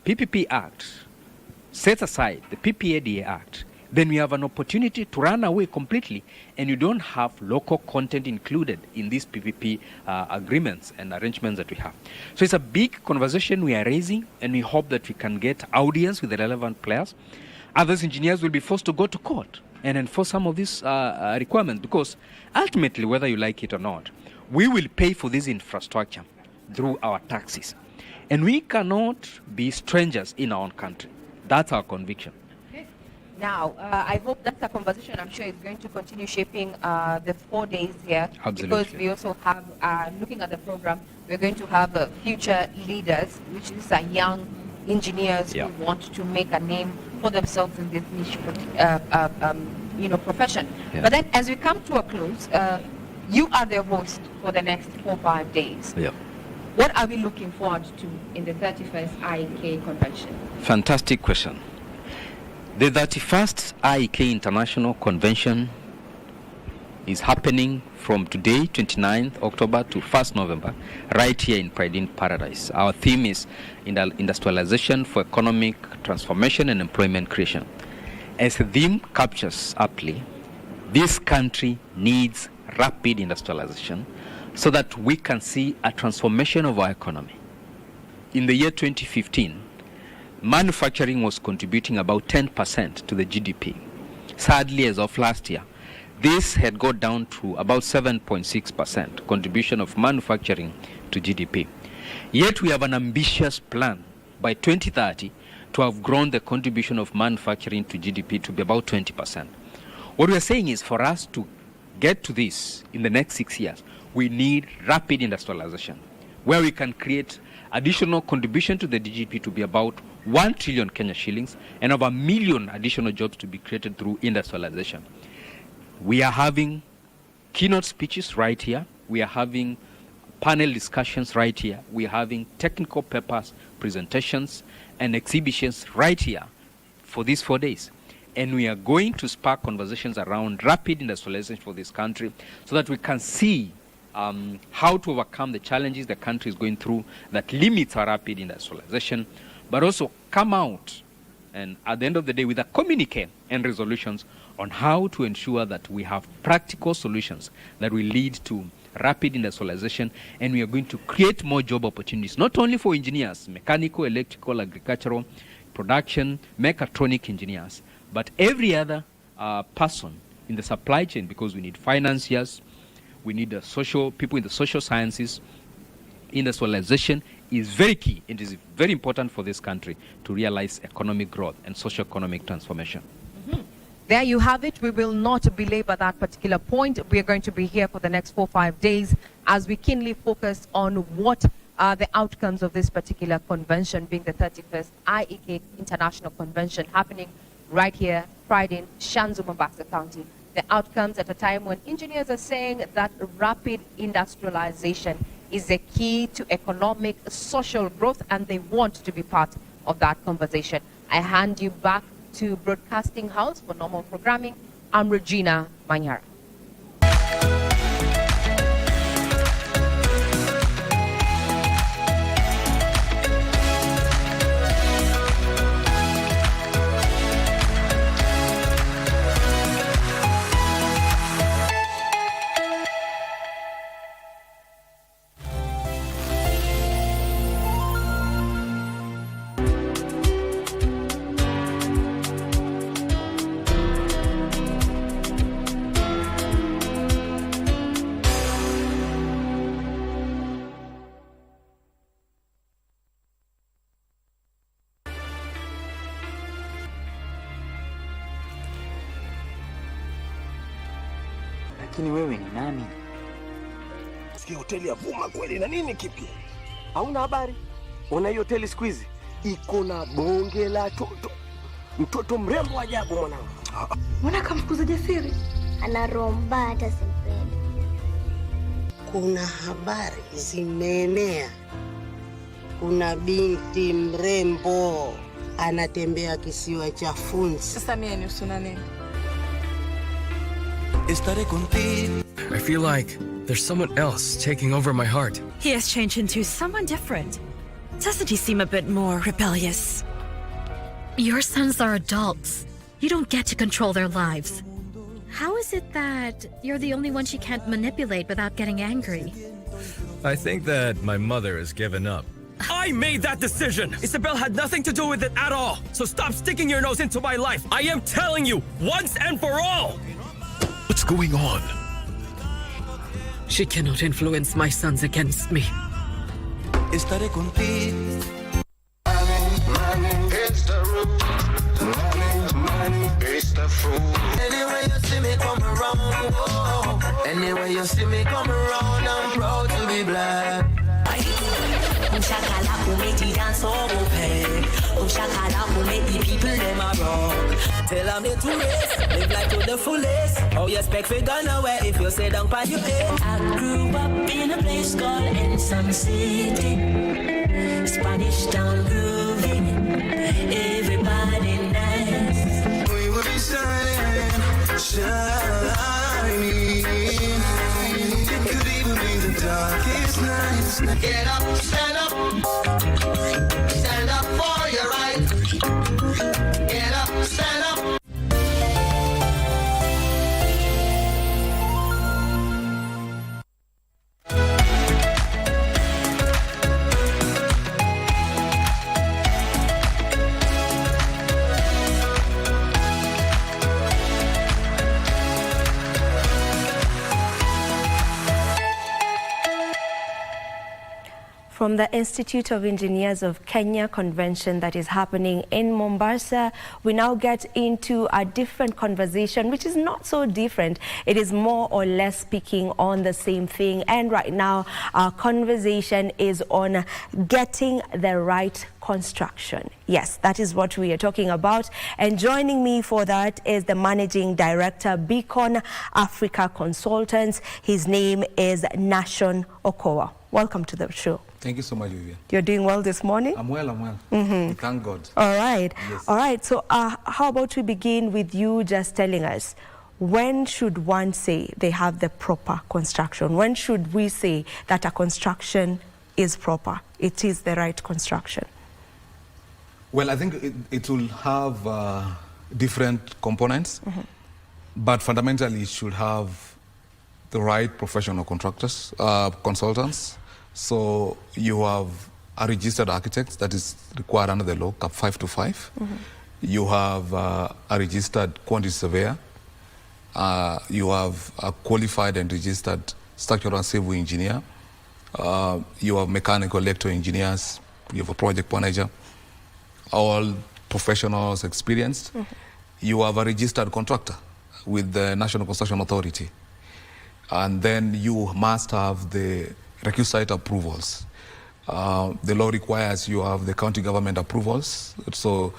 PPP Act sets aside the PPADA Act, then we have an opportunity to run away completely, and you don't have local content included in these PPP agreements and arrangements that we have. So it's a big conversation we are raising, and we hope that we can get audience with the relevant players. Others engineers will be forced to go to court and enforce some of these requirements, because ultimately, whether you like it or not, we will pay for this infrastructure through our taxes. And we cannot be strangers in our own country. That's our conviction. Okay. Now, I hope that's a conversation I'm sure is going to continue shaping the 4 days here. Absolutely. Because we also have, looking at the program, we're going to have future leaders, which is young engineers who want to make a name for themselves in this niche profession. Yeah. But then as we come to a close, you are the host for the next 4 or 5 days. Yeah. What are we looking forward to in the 31st IEK convention? Fantastic question. The 31st IEK International Convention is happening from today, 29th October to 1st November, right here in Pride in Paradise. Our theme is industrialization for economic transformation and employment creation. As the theme captures aptly, this country needs rapid industrialization so that we can see a transformation of our economy. In the year 2015, manufacturing was contributing about 10% to the GDP. Sadly, as of last year, this had gone down to about 7.6% contribution of manufacturing to GDP. Yet we have an ambitious plan by 2030 to have grown the contribution of manufacturing to GDP to be about 20%. What we are saying is, for us to get to this in the next 6 years, we need rapid industrialization, where we can create additional contribution to the GDP to be about 1 trillion Kenya shillings and over 1 million additional jobs to be created through industrialization. We are having keynote speeches right here. We are having panel discussions right here. We are having technical papers, presentations, and exhibitions right here for these 4 days. And we are going to spark conversations around rapid industrialization for this country so that we can see how to overcome the challenges the country is going through that limits our rapid industrialization, but also come out and at the end of the day with a communique and resolutions on how to ensure that we have practical solutions that will lead to rapid industrialization, and we are going to create more job opportunities, not only for engineers, mechanical, electrical, agricultural, production, mechatronic engineers, but every other person in the supply chain, because we need financiers, we need people in the social sciences. Industrialization is very key. It is very important for this country to realize economic growth and socio-economic transformation. Mm-hmm. There you have it. We will not belabor that particular point. We are going to be here for the next 4 or 5 days as we keenly focus on what are the outcomes of this particular convention, being the 31st IEK International Convention happening right here, Friday in Shanzu, Mombasa County. The outcomes at a time when engineers are saying that rapid industrialization is the key to economic, social growth, and they want to be part of that conversation. I hand you back to Broadcasting House for normal programming. I'm Regina Manyara. Lakini wewe ni nani? Sikia hoteli ya Vuma kweli na nini kipi? Hauna habari? Una hiyo hoteli siku hizi iko na bonge la toto. Mtoto mrembo ajabu mwanangu. Mbona kamfukuza Jasiri? Ana roho mbaya hata simpendi. Kuna habari zimeenea. Kuna binti mrembo anatembea kisiwa cha Funzi. Sasa mimi ni usuna nini? I feel like there's someone else taking over my heart. He has changed into someone different. Doesn't he seem a bit more rebellious? Your sons are adults. You don't get to control their lives. How is it that you're the only one she can't manipulate without getting angry? I think that my mother has given up. I made that decision! Isabel had nothing to do with it at all! So stop sticking your nose into my life! I am telling you, once and for all! What's going on? She cannot influence my sons against me. Estaré contigo. Money, it's the root. Money, it's the fruit. Anyway you see me come around, oh. Anyway you see me come around, I'm proud to be black. Shakala who make the dance so open. Shakala who make the people them a rock. Tell them the tourists, live life to the fullest. How you expect we gone away if you say down by your head? I grew up in a place called Ensom City, Spanish Town grooving, everybody nice. We will be shining, shining. It could even be the darkest night. Get up, stand up. Stand up for your right. Get up, stand up. From the Institute of Engineers of Kenya convention that is happening in Mombasa, we now get into a different conversation, which is not so different. It is more or less speaking on the same thing. And right now, our conversation is on getting the right construction. Yes, that is what we are talking about. And joining me for that is the Managing Director, Beacon Africa Consultants. His name is Nashon Okowa. Welcome to the show. Thank you so much, Vivian. You're doing well this morning? I'm well, I'm well. Thank God. All right. Yes. All right. So how about we begin with you just telling us, when should one say they have the proper construction? When should we say that a construction is proper? It is the right construction? Well, I think it will have different components, but fundamentally it should have the right professional contractors, consultants. So you have a registered architect that is required under the law, CAP 525. You have a registered quantity surveyor. You have a qualified and registered structural and civil engineer. You have mechanical electrical engineers. You have a project manager. All professionals experienced. You have a registered contractor with the National Construction Authority. And then you must have the requisite approvals. The law requires you have the county government approvals. So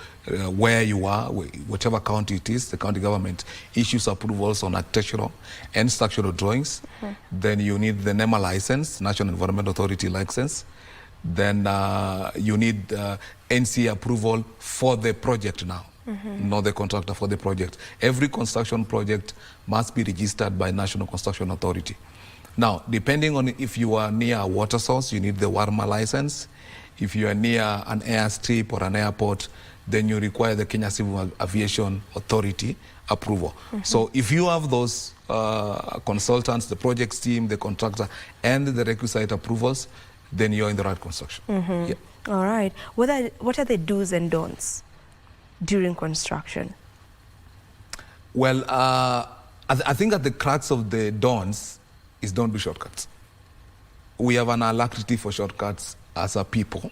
where you are, whichever county it is, the county government issues approvals on architectural and structural drawings. Then you need the NEMA license, National Environment Authority license. Then you need NC approval for the project now, not the contractor, for the project. Every construction project must be registered by National Construction Authority. Now, depending on if you are near a water source, you need the WARMA license. If you are near an airstrip or an airport, then you require the Kenya Civil Aviation Authority approval. So if you have those consultants, the projects team, the contractor, and the requisite approvals, then you're in the right construction. Yeah. All right. What are the do's and don'ts during construction? Well, I think at the crux of the don'ts is don't do shortcuts. We have an alacrity for shortcuts as a people.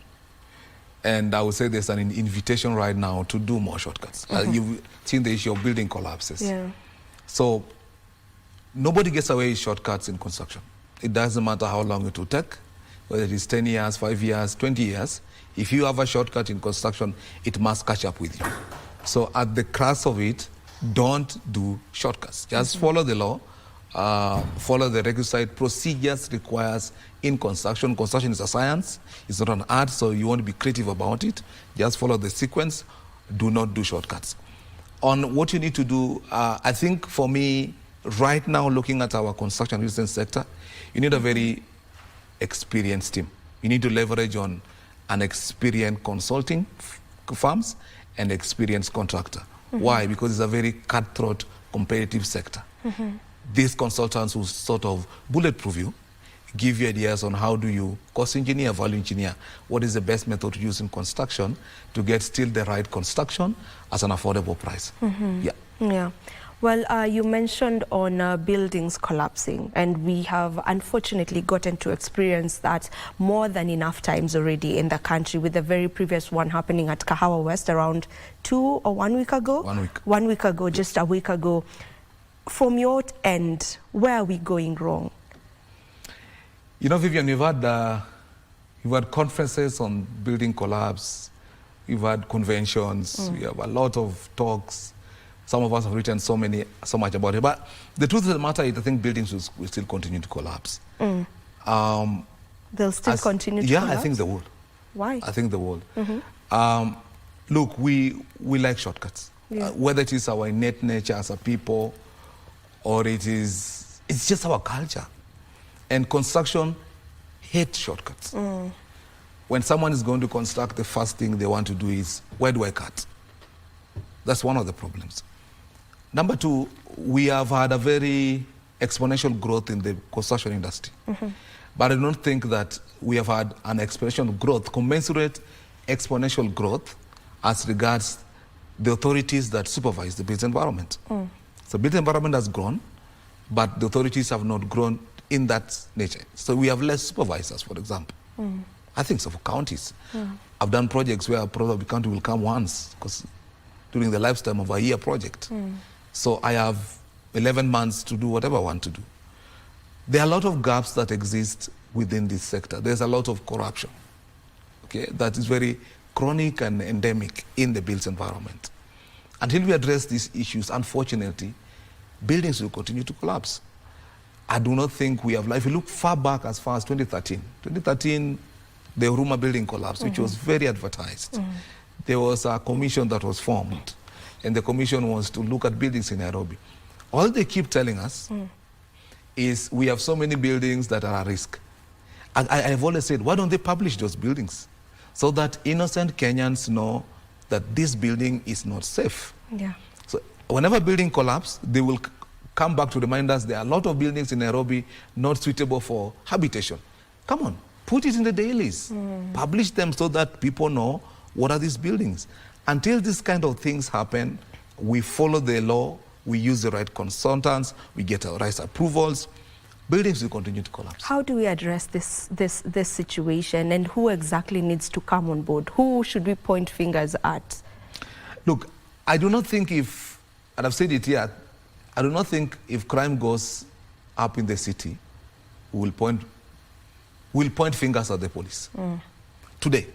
And I would say there's an invitation right now to do more shortcuts. You've seen the issue of building collapses. Yeah. So nobody gets away with shortcuts in construction. It doesn't matter how long it will take, whether it is 10 years, 5 years, 20 years. If you have a shortcut in construction, it must catch up with you. So at the crux of it, don't do shortcuts. Just follow the law. Follow the requisite procedures requires in construction. Construction is a science, it's not an art, so you want to be creative about it. Just follow the sequence, do not do shortcuts. On what you need to do, I think for me, right now looking at our construction business sector, you need a very experienced team. You need to leverage on an experienced consulting firms and experienced contractor. Why? Because it's a very cutthroat, competitive sector. These consultants will sort of bulletproof you, give you ideas on how do you cost engineer, value engineer, what is the best method to use in construction to get still the right construction at an affordable price. Yeah. Well, you mentioned on buildings collapsing, and we have unfortunately gotten to experience that more than enough times already in the country, with the very previous one happening at Kahawa West around 2 or 1 week ago? 1 week. 1 week ago, just a week ago. From your end, where are we going wrong? You know, Vivian, you've had conferences on building collapse, you've had conventions, we have a lot of talks. Some of us have written so much about it. But the truth of the matter is, I think buildings will still continue to collapse. They'll still continue to collapse? Yeah, I think they will. Why? I think they will. Look, we like shortcuts. Whether it is our innate nature as a people, or it's just our culture. And construction hates shortcuts. When someone is going to construct, the first thing they want to do is, where do I cut? That's one of the problems. Number two, we have had a very exponential growth in the construction industry. But I don't think that we have had an exponential growth, commensurate exponential growth as regards the authorities that supervise the built environment. So built environment has grown, but the authorities have not grown in that nature. So we have less supervisors, for example. I think so for counties. I've done projects where a probably county will come once, because during the lifetime of a year project. So I have 11 months to do whatever I want to do. There are a lot of gaps that exist within this sector. There's a lot of corruption, okay, that is very chronic and endemic in the built environment. Until we address these issues, unfortunately, buildings will continue to collapse. I do not think we have, if you look far back as far as 2013, the Otuoma building collapse, which was very advertised. There was a commission that was formed, and the commission was to look at buildings in Nairobi. All they keep telling us is we have so many buildings that are at risk. I've always said, why don't they publish those buildings so that innocent Kenyans know that this building is not safe? So whenever a building collapses, they will come back to remind us there are a lot of buildings in Nairobi not suitable for habitation. Come on, put it in the dailies. Publish them so that people know what are these buildings. Until this kind of things happen, we follow the law, we use the right consultants, we get our right approvals, buildings will continue to collapse. How do we address this situation, and who exactly needs to come on board? Who should we point fingers at? Look, I do not think if, and I've said it here, I do not think if crime goes up in the city, we'll point fingers at the police. Today,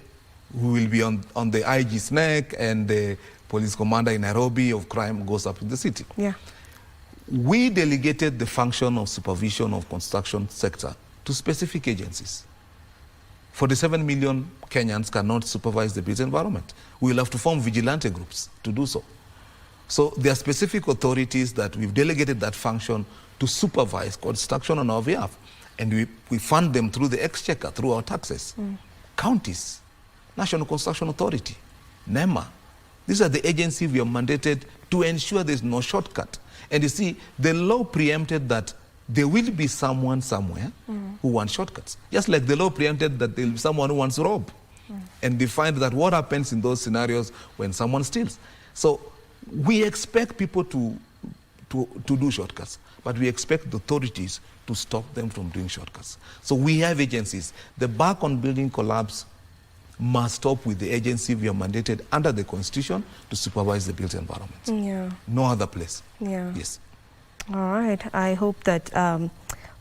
we will be on the IG's neck, and the police commander in Nairobi of crime goes up in the city. We delegated the function of supervision of construction sector to specific agencies. 47 million Kenyans cannot supervise the built environment. We will have to form vigilante groups to do so. So there are specific authorities that we've delegated that function to supervise construction on our behalf. And we fund them through the exchequer, through our taxes. Counties, National Construction Authority, NEMA. These are the agencies we are mandated to ensure there's no shortcut. And you see, the law preempted that there will be someone somewhere who wants shortcuts. Just like the law preempted that there will be someone who wants to rob. And defined that what happens in those scenarios when someone steals. So we expect people to do shortcuts, but we expect the authorities to stop them from doing shortcuts. So we have agencies. The back on building collapse must stop with the agency we are mandated under the Constitution to supervise the built environment. No other place. Yes. All right. I hope that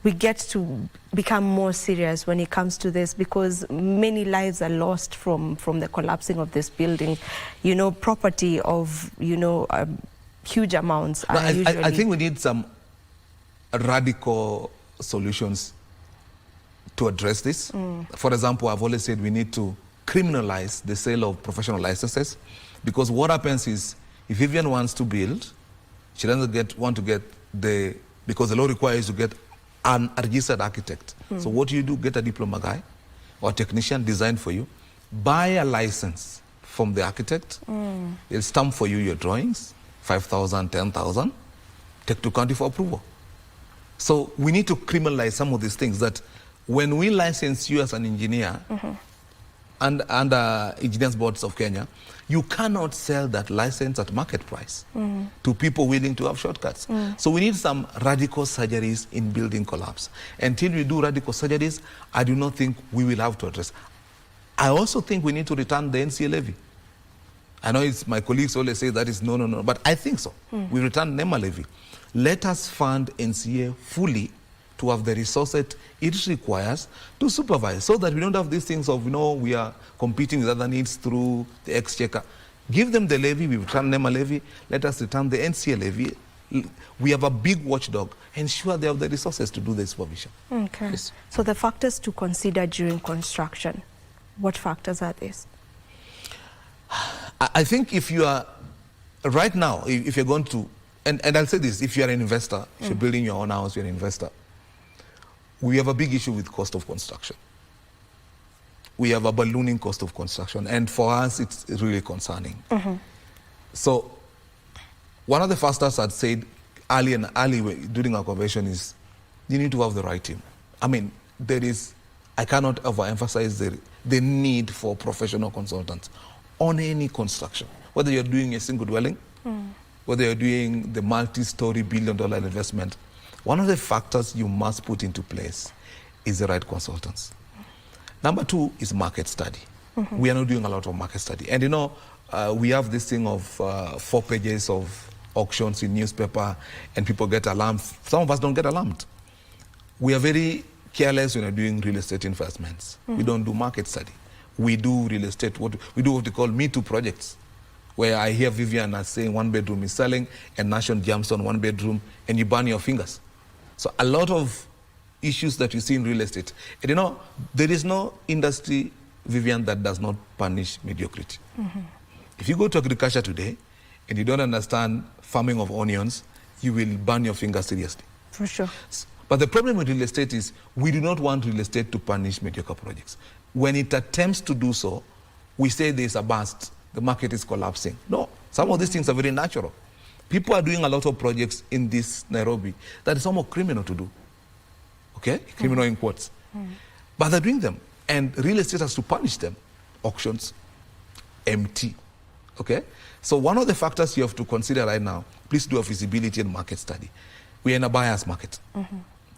we get to become more serious when it comes to this, because many lives are lost from the collapsing of this building. You know, property of, huge amounts. I think we need some radical solutions to address this. For example, I've always said we need to criminalize the sale of professional licenses, because what happens is, if Vivian wants to build, she doesn't want to get because the law requires to get a registered architect. So what do you do? Get a diploma guy or technician designed for you, buy a license from the architect, he'll stamp for you your drawings, 5,000, 10,000, take to county for approval. So we need to criminalize some of these things, that when we license you as an engineer, and under Engineers Boards of Kenya, you cannot sell that license at market price to people willing to have shortcuts. So we need some radical surgeries in building collapse. Until we do radical surgeries, I do not think we will have to address. I also think we need to return the NCA levy. I know it's my colleagues always say that is no, but I think so. We return NEMA levy. Let us fund NCA fully to have the resources it requires to supervise, so that we don't have these things of, we are competing with other needs through the exchequer. Give them the levy, we return NEMA levy, let us return the NCA levy. We have a big watchdog, ensure they have the resources to do the supervision. Okay. Yes. So the factors to consider during construction, what factors are these? I think if you are, right now, if you're going to, and I'll say this, if you're an investor, if you're building your own house, you're an investor, we have a big issue with cost of construction. We have a ballooning cost of construction, and for us, it's really concerning. So, one of the factors I'd said early during our convention is, you need to have the right team. I mean, I cannot overemphasize the need for professional consultants on any construction, whether you're doing a single dwelling, whether you're doing the multi-story billion-dollar investment. One of the factors you must put into place is the right consultants. Number two is market study. We are not doing a lot of market study. And we have this thing of 4 pages of auctions in newspaper, and people get alarmed. Some of us don't get alarmed. We are very careless when we're doing real estate investments. We don't do market study. We do real estate, we do what we call Me Too projects, where I hear Vivian as saying 1 bedroom is selling, and Nation jumps on 1 bedroom, and you burn your fingers. So a lot of issues that you see in real estate. And there is no industry, Vivian, that does not punish mediocrity. If you go to agriculture today and you don't understand farming of onions, you will burn your fingers seriously. For sure. But the problem with real estate is we do not want real estate to punish mediocre projects. When it attempts to do so, we say there's a bust, the market is collapsing. No, some of these things are very natural. People are doing a lot of projects in this Nairobi that is almost criminal to do. Okay? Criminal in quotes. But they're doing them. And real estate has to punish them. Auctions, empty. Okay? So one of the factors you have to consider right now, please do a feasibility and market study. We're in a buyer's market.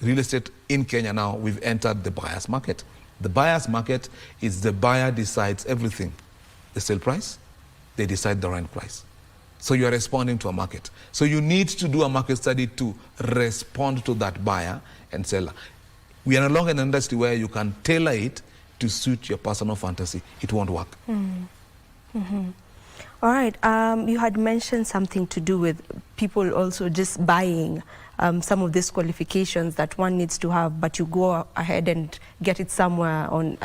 Real estate in Kenya now, we've entered the buyer's market. The buyer's market is the buyer decides everything. The sale price, they decide the rent price. So you are responding to a market. So you need to do a market study to respond to that buyer and seller. We are no longer in an industry where you can tailor it to suit your personal fantasy. It won't work. All right. You had mentioned something to do with people also just buying some of these qualifications that one needs to have, but you go ahead and get it somewhere on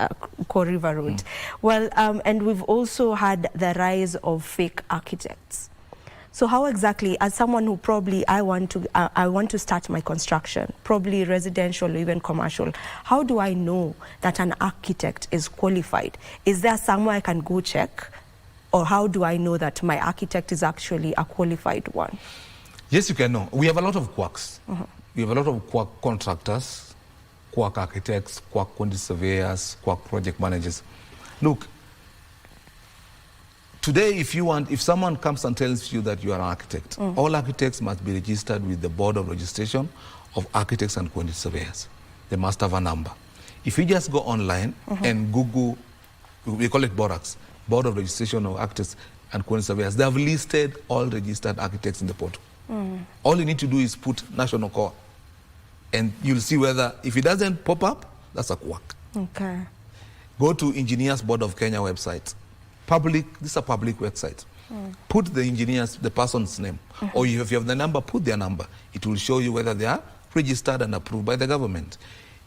Core River Road. Well, and we've also had the rise of fake architects. So how exactly, as someone who probably I want to start my construction, probably residential or even commercial, how do I know that an architect is qualified? Is there somewhere I can go check? Or how do I know that my architect is actually a qualified one? Yes, you can know. We have a lot of quacks. We have a lot of quack contractors, quack architects, quack quantity surveyors, quack project managers. Look, today if someone comes and tells you that you are an architect, all architects must be registered with the Board of Registration of Architects and Quantity Surveyors. They must have a number. If you just go online and Google, we call it BORAX, Board of Registration of Architects and Quantity Surveyors, they have listed all registered architects in the portal. All you need to do is put National Core, and you'll see whether, if it doesn't pop up, that's a quack. Okay. Go to Engineers Board of Kenya website. This is a public website. Put the engineers, the person's name, or if you have the number, put their number. It will show you whether they are registered and approved by the government.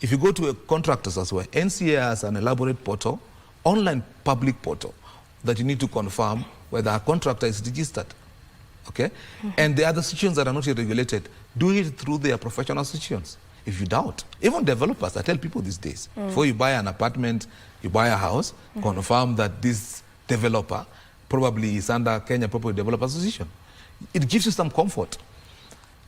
If you go to contractors as well, NCA has an elaborate portal, online public portal, that you need to confirm whether a contractor is registered. Okay? And the other institutions that are not yet regulated, do it through their professional institutions. If you doubt, even developers, I tell people these days, before you buy an apartment, you buy a house, confirm that this developer probably is under Kenya Property Developers Association. it gives you some comfort.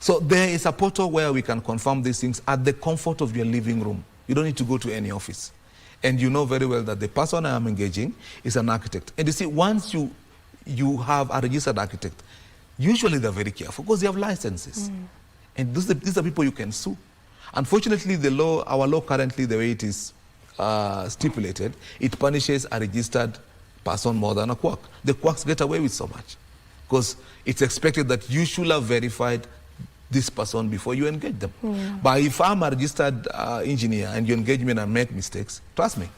So there is a portal where we can confirm these things at the comfort of your living room. You don't need to go to any office. And you know very well that the person I am engaging is an architect. And you see, once you have a registered architect, usually they're very careful because they have licenses. And these are people you can sue. Unfortunately, our law currently, the way it is stipulated, it punishes a registered person more than a quack. The quacks get away with so much because it's expected that you should have verified this person before you engage them. But if I'm a registered engineer and you engage me and I make mistakes, trust me,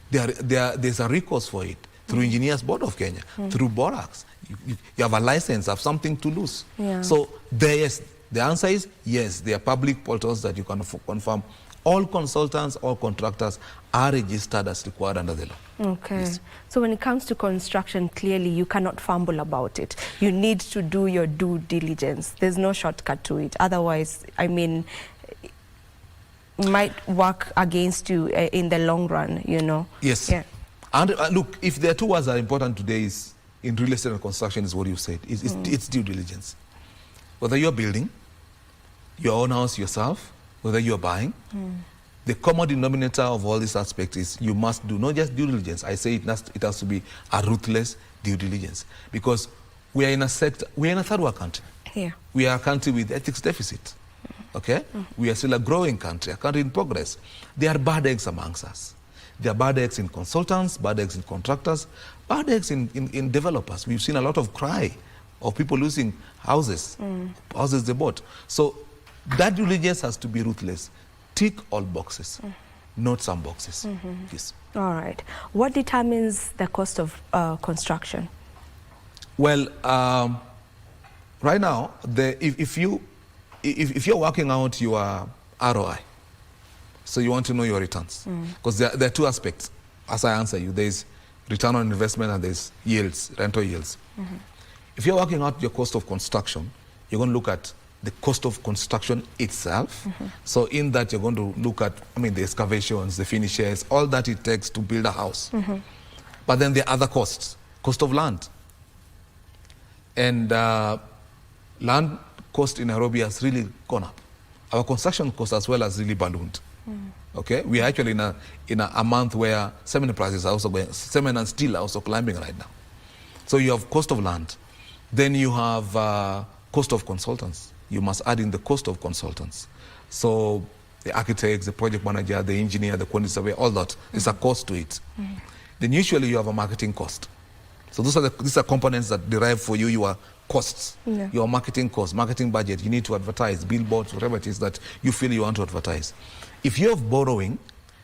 there's a recourse for it through Engineers Board of Kenya, through Borax. You have a license, have something to lose. So the answer is yes, there are public portals that you can confirm. All consultants, all contractors are registered as required under the law. Okay. Yes. So when it comes to construction, clearly you cannot fumble about it. You need to do your due diligence. There's no shortcut to it. Otherwise, I mean, it might work against you in the long run, you know. Yes. Yeah. And look, if there are two words that are important today is in real estate and construction is what you said. It's due diligence. Whether you're building your own house yourself, whether you're buying, the common denominator of all these aspects is you must do not just due diligence. I say it has to be a ruthless due diligence because we are in a third world country. Yeah. We are a country with ethics deficit. Okay? We are still a growing country, a country in progress. There are bad eggs amongst us. There are bad eggs in consultants, bad eggs in contractors, bad eggs in developers. We've seen a lot of cry of people losing houses they bought. So that due diligence has to be ruthless. Tick all boxes, not some boxes. Yes. All right. What determines the cost of construction? Well, right now, if you're working out your ROI, so you want to know your returns, because there are two aspects. As I answer you, there's return on investment and there's yields, rental yields. If you're working out your cost of construction, you're going to look at the cost of construction itself. So in that you're going to look at, the excavations, the finishes, all that it takes to build a house. But then there are other costs, cost of land. And land cost in Nairobi has really gone up. Our construction cost as well has really ballooned. Okay, we are actually in a month where cement prices are also going, cement and steel are also climbing right now. So you have cost of land, then you have cost of consultants. You must add in the cost of consultants. So the architects, the project manager, the engineer, the quantity surveyor, all that, there's a cost to it. Then usually you have a marketing cost. So these are components that derive for you your costs, your marketing costs, marketing budget. You need to advertise, billboards, whatever it is that you feel you want to advertise. If you have borrowing,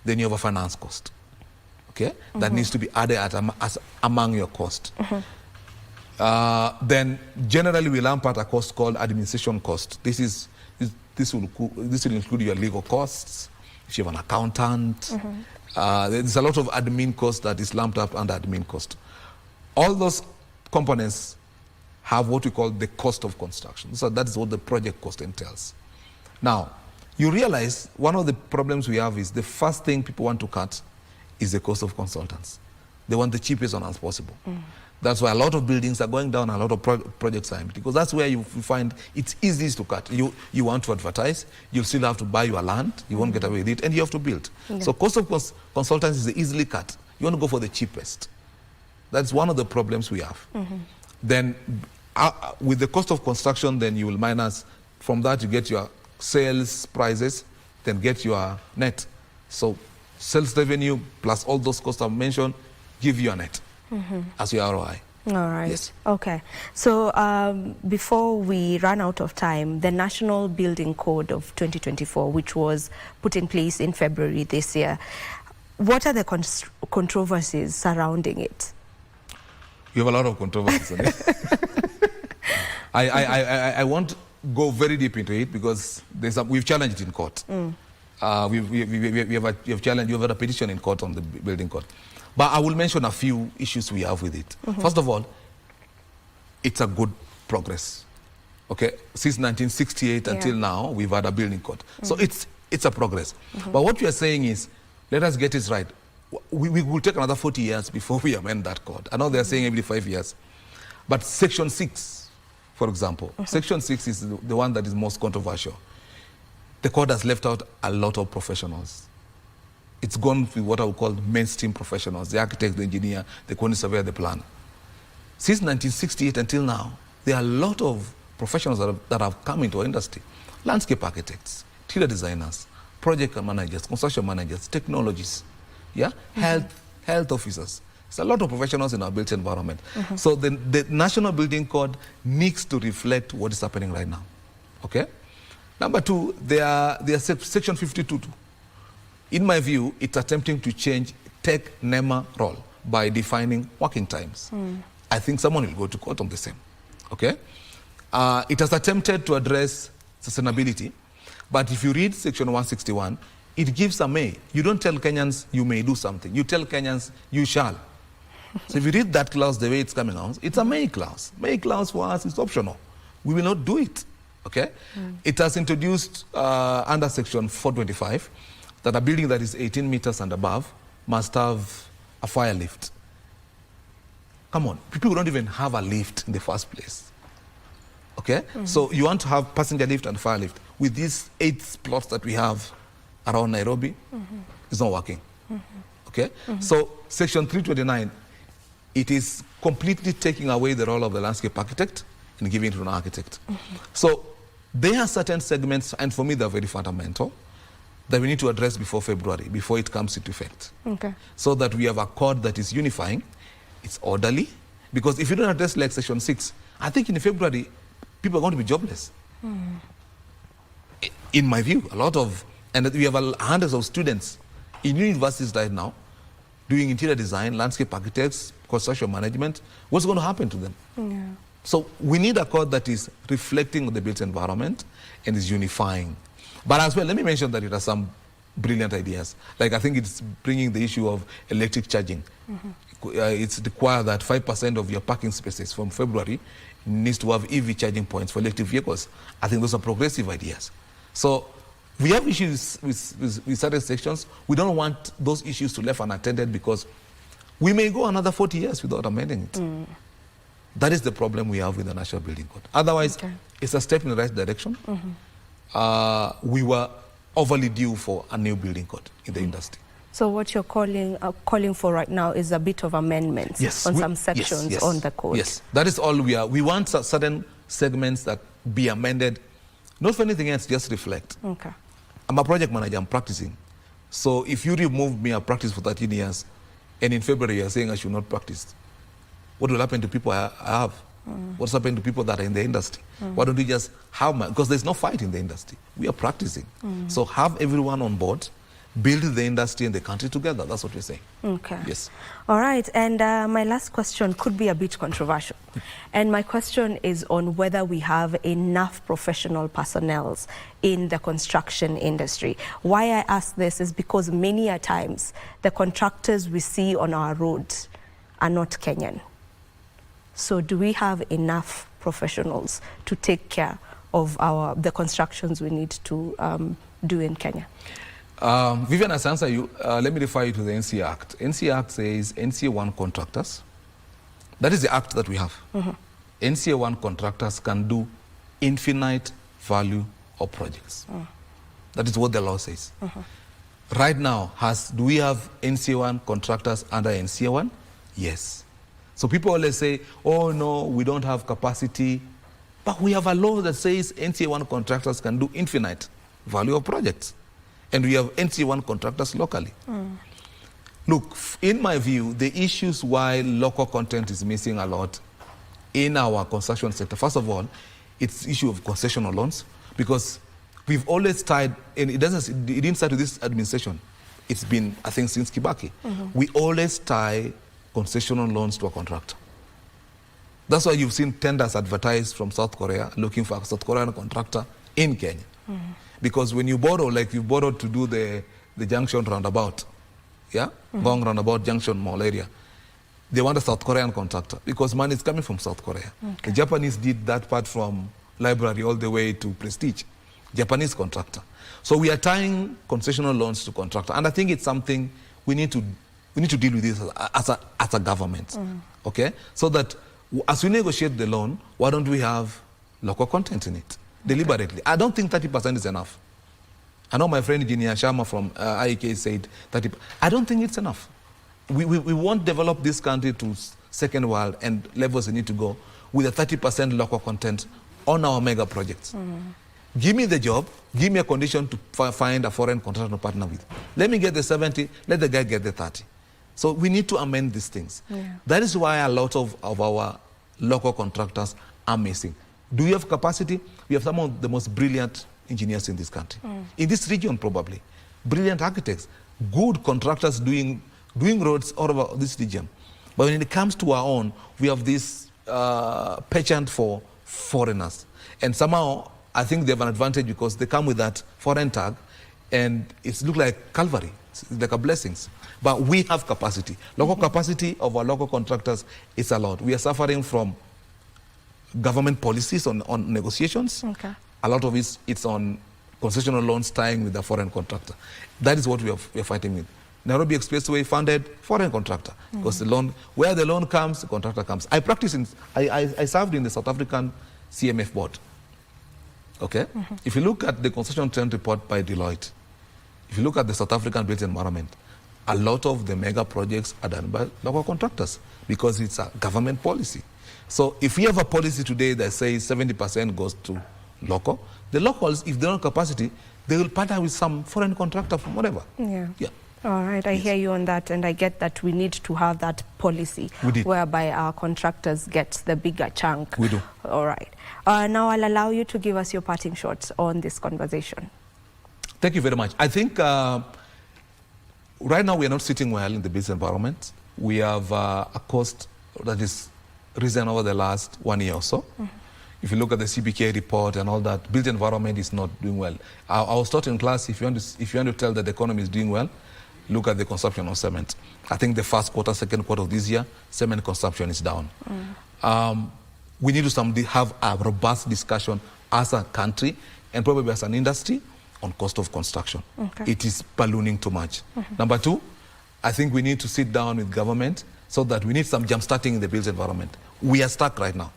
then you have a finance cost. Okay, that needs to be added as among your cost. Then generally we lump out a cost called administration cost. This will include your legal costs. If you have an accountant, there's a lot of admin cost that is lumped up under admin cost. All those components have what we call the cost of construction. So that is what the project cost entails. Now, you realize one of the problems we have is the first thing people want to cut is the cost of consultants. They want the cheapest one as possible. That's why a lot of buildings are going down, a lot of projects are empty, because that's where you find it's easiest to cut. You want to advertise, you still have to buy your land, you won't get away with it, and you have to build. So cost of consultants is easily cut. You want to go for the cheapest. That's one of the problems we have. Then with the cost of construction, then you will minus, from that you get your sales prices, then get your net. So sales revenue plus all those costs I've mentioned give you a net as your ROI. All right. Yes. Okay. So before we run out of time, the National Building Code of 2024, which was put in place in February this year, what are the controversies surrounding it? You have a lot of controversies on it. I won't go very deep into it because we've challenged it in court. We have challenged, you have a petition in court on the building code. But I will mention a few issues we have with it. First of all, it's a good progress. Okay, since 1968 until now, we've had a building code. So it's a progress. But what we are saying is, let us get it right. We will take another 40 years before we amend that code. I know they're saying every 5 years. But Section 6 for example. Section 6 is the one that is most controversial. The court has left out a lot of professionals. It's gone with what I would call mainstream professionals, the architect, the engineer, the quantity surveyor, the planner. Since 1968 until now, there are a lot of professionals that have come into our industry. Landscape architects, interior designers, project managers, construction managers, technologists, yeah, health officers. There's a lot of professionals in our built environment. So the National Building Code needs to reflect what is happening right now. Okay? Number two, there are Section 52. In my view, it's attempting to change tech NEMA role by defining working times. I think someone will go to court on the same. Okay? It has attempted to address sustainability, but if you read Section 161, it gives a may. You don't tell Kenyans you may do something. You tell Kenyans you shall. So if you read that clause the way it's coming out, it's a may clause. May clause for us is optional. We will not do it. Okay? It has introduced under Section 425 that a building that is 18 meters and above must have a fire lift. Come on, people don't even have a lift in the first place. Okay? So you want to have passenger lift and fire lift. With these 8 plots that we have around Nairobi, it's not working. Okay? So Section 329, it is completely taking away the role of the landscape architect and giving it to an architect. So there are certain segments, and for me they're very fundamental, that we need to address before February, before it comes into effect. Okay. So that we have a code that is unifying, it's orderly, because if you don't address like Section 6, I think in February, people are going to be jobless. In my view, and we have hundreds of students in universities right now doing interior design, landscape architects, construction management. What's going to happen to them? Yeah. So we need a code that is reflecting the built environment and is unifying. But as well, let me mention that it has some brilliant ideas. Like I think it's bringing the issue of electric charging. It's required that 5% of your parking spaces from February needs to have EV charging points for electric vehicles. I think those are progressive ideas. So we have issues with certain sections. We don't want those issues to be left unattended because we may go another 40 years without amending it. That is the problem we have with the National Building Code. Otherwise, it's a step in the right direction. We were overly due for a new building code in the industry. So what you're calling for right now is a bit of amendments on some sections on the code. Yes, that is all we are. We want certain segments that be amended, not for anything else, just reflect. Okay. I'm a project manager, I'm practicing. So if you remove me, I've practiced for 13 years, and in February you're saying I should not practice, what will happen to people I have? What's happening to people that are in the industry? Why don't we just have because there's no fight in the industry. We are practicing. So have everyone on board, build the industry and the country together. That's what we're saying. Okay. Yes. All right. And my last question could be a bit controversial. And my question is on whether we have enough professional personnel in the construction industry. Why I ask this is because many a times the contractors we see on our roads are not Kenyan. So do we have enough professionals to take care of the constructions we need to do in Kenya? Vivian, as I answer you, let me refer you to the NCA Act. NCA Act says NCA1 contractors. That is the act that we have. NCA1 contractors can do infinite value of projects. That is what the law says. Right now, do we have NCA1 contractors under NCA1? Yes. So people always say, oh no, we don't have capacity. But we have a law that says NCA1 contractors can do infinite value of projects. And we have NCA1 contractors locally. Look, in my view, the issues why local content is missing a lot in our construction sector, first of all, it's the issue of concessional loans, because we've always tied, and it didn't start with this administration. It's been, I think, since Kibaki. We always tie concessional loans to a contractor. That's why you've seen tenders advertised from South Korea looking for a South Korean contractor in Kenya. Because when you borrow, like you borrowed to do the junction roundabout, Gong roundabout junction mall area, they want a South Korean contractor because money is coming from South Korea. The Japanese did that part from library all the way to Prestige, Japanese contractor. So we are tying concessional loans to contractor, and I think it's something we need to deal with this as a government, okay? So that as we negotiate the loan, why don't we have local content in it, deliberately. I don't think 30% is enough. I know my friend Engineer Sharma from IEK said 30%. I don't think it's enough. We won't develop this country to second world and levels we need to go with a 30% local content on our mega projects. Give me the job, give me a condition to find a foreign contractor to partner with. Let me get the 70, let the guy get the 30. So we need to amend these things. That is why a lot of our local contractors are missing. Do we have capacity? We have some of the most brilliant engineers in this country. In this region, probably. Brilliant architects, good contractors doing roads all over this region. But when it comes to our own, we have this penchant for foreigners. And somehow, I think they have an advantage because they come with that foreign tag, and it looks like Calvary. It's like a blessings. But we have capacity. Local capacity of our local contractors is a lot. We are suffering from government policies on negotiations. A lot of it's on concessional loans tying with the foreign contractor. That is what we are fighting with. Nairobi Expressway funded foreign contractor because the loan, where the loan comes, the contractor comes. I served in the South African CMF board. Okay? If you look at the concession trend report by Deloitte, if you look at the South African built environment, a lot of the mega projects are done by local contractors because it's a government policy. So if we have a policy today that says 70% goes to local, the locals, if they don't have capacity, they will partner with some foreign contractor from whatever. Yeah. All right, I hear you on that, and I get that we need to have that policy whereby our contractors get the bigger chunk. We do. All right. Now I'll allow you to give us your parting shots on this conversation. Thank you very much. I think right now we are not sitting well in the business environment. We have a cost that is risen over the last 1 year or so. If you look at the CBK report and all that, built environment is not doing well. I was taught in class, if you want to tell that the economy is doing well, look at the consumption of cement. I think the first quarter, second quarter of this year, cement consumption is down. We need to have a robust discussion as a country and probably as an industry on cost of construction. It is ballooning too much. Number two, I think we need to sit down with government so that we need some jump-starting in the built environment. We are stuck right now.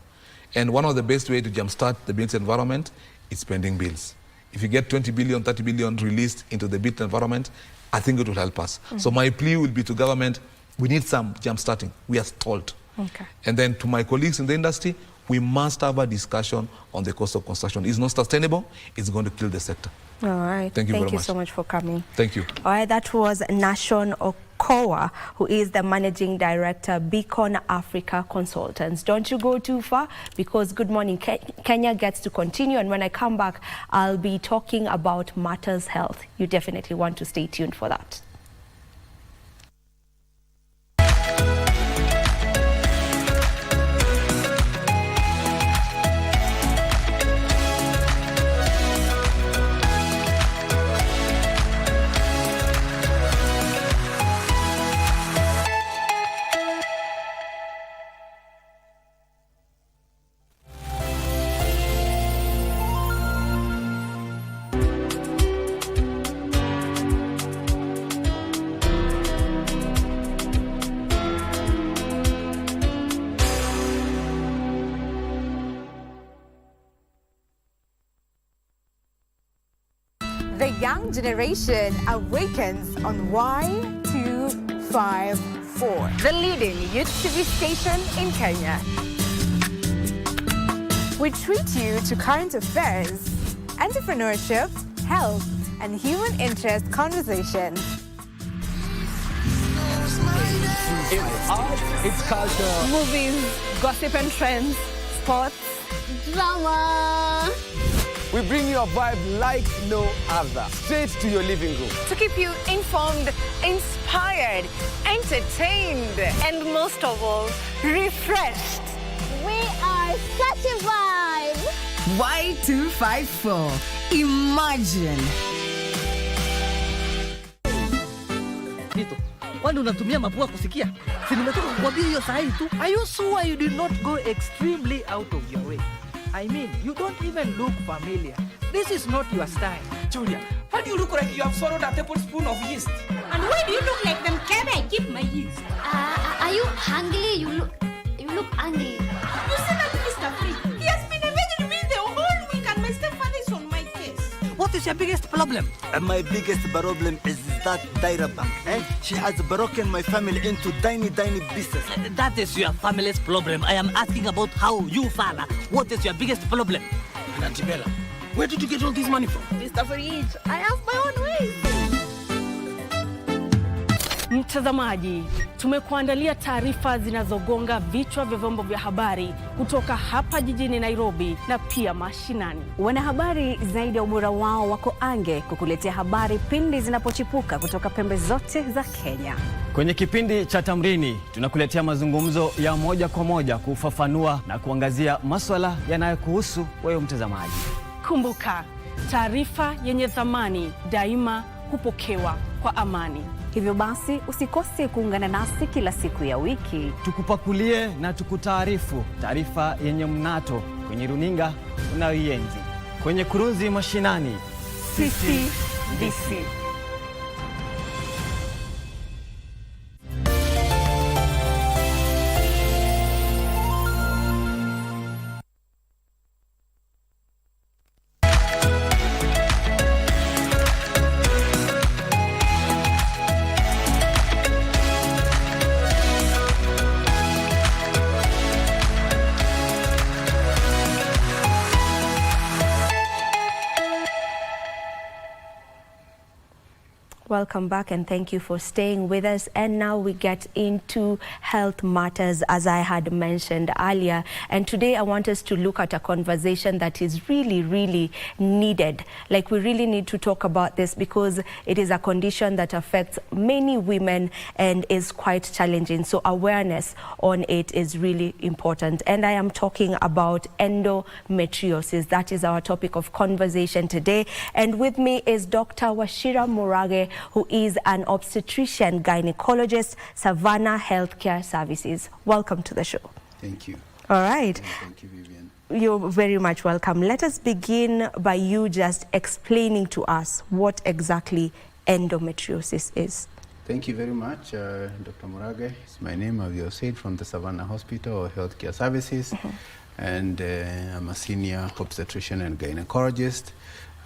And one of the best ways to jumpstart the built environment is spending bills. If you get 20 billion, 30 billion released into the built environment, I think it will help us. So my plea will be to government, we need some jumpstarting. We are stalled. And then to my colleagues in the industry, we must have a discussion on the cost of construction. It's not sustainable. It's going to kill the sector. All right. Thank you very much. Thank you so much for coming. Thank you. All right, that was Nashon Okowa, who is the Managing Director, Beacon Africa Consultants. Don't you go too far, because Good Morning Kenya gets to continue, and when I come back, I'll be talking about matters health. You definitely want to stay tuned for that. The young generation awakens on Y254, the leading youth TV station in Kenya. We treat you to current affairs, entrepreneurship, health, and human interest conversations. It's art, it's culture. Movies, gossip and trends, sports, drama. We bring you a vibe like no other, straight to your living room. To keep you informed, inspired, entertained, and most of all, refreshed. We are such a vibe. Y254. Imagine. Nito, kwani unatumia mapua kusikia? Si nimetoka kukwambia hiyo saa hii tu. Are you sure you did not go extremely out of your way? I mean, you don't even look familiar. This is not your style. Julia, why do you look like you have swallowed a tablespoon of yeast? And why do you look like them can I keep my yeast? Are you hungry? You look hungry. You see that Mr. Free? He has been evading me the is your biggest problem? My biggest problem is that Daira Bank. She has broken my family into tiny pieces. That is your family's problem. I am asking about how you, father. What is your biggest problem? And Auntie Bella, where did you get all this money from? Mr. Fridge, I have my own ways. Mtazamaji, tumekuandalia taarifa zinazogonga vichwa vya vyombo vya habari kutoka hapa jijini Nairobi na pia mashinani. Wanahabari zaidi ya ubora wao wako ange kukuletea habari pindi zinapochipuka kutoka pembe zote za Kenya. Kwenye kipindi cha Tamrini tunakuletea mazungumzo ya moja kwa moja kufafanua na kuangazia masuala yanayokuhusu wewe mtazamaji. Kumbuka, taarifa yenye thamani daima hupokewa kwa amani. Hivyo basi usikose kuungana nasi kila siku ya wiki. Tukupakulie na tukutaarifu taarifa yenye mnato kwenye runinga unayoienzi. Kwenye kurunzi mashinani, sisi DC. Welcome back and thank you for staying with us. And now we get into health matters, as I had mentioned earlier. And today I want us to look at a conversation that is really needed. Like, we really need to talk about this because it is a condition that affects many women and is quite challenging. So awareness on it is really important. And I am talking about endometriosis. That is our topic of conversation today. And with me is Dr. Wachira Murage, who is an obstetrician gynecologist, Savannah Healthcare Services. Welcome to the show. Thank you. All right. Thank you, Vivian. You're very much welcome. Let us begin by you just explaining to us what exactly endometriosis is. Thank you very much, Dr. Murage. It's my name, as you have said, from the Savannah Hospital or Healthcare Services. And I'm a senior obstetrician and gynecologist,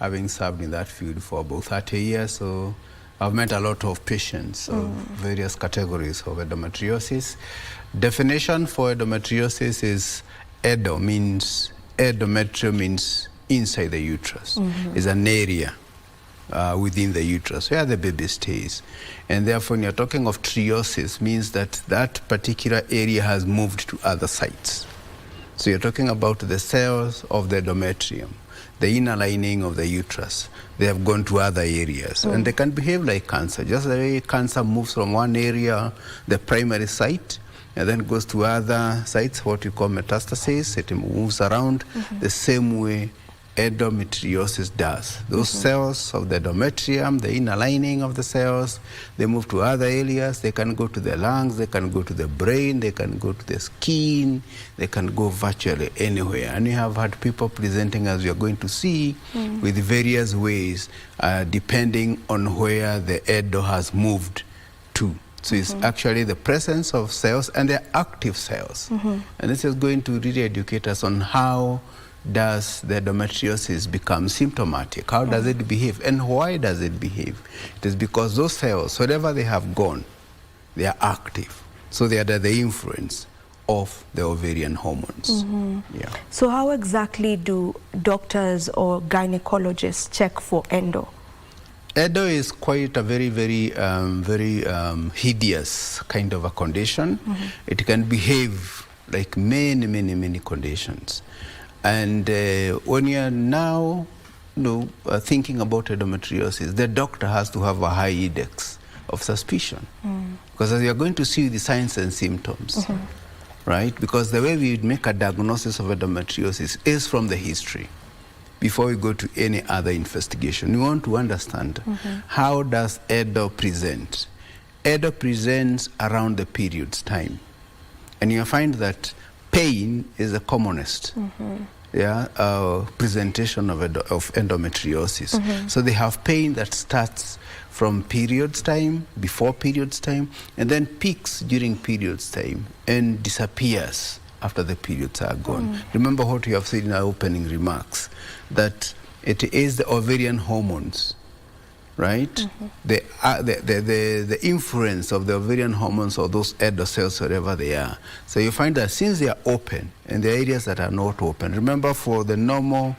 having served in that field for about 30 years. So I've met a lot of patients of various categories of endometriosis. Definition for endometriosis is endometrio means inside the uterus. It's an area within the uterus where the baby stays. And therefore, when you're talking of triosis, means that that particular area has moved to other sites. So you're talking about the cells of the endometrium, the inner lining of the uterus. They have gone to other areas and they can behave like cancer. Just the way cancer moves from one area, the primary site, and then goes to other sites, what you call metastasis. It moves around the same way endometriosis does. Those cells of the endometrium, the inner lining of the cells, they move to other areas. They can go to the lungs, they can go to the brain, they can go to the skin, they can go virtually anywhere. And we have had people presenting, as we are going to see, with various ways, depending on where the endo has moved to. So it's actually the presence of cells, and they're active cells. And this is going to really educate us on how does the endometriosis become symptomatic? How does it behave? And why does it behave? It is because those cells, wherever they have gone, they are active. So they are under the influence of the ovarian hormones. Yeah. So how exactly do doctors or gynecologists check for endo? Endo is quite a very hideous kind of a condition. It can behave like many conditions. And when you're now thinking about endometriosis, the doctor has to have a high index of suspicion. Because as you're going to see the signs and symptoms, right? Because the way we make a diagnosis of endometriosis is from the history. Before we go to any other investigation, we want to understand how does endo present? Endo presents around the period's time. And you find that pain is the commonest presentation of endometriosis. So they have pain that starts from periods time, before periods time, and then peaks during periods time and disappears after the periods are gone. Remember what we have said in our opening remarks, that It is the ovarian hormones, right? The influence of the ovarian hormones or those endo cells, wherever they are. So you find that since they are open and the areas that are not open, remember for the normal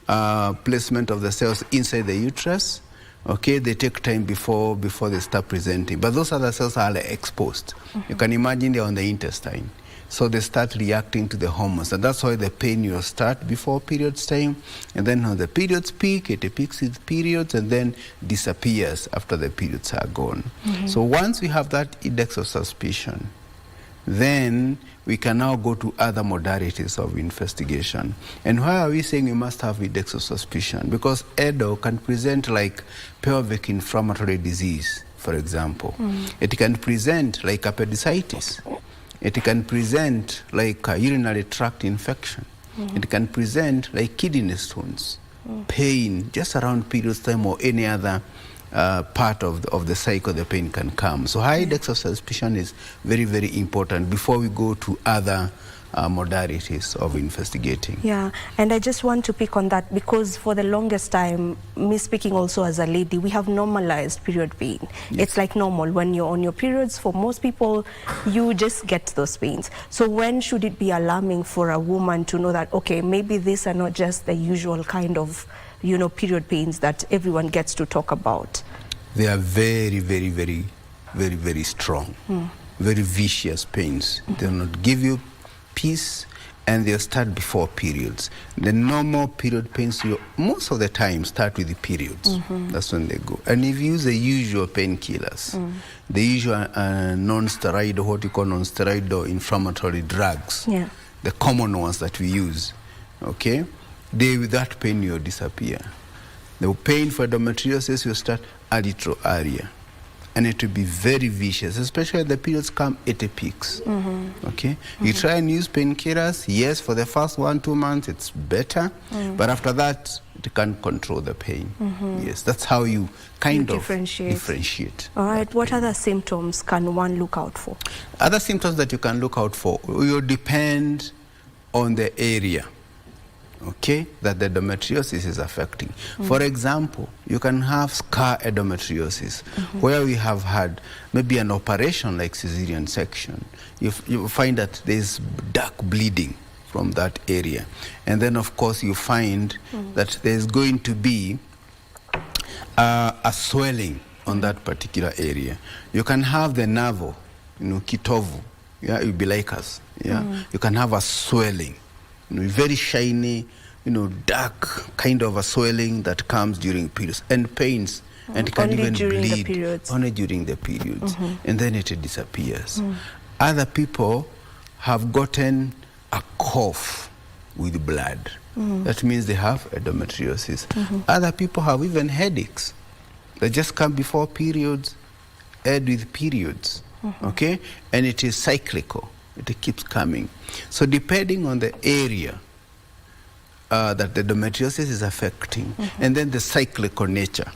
placement of the cells inside the uterus, okay, they take time before they start presenting. But those other cells are like exposed. You can imagine they're on the intestine. So they start reacting to the hormones. And that's why the pain will start before periods time. And then when the periods peak, it peaks with periods and then disappears after the periods are gone. So once we have that index of suspicion, then we can now go to other modalities of investigation. And why are we saying we must have index of suspicion? Because EDO can present like pelvic inflammatory disease, for example. It can present like appendicitis. It can present like a urinary tract infection. It can present like kidney stones, pain just around periods time or any other part of the cycle the pain can come. So high index of suspicion is very, very important before we go to other modalities of investigating. Yeah, and I just want to pick on that because for the longest time, me speaking also as a lady, we have normalized period pain. Yes. It's like normal. When you're on your periods, for most people, you just get those pains. So when should it be alarming for a woman to know that, okay, maybe these are not just the usual kind of, you know, period pains that everyone gets to talk about? They are very, very, very, very, very strong, very vicious pains. They will not give you peace, and they'll start before periods. The normal period pains, most of the time, start with the periods. That's when they go. And if you use the usual painkillers, the usual non-steroidal, what you call non-steroidal inflammatory drugs, the common ones that we use, okay, that pain will disappear. The pain for endometriosis will start a little earlier. And it will be very vicious, especially when the periods come at the peaks. Okay, you try and use painkillers. Yes, for the first 1-2 months it's better, but after that it can't control the pain. Yes, that's how you kind of differentiate. All right. What other symptoms can one look out for? Other symptoms that you can look out for will depend on the area, okay, that the endometriosis is affecting. For example, you can have scar endometriosis, where we have had maybe an operation like cesarean section. You find that there's dark bleeding from that area. And then, of course, you find that there's going to be a swelling on that particular area. You can have the navel, kitovu, it will be like us. You can have a swelling. Very shiny, dark kind of a swelling that comes during periods and pains, and can even bleed only during the periods, and then it disappears. Other people have gotten a cough with blood. That means they have endometriosis. Other people have even headaches. They just come before periods, end with periods, okay? And it is cyclical. It keeps coming. So depending on the area that the endometriosis is affecting, and then the cyclical nature,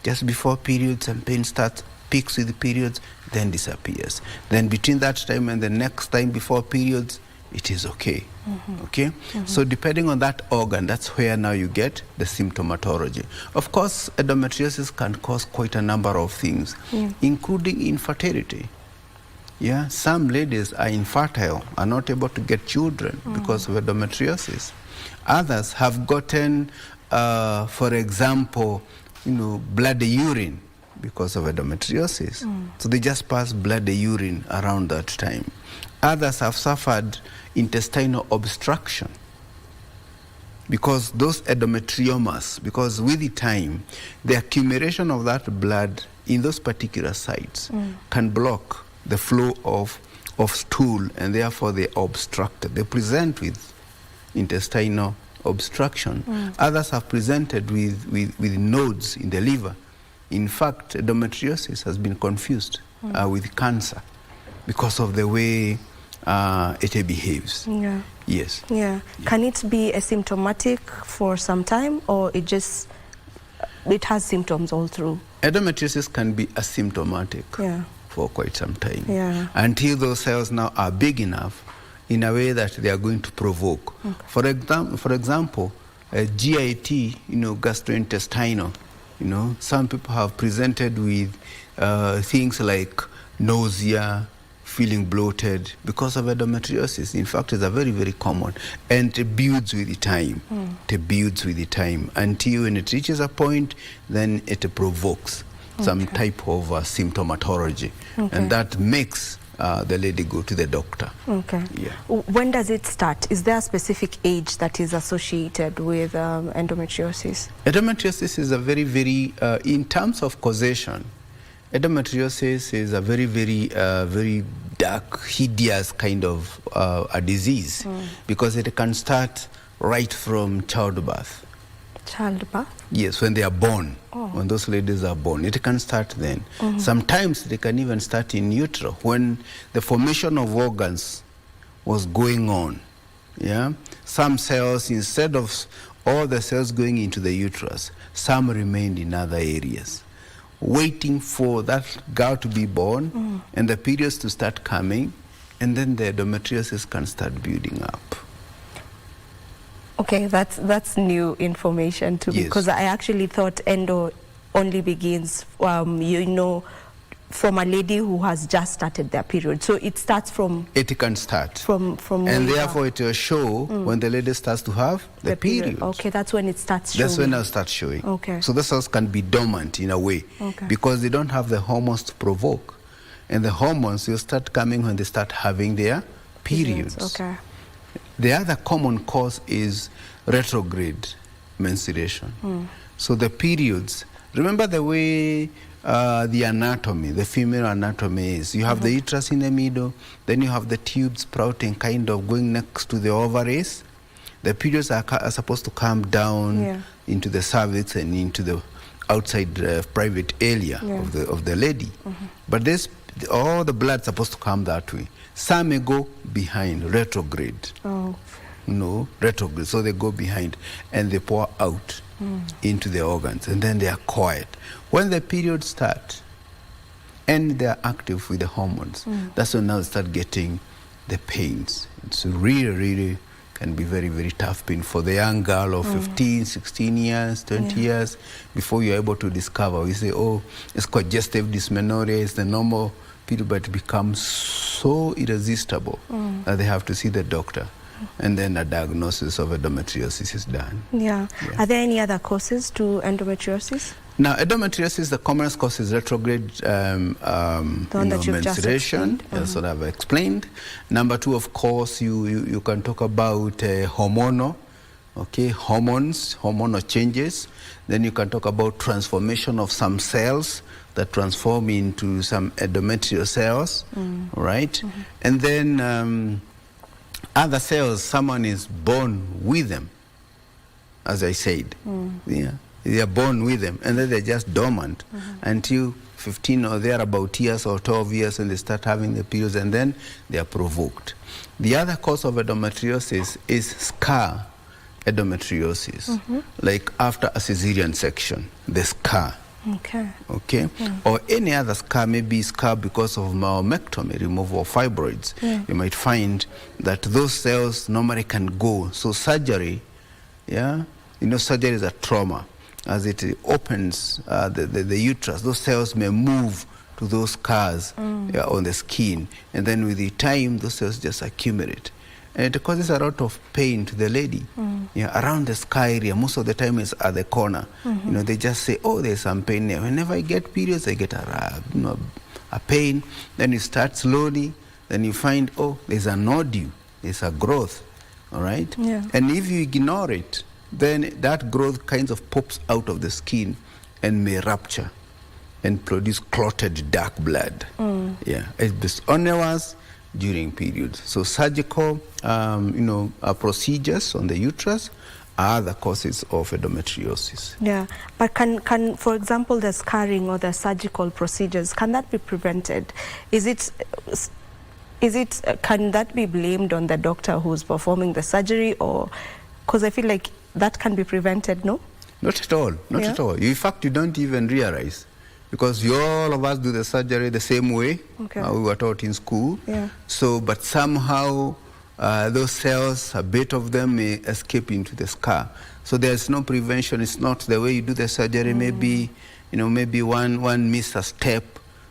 just before periods and pain starts, peaks with the periods, then disappears. Then between that time and the next time before periods, it is okay. Okay? So depending on that organ, that's where now you get the symptomatology. Of course, endometriosis can cause quite a number of things, including infertility. Some ladies are infertile, are not able to get children because of endometriosis. Others have gotten, for example, blood urine because of endometriosis. So they just pass blood urine around that time. Others have suffered intestinal obstruction because those endometriomas, because with the time, the accumulation of that blood in those particular sites can block the flow of stool, and therefore they are obstructed. They present with intestinal obstruction. Others have presented with nodes in the liver. In fact, endometriosis has been confused with cancer because of the way it behaves. Yes. Can it be asymptomatic for some time, or it has symptoms all through? Endometriosis can be asymptomatic for quite some time, until those cells now are big enough in a way that they are going to provoke. For example, GIT, gastrointestinal. Some people have presented with things like nausea, feeling bloated because of endometriosis. In fact, it's a very, very common, and it builds with the time. It builds with the time until when it reaches a point, then it provokes some type of symptomatology, and that makes the lady go to the doctor. Okay. Yeah. When does it start? Is there a specific age that is associated with endometriosis? Endometriosis is a very, very, in terms of causation, endometriosis is a very, very, very dark, hideous kind of a disease because it can start right from childbirth. Childbirth? Yes, when they are born, when those ladies are born, it can start then. Sometimes they can even start in utero when the formation of organs was going on. Yeah, some cells, instead of all the cells going into the uterus, some remained in other areas, waiting for that girl to be born and the periods to start coming, and then the endometriosis can start building up. Okay, that's new information to me, because I actually thought endo only begins, from a lady who has just started their period. So it starts from... It can start. From and therefore it will show when the lady starts to have the period. Okay, that's when it starts showing. That's when it starts showing. Okay. So the cells can be dormant in a way because they don't have the hormones to provoke. And the hormones will start coming when they start having their periods. Okay. The other common cause is retrograde menstruation. So the periods, remember the way the anatomy, the female anatomy is. You have the uterus in the middle, then you have the tube sprouting kind of going next to the ovaries. The periods are supposed to come down into the cervix and into the outside private area of the lady. But all the blood is supposed to come that way. Some may go behind, retrograde. Retrograde. So they go behind and they pour out into the organs, and then they are quiet. When the periods start and they are active with the hormones, that's when now they start getting the pains. It's really, really can be very, very tough pain for the young girl of 15, 16 years, 20 years, before you're able to discover. We say, oh, it's congestive dysmenorrhea, it's the normal period, but it becomes so irresistible that they have to see the doctor. And then a diagnosis of endometriosis is done. Yeah. Are there any other causes to endometriosis? Now, endometriosis, the commonest cause is retrograde menstruation. That's what I've explained. Number two, of course, you can talk about hormonal, hormonal changes. Then you can talk about transformation of some cells that transform into some endometrial cells, right? And then other cells, someone is born with them, as I said. They are born with them, and then they're just dormant until 15 or thereabout years or 12 years, and they start having the periods, and then they are provoked. The other cause of endometriosis is scar endometriosis, like after a cesarean section, the scar. Or any other scar, maybe scar because of myomectomy, removal of fibroids. You might find that those cells normally can go. So surgery, surgery is a trauma. As it opens the uterus, those cells may move to those scars on the skin, and then with the time, those cells just accumulate. And it causes a lot of pain to the lady. Around the scar area, most of the time it's at the corner. They just say, oh, there's some pain there. Whenever I get periods, I get a pain. Then you start slowly. Then you find, oh, there's a nodule. There's a growth. All right? And if you ignore it, then that growth kind of pops out of the skin and may rupture and produce clotted dark blood. It's only once during periods. So surgical, procedures on the uterus are the causes of endometriosis. But can, for example, the scarring or the surgical procedures, can that be prevented? Can that be blamed on the doctor who's performing the surgery, or because I feel like that can be prevented? No, not at all. Not at all. In fact, you don't even realize, because all of us do the surgery the same way. We were taught in school. So, but somehow those cells, a bit of them may escape into the scar. So there's no prevention. It's not the way you do the surgery. Maybe, maybe one missed a step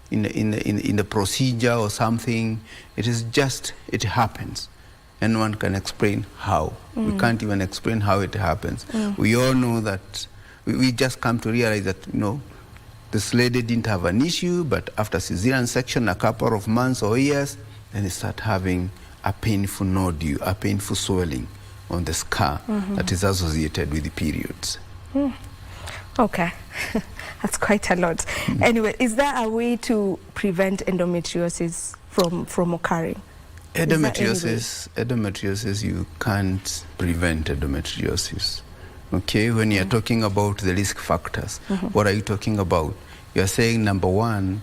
in the procedure or something. It is just, it happens. And one can explain how. We can't even explain how it happens. We all know that, we just come to realize that, this lady didn't have an issue, but after cesarean section, a couple of months or years, then they start having a painful nodule, a painful swelling on the scar that is associated with the periods. Okay, that's quite a lot. Anyway, is there a way to prevent endometriosis from occurring? Endometriosis, you can't prevent endometriosis. Okay, when you're talking about the risk factors, what are you talking about? You're saying, number one,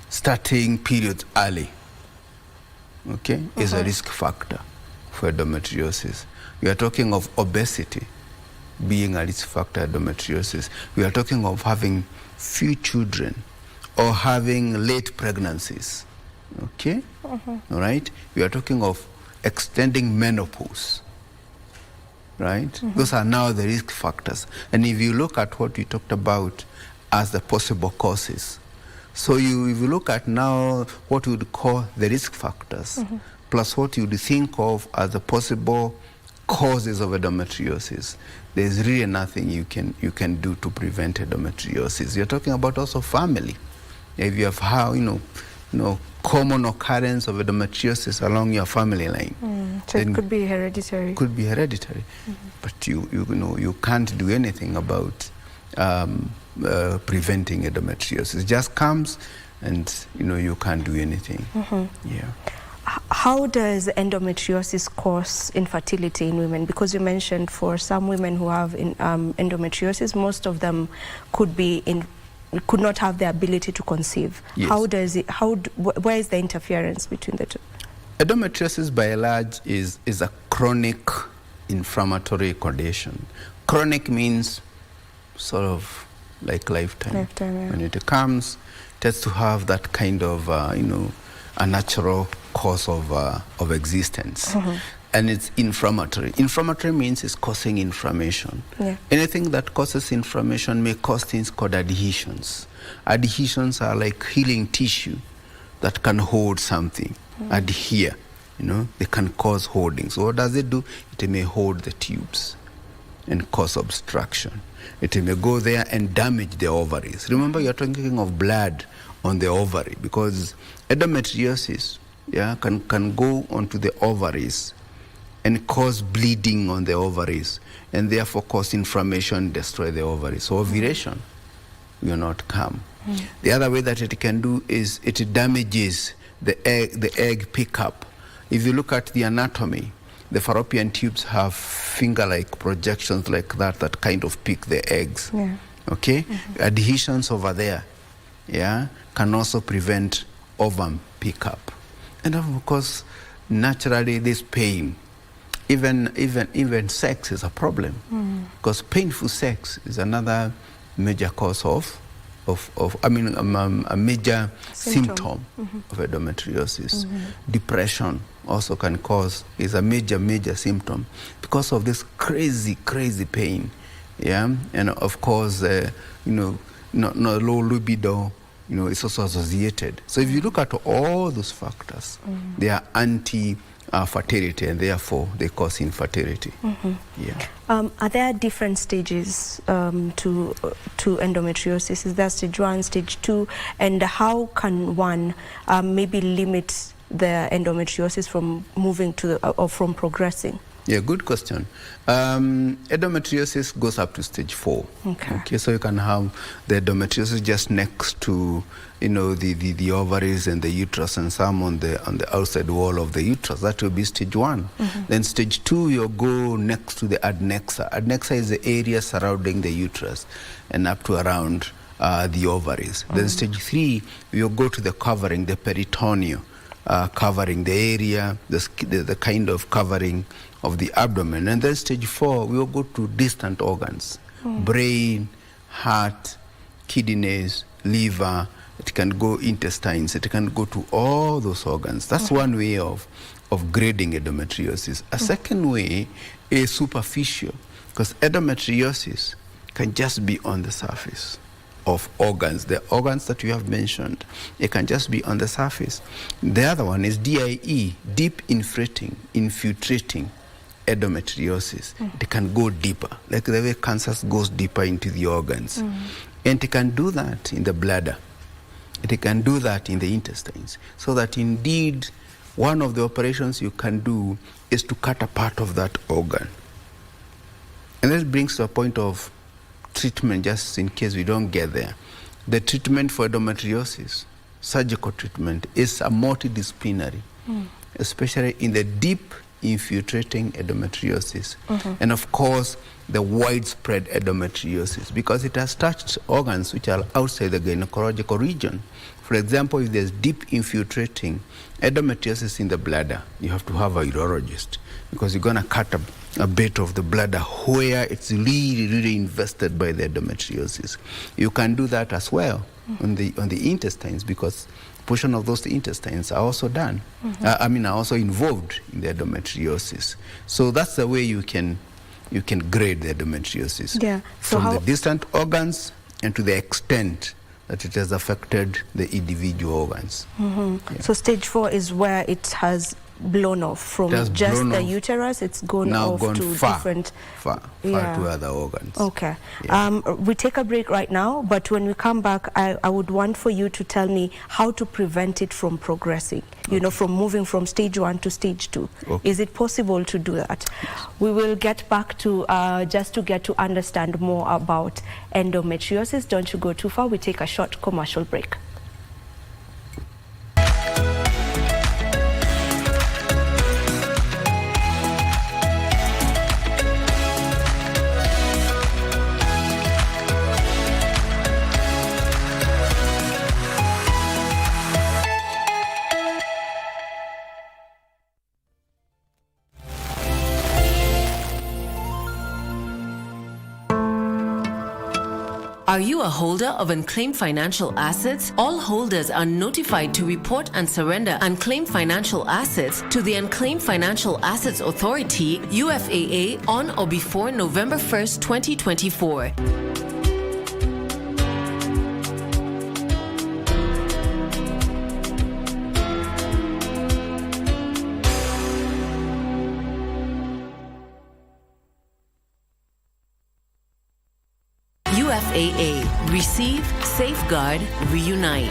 starting periods early, okay, is a risk factor for endometriosis. We are talking of obesity being a risk factor for endometriosis. We are talking of having few children or having late pregnancies, okay? All right? We are talking of extending menopause, right? Those are now the risk factors. And if you look at what we talked about as the possible causes, so if you look at now what we would call the risk factors, plus what you would think of as the possible causes of endometriosis, there's really nothing you can do to prevent endometriosis. You're talking about also family. If you have common occurrence of endometriosis along your family line. So it could be hereditary. Could be hereditary, but you can't do anything about preventing endometriosis. It just comes, and you can't do anything. Yeah. How does endometriosis cause infertility in women? Because you mentioned for some women who have endometriosis, most of them could not have the ability to conceive. Yes. Where is the interference between the two? Endometriosis by and large is a chronic inflammatory condition. Chronic means sort of like lifetime. Yeah. When it comes, it has to have that kind of a natural cause of existence. And it's inflammatory. Inflammatory means it's causing inflammation. Yeah. Anything that causes inflammation may cause things called adhesions. Adhesions are like healing tissue that can hold something, adhere. They can cause holding. So what does it do? It may hold the tubes and cause obstruction. It may go there and damage the ovaries. Remember, you're talking of blood on the ovary, because endometriosis can go onto the ovaries and cause bleeding on the ovaries, and therefore cause inflammation, destroy the ovaries. So ovulation will not come. The other way that it can do is it damages the egg pickup. If you look at the anatomy, the fallopian tubes have finger-like projections like that kind of pick the eggs. Yeah. Okay? Adhesions over there, can also prevent ovum pickup. And of course, naturally, this pain, even sex is a problem, because painful sex is another major cause a major symptom of endometriosis. Depression also is a major symptom because of this crazy pain, and of course, no low libido, it's also associated. So if you look at all those factors, they are anti-fertility, and therefore they cause infertility. Are there different stages to endometriosis? Is there stage 1, stage 2, and how can one maybe limit the endometriosis from moving to or from progressing? Yeah, good question. Endometriosis goes up to stage 4. Okay, so you can have the endometriosis just next to, the ovaries and the uterus, and some on the outside wall of the uterus. That will be stage 1. Then stage 2, you'll go next to the adnexa. Adnexa is the area surrounding the uterus and up to around the ovaries. Then stage 3, you'll go to the covering, the peritoneum, covering the area, the kind of covering of the abdomen. And then stage 4, we will go to distant organs, brain, heart, kidneys, liver. It can go intestines. It can go to all those organs. That's one way of of grading endometriosis. A second way is superficial, because endometriosis can just be on the surface of organs. The organs that you have mentioned, it can just be on the surface. The other one is DIE, deep infiltrating endometriosis. It can go deeper, like the way cancer goes deeper into the organs. And it can do that in the bladder. It can do that in the intestines. So that indeed, one of the operations you can do is to cut a part of that organ. And this brings to a point of treatment, just in case we don't get there. The treatment for endometriosis, surgical treatment, is a multidisciplinary, especially in the deep infiltrating endometriosis. And of course, the widespread endometriosis, because it has touched organs which are outside the gynecological region. For example, if there's deep infiltrating endometriosis in the bladder, you have to have a urologist, because you're going to cut a bit of the bladder where it's really invested by the endometriosis. You can do that as well on the intestines, because portion of those intestines are also done. Are also involved in the endometriosis. So that's the way you can grade the endometriosis. Yeah. So from the distant organs and to the extent that it has affected the individual organs. So stage 4 is where it has blown off from just the uterus. It's gone off to different far to other organs. Okay. We take a break right now, but when we come back, I would want for you to tell me how to prevent it from progressing, you know, from moving from stage 1 to stage 2. Is it possible to do that? We will get back to just to get to understand more about endometriosis. Don't you go too far. We take a short commercial break. Are you a holder of unclaimed financial assets? All holders are notified to report and surrender unclaimed financial assets to the Unclaimed Financial Assets Authority, UFAA, on or before November 1st, 2024. UFAA. Receive, safeguard, reunite.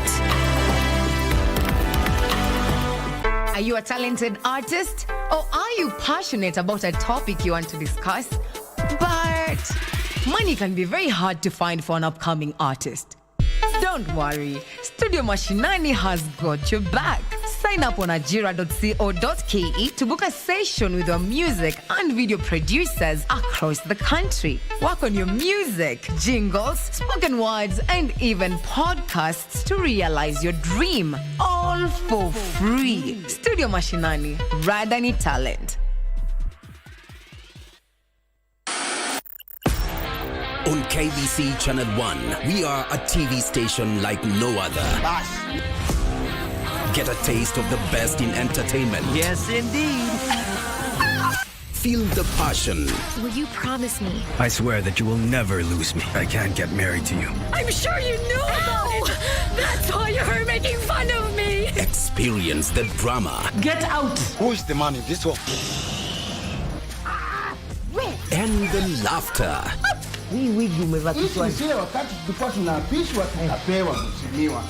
Are you a talented artist? Or are you passionate about a topic you want to discuss? But money can be very hard to find for an upcoming artist. Don't worry, Studio Mashinani has got your back. Sign up on ajira.co.ke to book a session with our music and video producers across the country. Work on your music, jingles, spoken words, and even podcasts to realize your dream. All for free. Studio Mashinani, Radani Talent. On KBC Channel 1, we are a TV station like no other. Get a taste of the best in entertainment. Yes, indeed. Feel the passion. Will you promise me? I swear that you will never lose me. I can't get married to you. I'm sure you knew about it. That's why you're making fun of me. Experience the drama. Get out. Who's the man in this one? And the laughter. Hii wigi umevaa kichwani. Sisi wakati tulikuwa tunapishwa tunapewa mheshimiwa.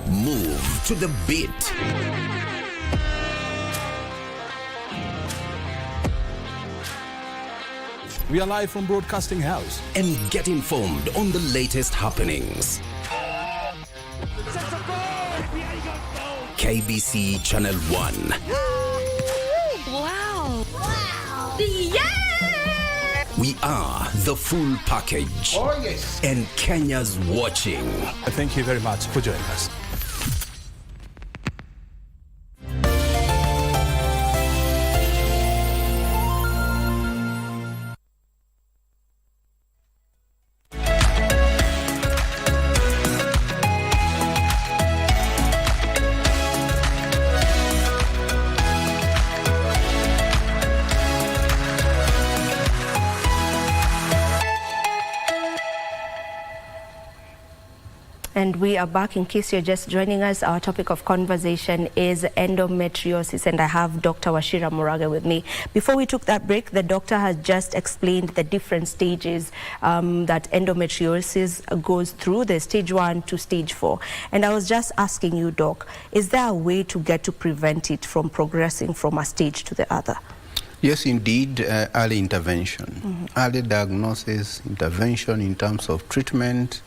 Move to the beat. We are live from Broadcasting House. And get informed on the latest happenings. KBC Channel 1. Wow. Yeah! We are the full package. Oh, yes. And Kenya's watching. Thank you very much for joining us. And we are back. In case you're just joining us, our topic of conversation is endometriosis, and I have Dr. Wachira Murage with me. Before we took that break, the doctor has just explained the different stages that endometriosis goes through, the stage 1 to stage 4. And I was just asking you, Doc, is there a way to get to prevent it from progressing from a stage to the other? Yes, indeed, early intervention. Early diagnosis, intervention in terms of treatment,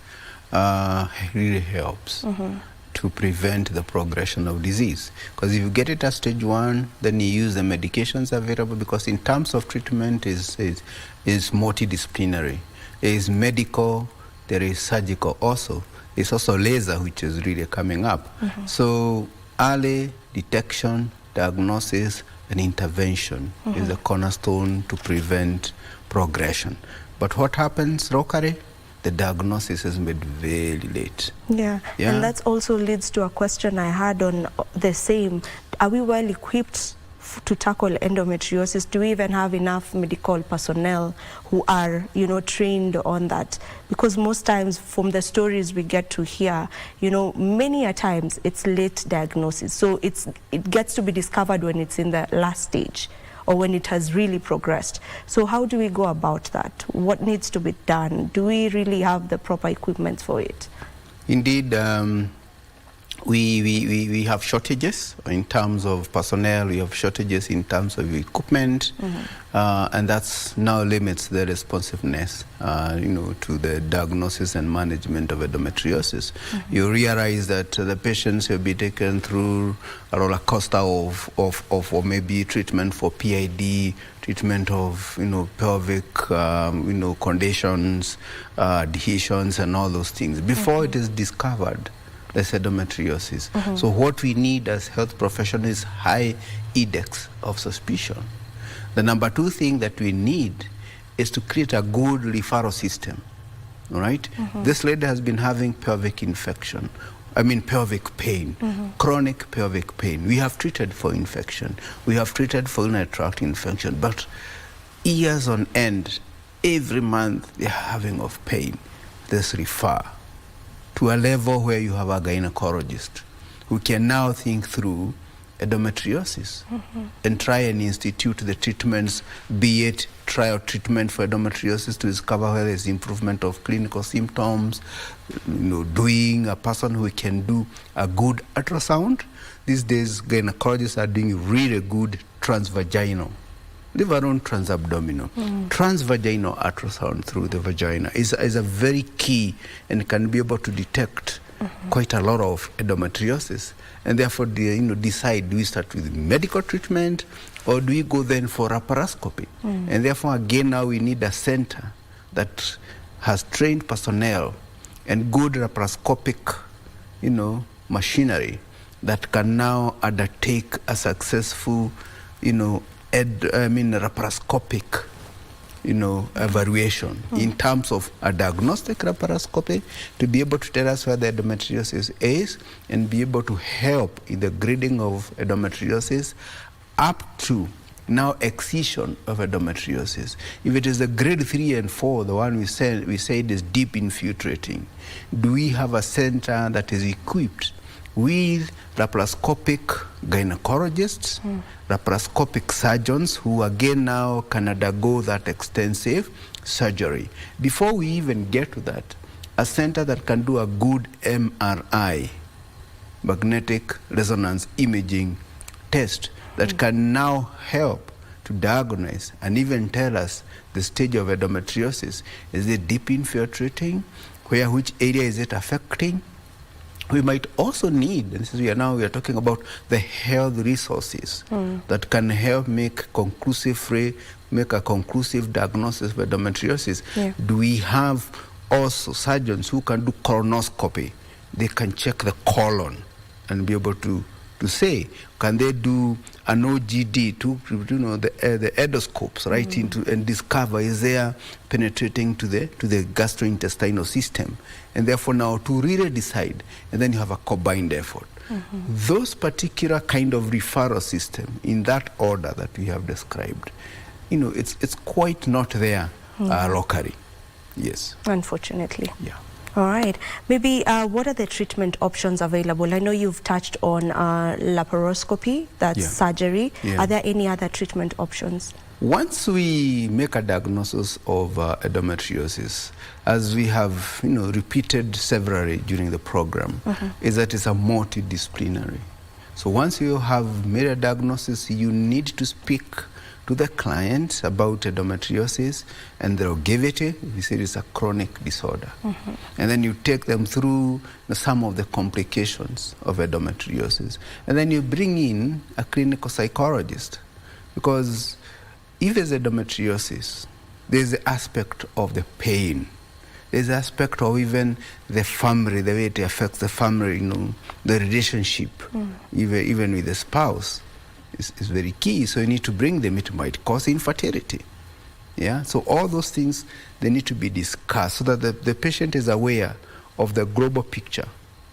really helps to prevent the progression of disease. Because if you get it at stage 1, then you use the medications available, because in terms of treatment is multidisciplinary. There is medical, there is surgical also. There's also laser, which is really coming up. So early detection, diagnosis, and intervention is the cornerstone to prevent progression. But what happens locally? The diagnosis is made very late. Yeah, and that also leads to a question I had on the same. Are we well equipped to tackle endometriosis? Do we even have enough medical personnel who are, trained on that? Because most times from the stories we get to hear, many a times it's late diagnosis. So it gets to be discovered when it's in the last stage, or when it has really progressed. So how do we go about that? What needs to be done? Do we really have the proper equipment for it? Indeed, we have shortages in terms of personnel, we have shortages in terms of equipment, and that's now limits the responsiveness, to the diagnosis and management of endometriosis. You realize that the patients will be taken through a roller coaster of or maybe treatment for PID, treatment of pelvic conditions, adhesions, and all those things before it is discovered. That's endometriosis. So what we need as health professionals is high index of suspicion. The number 2 thing that we need is to create a good referral system. All right? This lady has been having pelvic infection. Pelvic pain, chronic pelvic pain. We have treated for infection. We have treated for urinary tract infection. But years on end, every month they're having of pain. This refer to a level where you have a gynecologist who can now think through endometriosis and try and institute the treatments, be it trial treatment for endometriosis to discover whether there's improvement of clinical symptoms, doing a person who can do a good ultrasound. These days, gynecologists are doing really good transvaginal, leave alone transabdominal. Transvaginal ultrasound through the vagina is a very key and can be able to detect quite a lot of endometriosis. And therefore, decide, do we start with medical treatment or do we go then for laparoscopy? And therefore, again, now we need a center that has trained personnel and good laparoscopic, machinery that can now undertake a successful, laparoscopic, evaluation in terms of a diagnostic laparoscopy to be able to tell us where the endometriosis is and be able to help in the grading of endometriosis up to now excision of endometriosis. If it is the grade 3 and 4, the one we said is deep infiltrating, do we have a center that is equipped with laparoscopic gynecologists, laparoscopic surgeons who again now can undergo that extensive surgery? Before we even get to that, a center that can do a good MRI, magnetic resonance imaging test that can now help to diagnose and even tell us the stage of endometriosis. Is it deep infiltrating? Which area is it affecting? We might also need, and we are talking about the health resources that can help make a conclusive diagnosis of endometriosis. Do we have also surgeons who can do colonoscopy? They can check the colon and be able to say, can they do an OGD to the endoscopes right into and discover is there penetrating to the gastrointestinal system, and therefore now to really decide, and then you have a combined effort. Those particular kind of referral system in that order that we have described, it's quite not there locally. Yes. Unfortunately. Yeah. All right. Maybe what are the treatment options available? I know you've touched on laparoscopy, that's surgery. Yeah. Are there any other treatment options? Once we make a diagnosis of endometriosis, as we have repeated severally during the program, is that it's a multidisciplinary. So once you have made a diagnosis, you need to speak to the client about endometriosis and the longevity. We say it's a chronic disorder. And then you take them through some of the complications of endometriosis. And then you bring in a clinical psychologist, because if there's endometriosis, there's the aspect of the pain. There's the aspect of even the family, the way it affects the family, the relationship, even with the spouse is very key. So you need to bring them. It might cause infertility. Yeah. So all those things, they need to be discussed so that the patient is aware of the global picture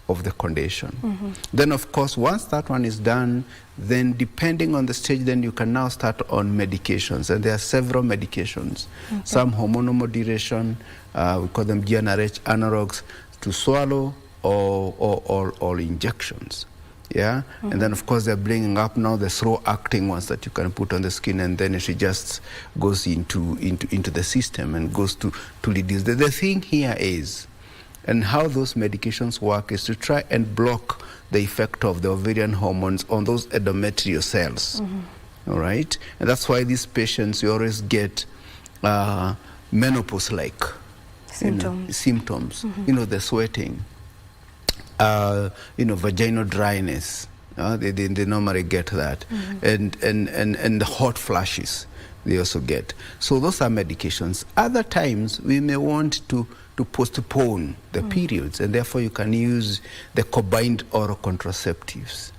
of the condition. Then, of course, once that one is done, then depending on the stage, then you can now start on medications. And there are several medications. Some hormonal modulation, we call them GnRH analogs, to swallow or injections. Yeah, and then of course they're bringing up now the slow-acting ones that you can put on the skin, and then it just goes into the system and goes to reduce. The thing here is, and how those medications work, is to try and block the effect of the ovarian hormones on those endometrial cells. All right, and that's why these patients, you always get menopause-like symptoms. The sweating. Vaginal dryness. They normally get that, and the hot flashes they also get. So those are medications. Other times we may want to postpone the periods, and therefore you can use the combined oral contraceptives.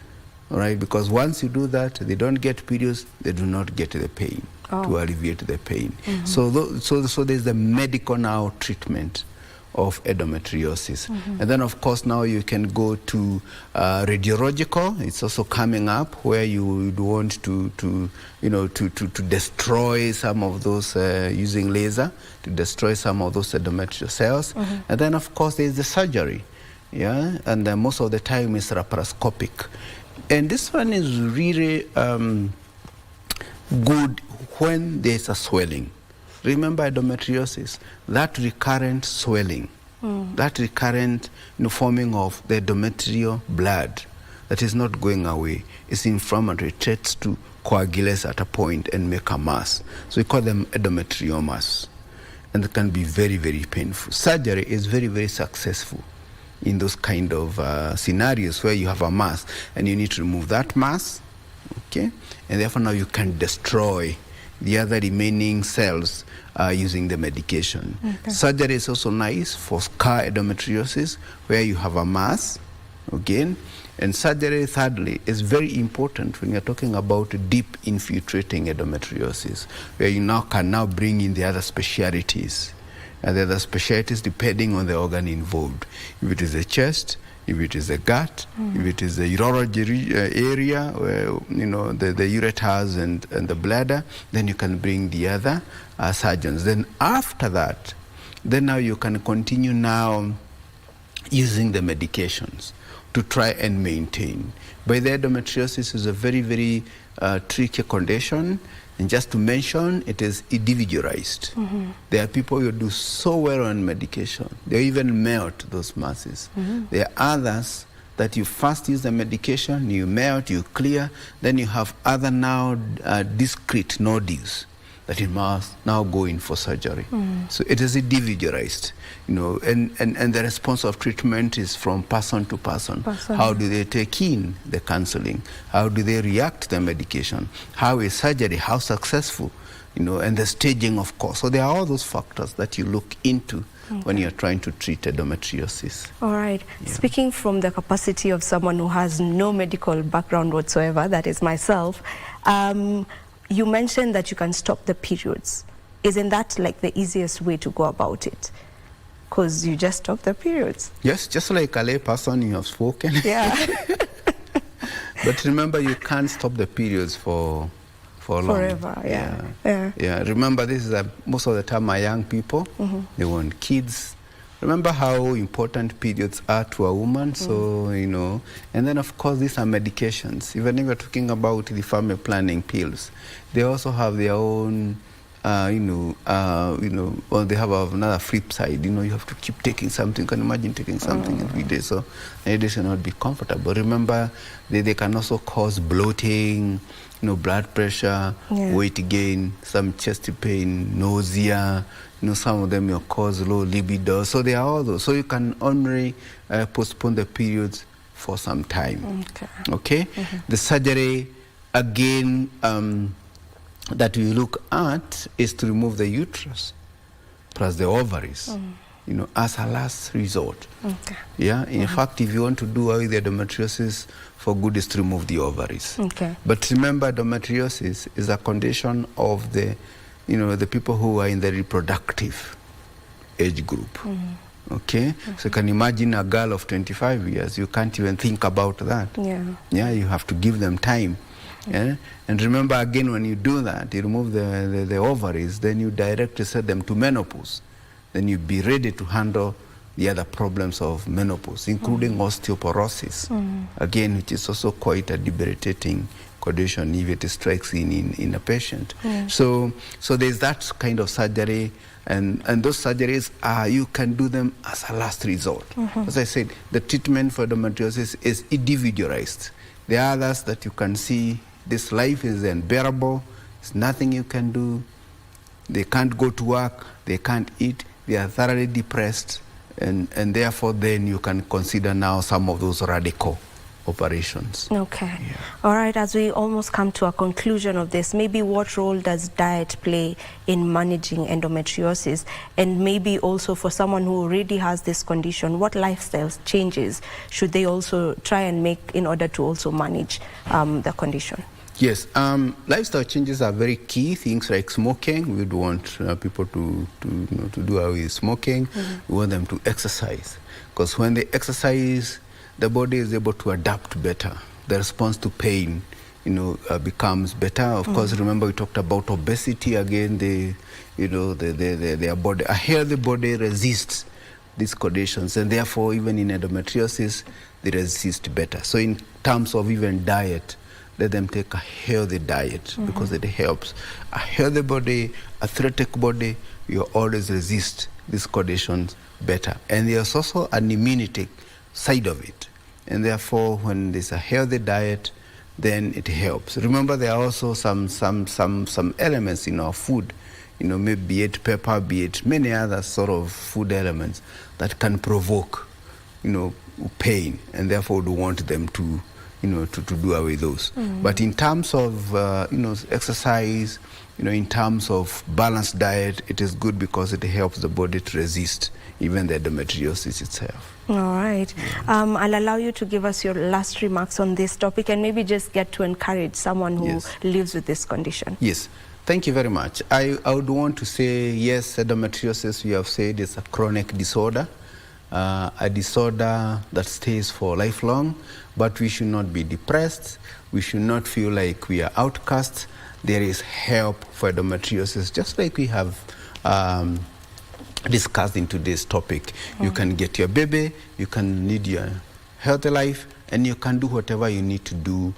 All right, because once you do that, they don't get periods, they do not get the pain to alleviate the pain. So there's the medical now treatment of endometriosis. And then of course now you can go to radiological. It's also coming up, where you would want to destroy some of those using laser to destroy some of those endometrial cells. And then of course there's the surgery, and most of the time it's laparoscopic. And this one is really good when there's a swelling. Remember endometriosis, that recurrent swelling, that recurrent forming of the endometrial blood that is not going away, is inflammatory, tends to coagulate at a point and make a mass. So we call them endometriomas, and it can be very, very painful. Surgery is very, very successful in those kind of scenarios where you have a mass and you need to remove that mass, and therefore now you can destroy the other remaining cells using the medication. Surgery is also nice for scar endometriosis, where you have a mass, and surgery, thirdly, is very important when you're talking about deep infiltrating endometriosis, where you can now bring in the other specialties. And the other specialties depending on the organ involved. If it is the chest, if it is the gut, if it is the urology area, where, the ureters and the bladder, then you can bring the other surgeons. Then after that, then now you can continue now using the medications to try and maintain. But the endometriosis is a very, very tricky condition. And just to mention, it is individualized. There are people who do so well on medication. They even melt those masses. There are others that you first use the medication, you melt, you clear, then you have other now discrete nodules that you must now go in for surgery. So it is individualized, and the response of treatment is from person to person. How do they take in the counseling? How do they react to the medication? How is surgery? How successful? And the staging, of course. So there are all those factors that you look into when you're trying to treat endometriosis. All right. Speaking from the capacity of someone who has no medical background whatsoever, that is myself, you mentioned that you can stop the periods. Isn't that like the easiest way to go about it? Because you just stop the periods. Yes, just like a lay person you have spoken. Yeah. But remember, you can't stop the periods for long. Forever, yeah. Remember, this is most of the time are young people. They want kids, remember how important periods are to a woman. So, you know, and then of course these are medications. Even if we're talking about the family planning pills, they also have their own, or they have another flip side. You know, you have to keep taking something. You can imagine taking something every day. So it should not be comfortable. Remember, they can also cause bloating, you know, blood pressure, weight gain, some chest pain, nausea. You know, some of them will cause low libido. So they are all those. So you can only postpone the periods for some time. Okay? The surgery, again, that we look at is to remove the uterus plus the ovaries, you know, as a last resort. Yeah, in fact, if you want to do away with the endometriosis, for good is to remove the ovaries. But remember, endometriosis is a condition of the, you know, the people who are in the reproductive age group. Okay, so you can imagine a girl of 25 years, you can't even think about that. Yeah, you have to give them time. Yeah? And remember, again, when you do that, you remove the ovaries, then you directly set them to menopause. Then you be ready to handle the other problems of menopause, including osteoporosis, again, which is also quite a debilitating condition if it strikes in a patient. So there's that kind of surgery, and those surgeries, you can do them as a last resort. As I said, the treatment for endometriosis is individualized. There are others that you can see, this life is unbearable, there's nothing you can do, they can't go to work, they can't eat, they are thoroughly depressed, and therefore then you can consider now some of those radical operations. Okay. All right, as we almost come to a conclusion of this, maybe what role does diet play in managing endometriosis? And maybe also for someone who already has this condition, what lifestyle changes should they also try and make in order to also manage the condition? Yes, lifestyle changes are very key. Things like smoking, we'd want people to do away with smoking. We want them to exercise, because when they exercise, the body is able to adapt better. The response to pain, you know, becomes better. Of course, remember we talked about obesity again. Their body, a healthy body resists these conditions, and therefore even in endometriosis, they resist better. So in terms of even diet, let them take a healthy diet because it helps. A healthy body, athletic body, you always resist these conditions better. And there's also an immunity side of it. And therefore, when there's a healthy diet, then it helps. Remember, there are also some elements in our food, you know, maybe be it pepper, be it many other sort of food elements that can provoke, you know, pain, and therefore we want them to, you know, to do away with those. But in terms of, you know, exercise, you know, in terms of balanced diet, it is good because it helps the body to resist even the endometriosis itself. All right. I'll allow you to give us your last remarks on this topic and maybe just get to encourage someone who lives with this condition. Yes. Thank you very much. I would want to say, yes, endometriosis, we have said, is a chronic disorder, a disorder that stays for lifelong, but we should not be depressed. We should not feel like we are outcasts. There is help for endometriosis, just like we have discussed in today's topic. You can get your baby, you can lead your healthy life, and you can do whatever you need to do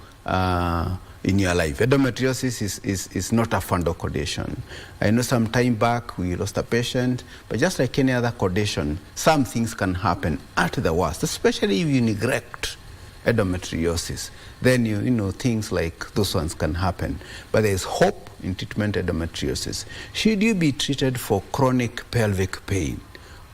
in your life. Endometriosis is not a fundal condition. I know some time back we lost a patient, but just like any other condition, some things can happen at the worst, especially if you neglect endometriosis. Then you know things like those ones can happen. But there is hope in treatment endometriosis. Should you be treated for chronic pelvic pain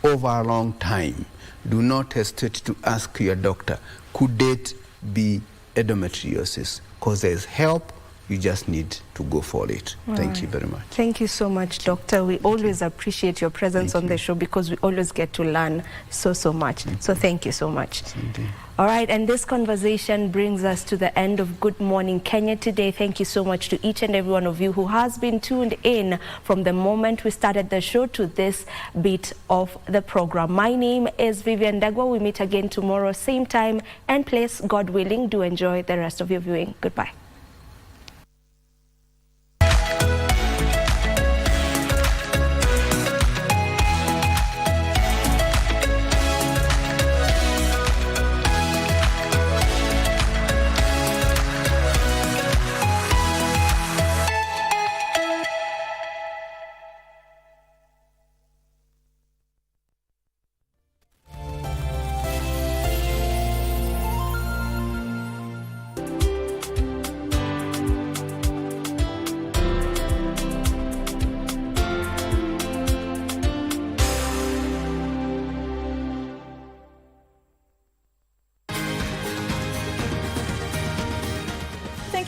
over a long time, do not hesitate to ask your doctor, could it be endometriosis? Because there is help, you just need to go for it. Thank you very much. Thank you so much, Doctor. We always appreciate your presence on the show because we always get to learn so much. So thank you so much. All right, and this conversation brings us to the end of Good Morning Kenya today. Thank you so much to each and every one of you who has been tuned in from the moment we started the show to this bit of the program. My name is Vivian Dagwa. We meet again tomorrow, same time and place, God willing. Do enjoy the rest of your viewing. Goodbye.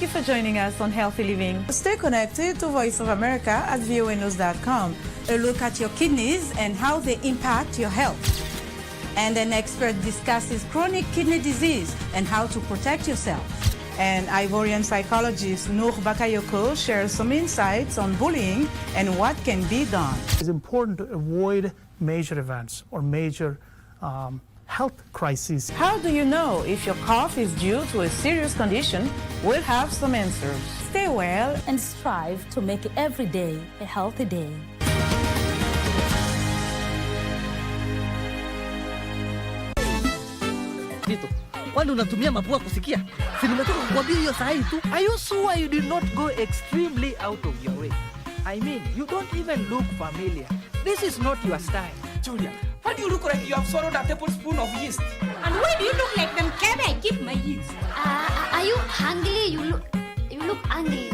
you for joining us on Healthy Living. Stay connected to Voice of America at voanews.com. A look at your kidneys and how they impact your health. And an expert discusses chronic kidney disease and how to protect yourself. And Ivorian psychologist Noor Bakayoko shares some insights on bullying and what can be done. It's important to avoid major events or major health crises. How do you know if your cough is due to a serious condition? We'll have some answers. Stay well and strive to make every day a healthy day. Kwani unatumia mapua kusikia? Si nimetoka kukwambia hiyo saa hii tu. Are you sure you did not go extremely out of your way? I mean, you don't even look familiar. This is not your style. Julia, why do you look like you have swallowed a tablespoon of yeast? And why do you look like them can I keep my yeast? Are you hungry? You look hungry.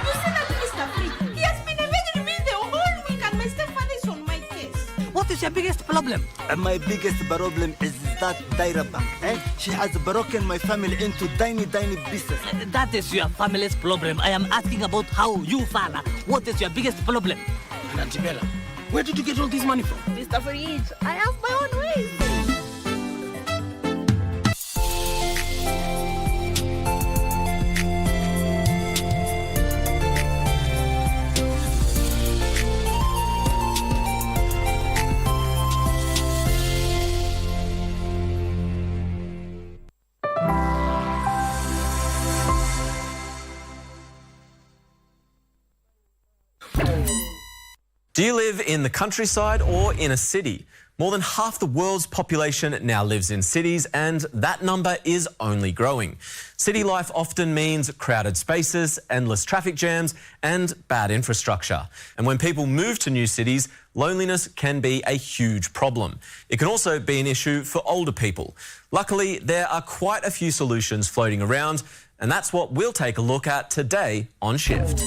You see that Mr. Free? He has been evading me the whole week and my stepfather is on my case. What is your biggest problem? My biggest problem is that Daira bank. She has broken my family into tiny pieces. That is your family's problem. I am asking about how you, father. What is your biggest problem? And Auntie Bella, where did you get all this money from? Mr. Free, I have my own ways. Do you live in the countryside or in a city? More than half the world's population now lives in cities, and that number is only growing. City life often means crowded spaces, endless traffic jams, and bad infrastructure. And when people move to new cities, loneliness can be a huge problem. It can also be an issue for older people. Luckily, there are quite a few solutions floating around, and that's what we'll take a look at today on Shift.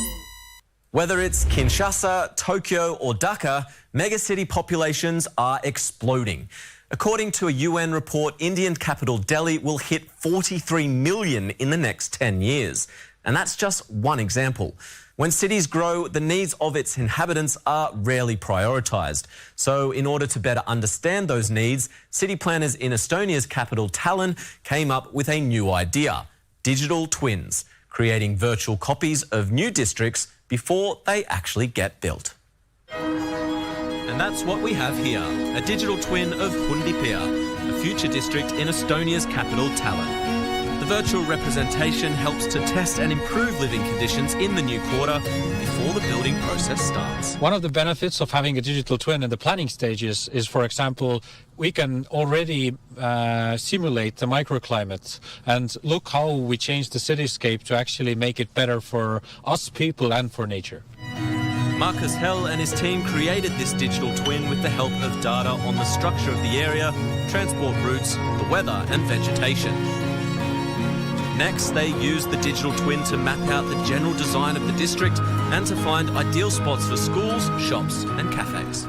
Whether it's Kinshasa, Tokyo or Dhaka, megacity populations are exploding. According to a UN report, Indian capital Delhi will hit 43 million in the next 10 years. And that's just one example. When cities grow, the needs of its inhabitants are rarely prioritised. So in order to better understand those needs, city planners in Estonia's capital Tallinn came up with a new idea: digital twins, creating virtual copies of new districts before they actually get built. And that's what we have here, a digital twin of Hundipea, a future district in Estonia's capital Tallinn. The virtual representation helps to test and improve living conditions in the new quarter before the building process starts. One of the benefits of having a digital twin in the planning stages is, for example, we can already simulate the microclimate and look how we change the cityscape to actually make it better for us people and for nature. Marcus Hell and his team created this digital twin with the help of data on the structure of the area, transport routes, the weather and vegetation. Next, they used the digital twin to map out the general design of the district and to find ideal spots for schools, shops and cafes.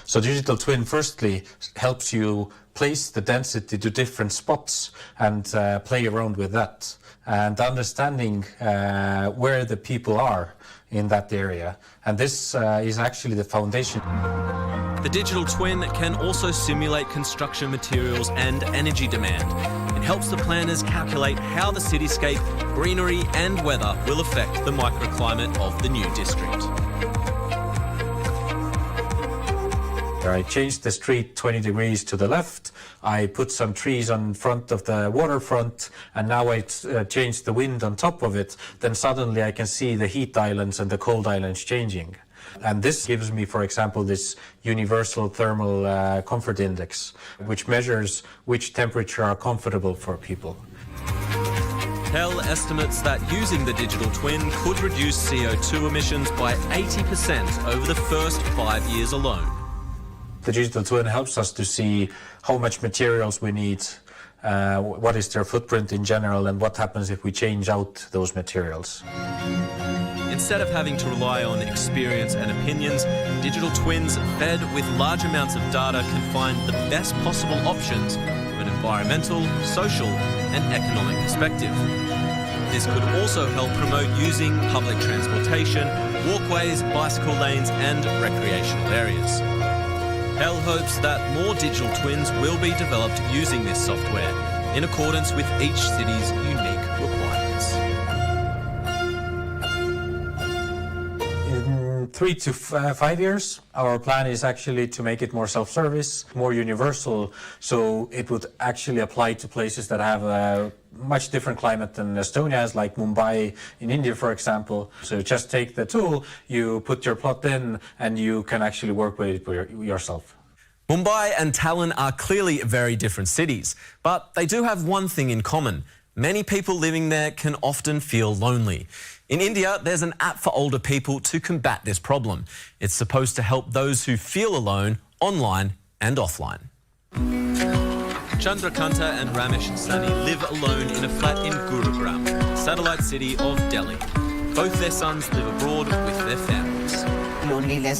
So digital twin firstly helps you place the density to different spots and play around with that, and understanding where the people are in that area. And this is actually the foundation. The digital twin can also simulate construction materials and energy demand. It helps the planners calculate how the cityscape, greenery and weather will affect the microclimate of the new district. I changed the street 20 degrees to the left. I put some trees on front of the waterfront, and now I changed the wind on top of it. Then suddenly I can see the heat islands and the cold islands changing. And this gives me, for example, this universal thermal comfort index, which measures which temperature are comfortable for people. Hell estimates that using the digital twin could reduce CO2 emissions by 80% over the first 5 years alone. The digital twin helps us to see how much materials we need, what is their footprint in general, and what happens if we change out those materials. Instead of having to rely on experience and opinions, digital twins fed with large amounts of data can find the best possible options from an environmental, social and economic perspective. This could also help promote using public transportation, walkways, bicycle lanes and recreational areas. Hell hopes that more digital twins will be developed using this software in accordance with each city's unique requirements. In 3 to 5 years, our plan is actually to make it more self-service, more universal, so it would actually apply to places that have a much different climate than Estonia has, like Mumbai in India, for example. So just take the tool, you put your plot in, and you can actually work with it yourself. Mumbai and Tallinn are clearly very different cities, but they do have one thing in common. Many people living there can often feel lonely. In India, there's an app for older people to combat this problem. It's supposed to help those who feel alone online and offline. Chandrakanta and Ramesh and Sunny live alone in a flat in Gurugram, satellite city of Delhi. Both their sons live abroad with their families.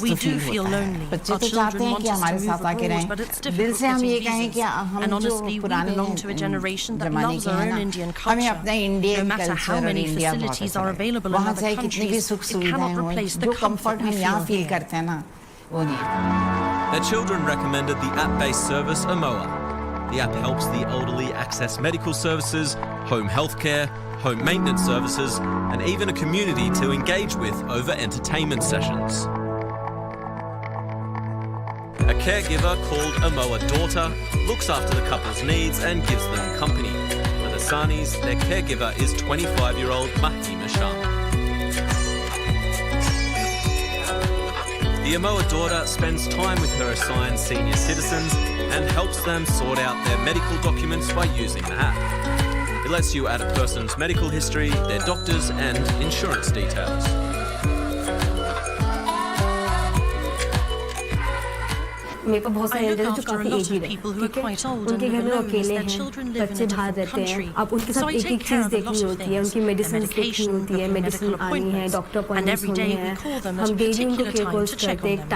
We do feel lonely. Our children want us to move abroad, but it's difficult getting visas. And honestly, we belong to a generation that loves our own Indian culture. No matter how many facilities are available in other countries, it cannot replace the comfort we feel here. Their children recommended the app-based service Amoa. The app helps the elderly access medical services, home healthcare, home maintenance services, and even a community to engage with over entertainment sessions. A caregiver called Amoa Daughter looks after the couple's needs and gives them company. For the Sanis, their caregiver is 25-year-old Mahima Sharma. The Amoa Daughter spends time with her assigned senior citizens and helps them sort out their medical documents by using the app. It lets you add a person's medical history, their doctors and insurance details. मेरे को बहुत सारे elders जो काफी aged है, ठीक है, उनके घर में अकेले हैं, बच्चे बाहर रहते हैं, अब उनके साथ एक एक चीज देखनी होती है, उनकी मेडिसिन देखनी होती है, मेडिसिन आनी है, डॉक्टर अपॉइंटमेंट्स होनी है, हम डेली उनको केयर करते हैं,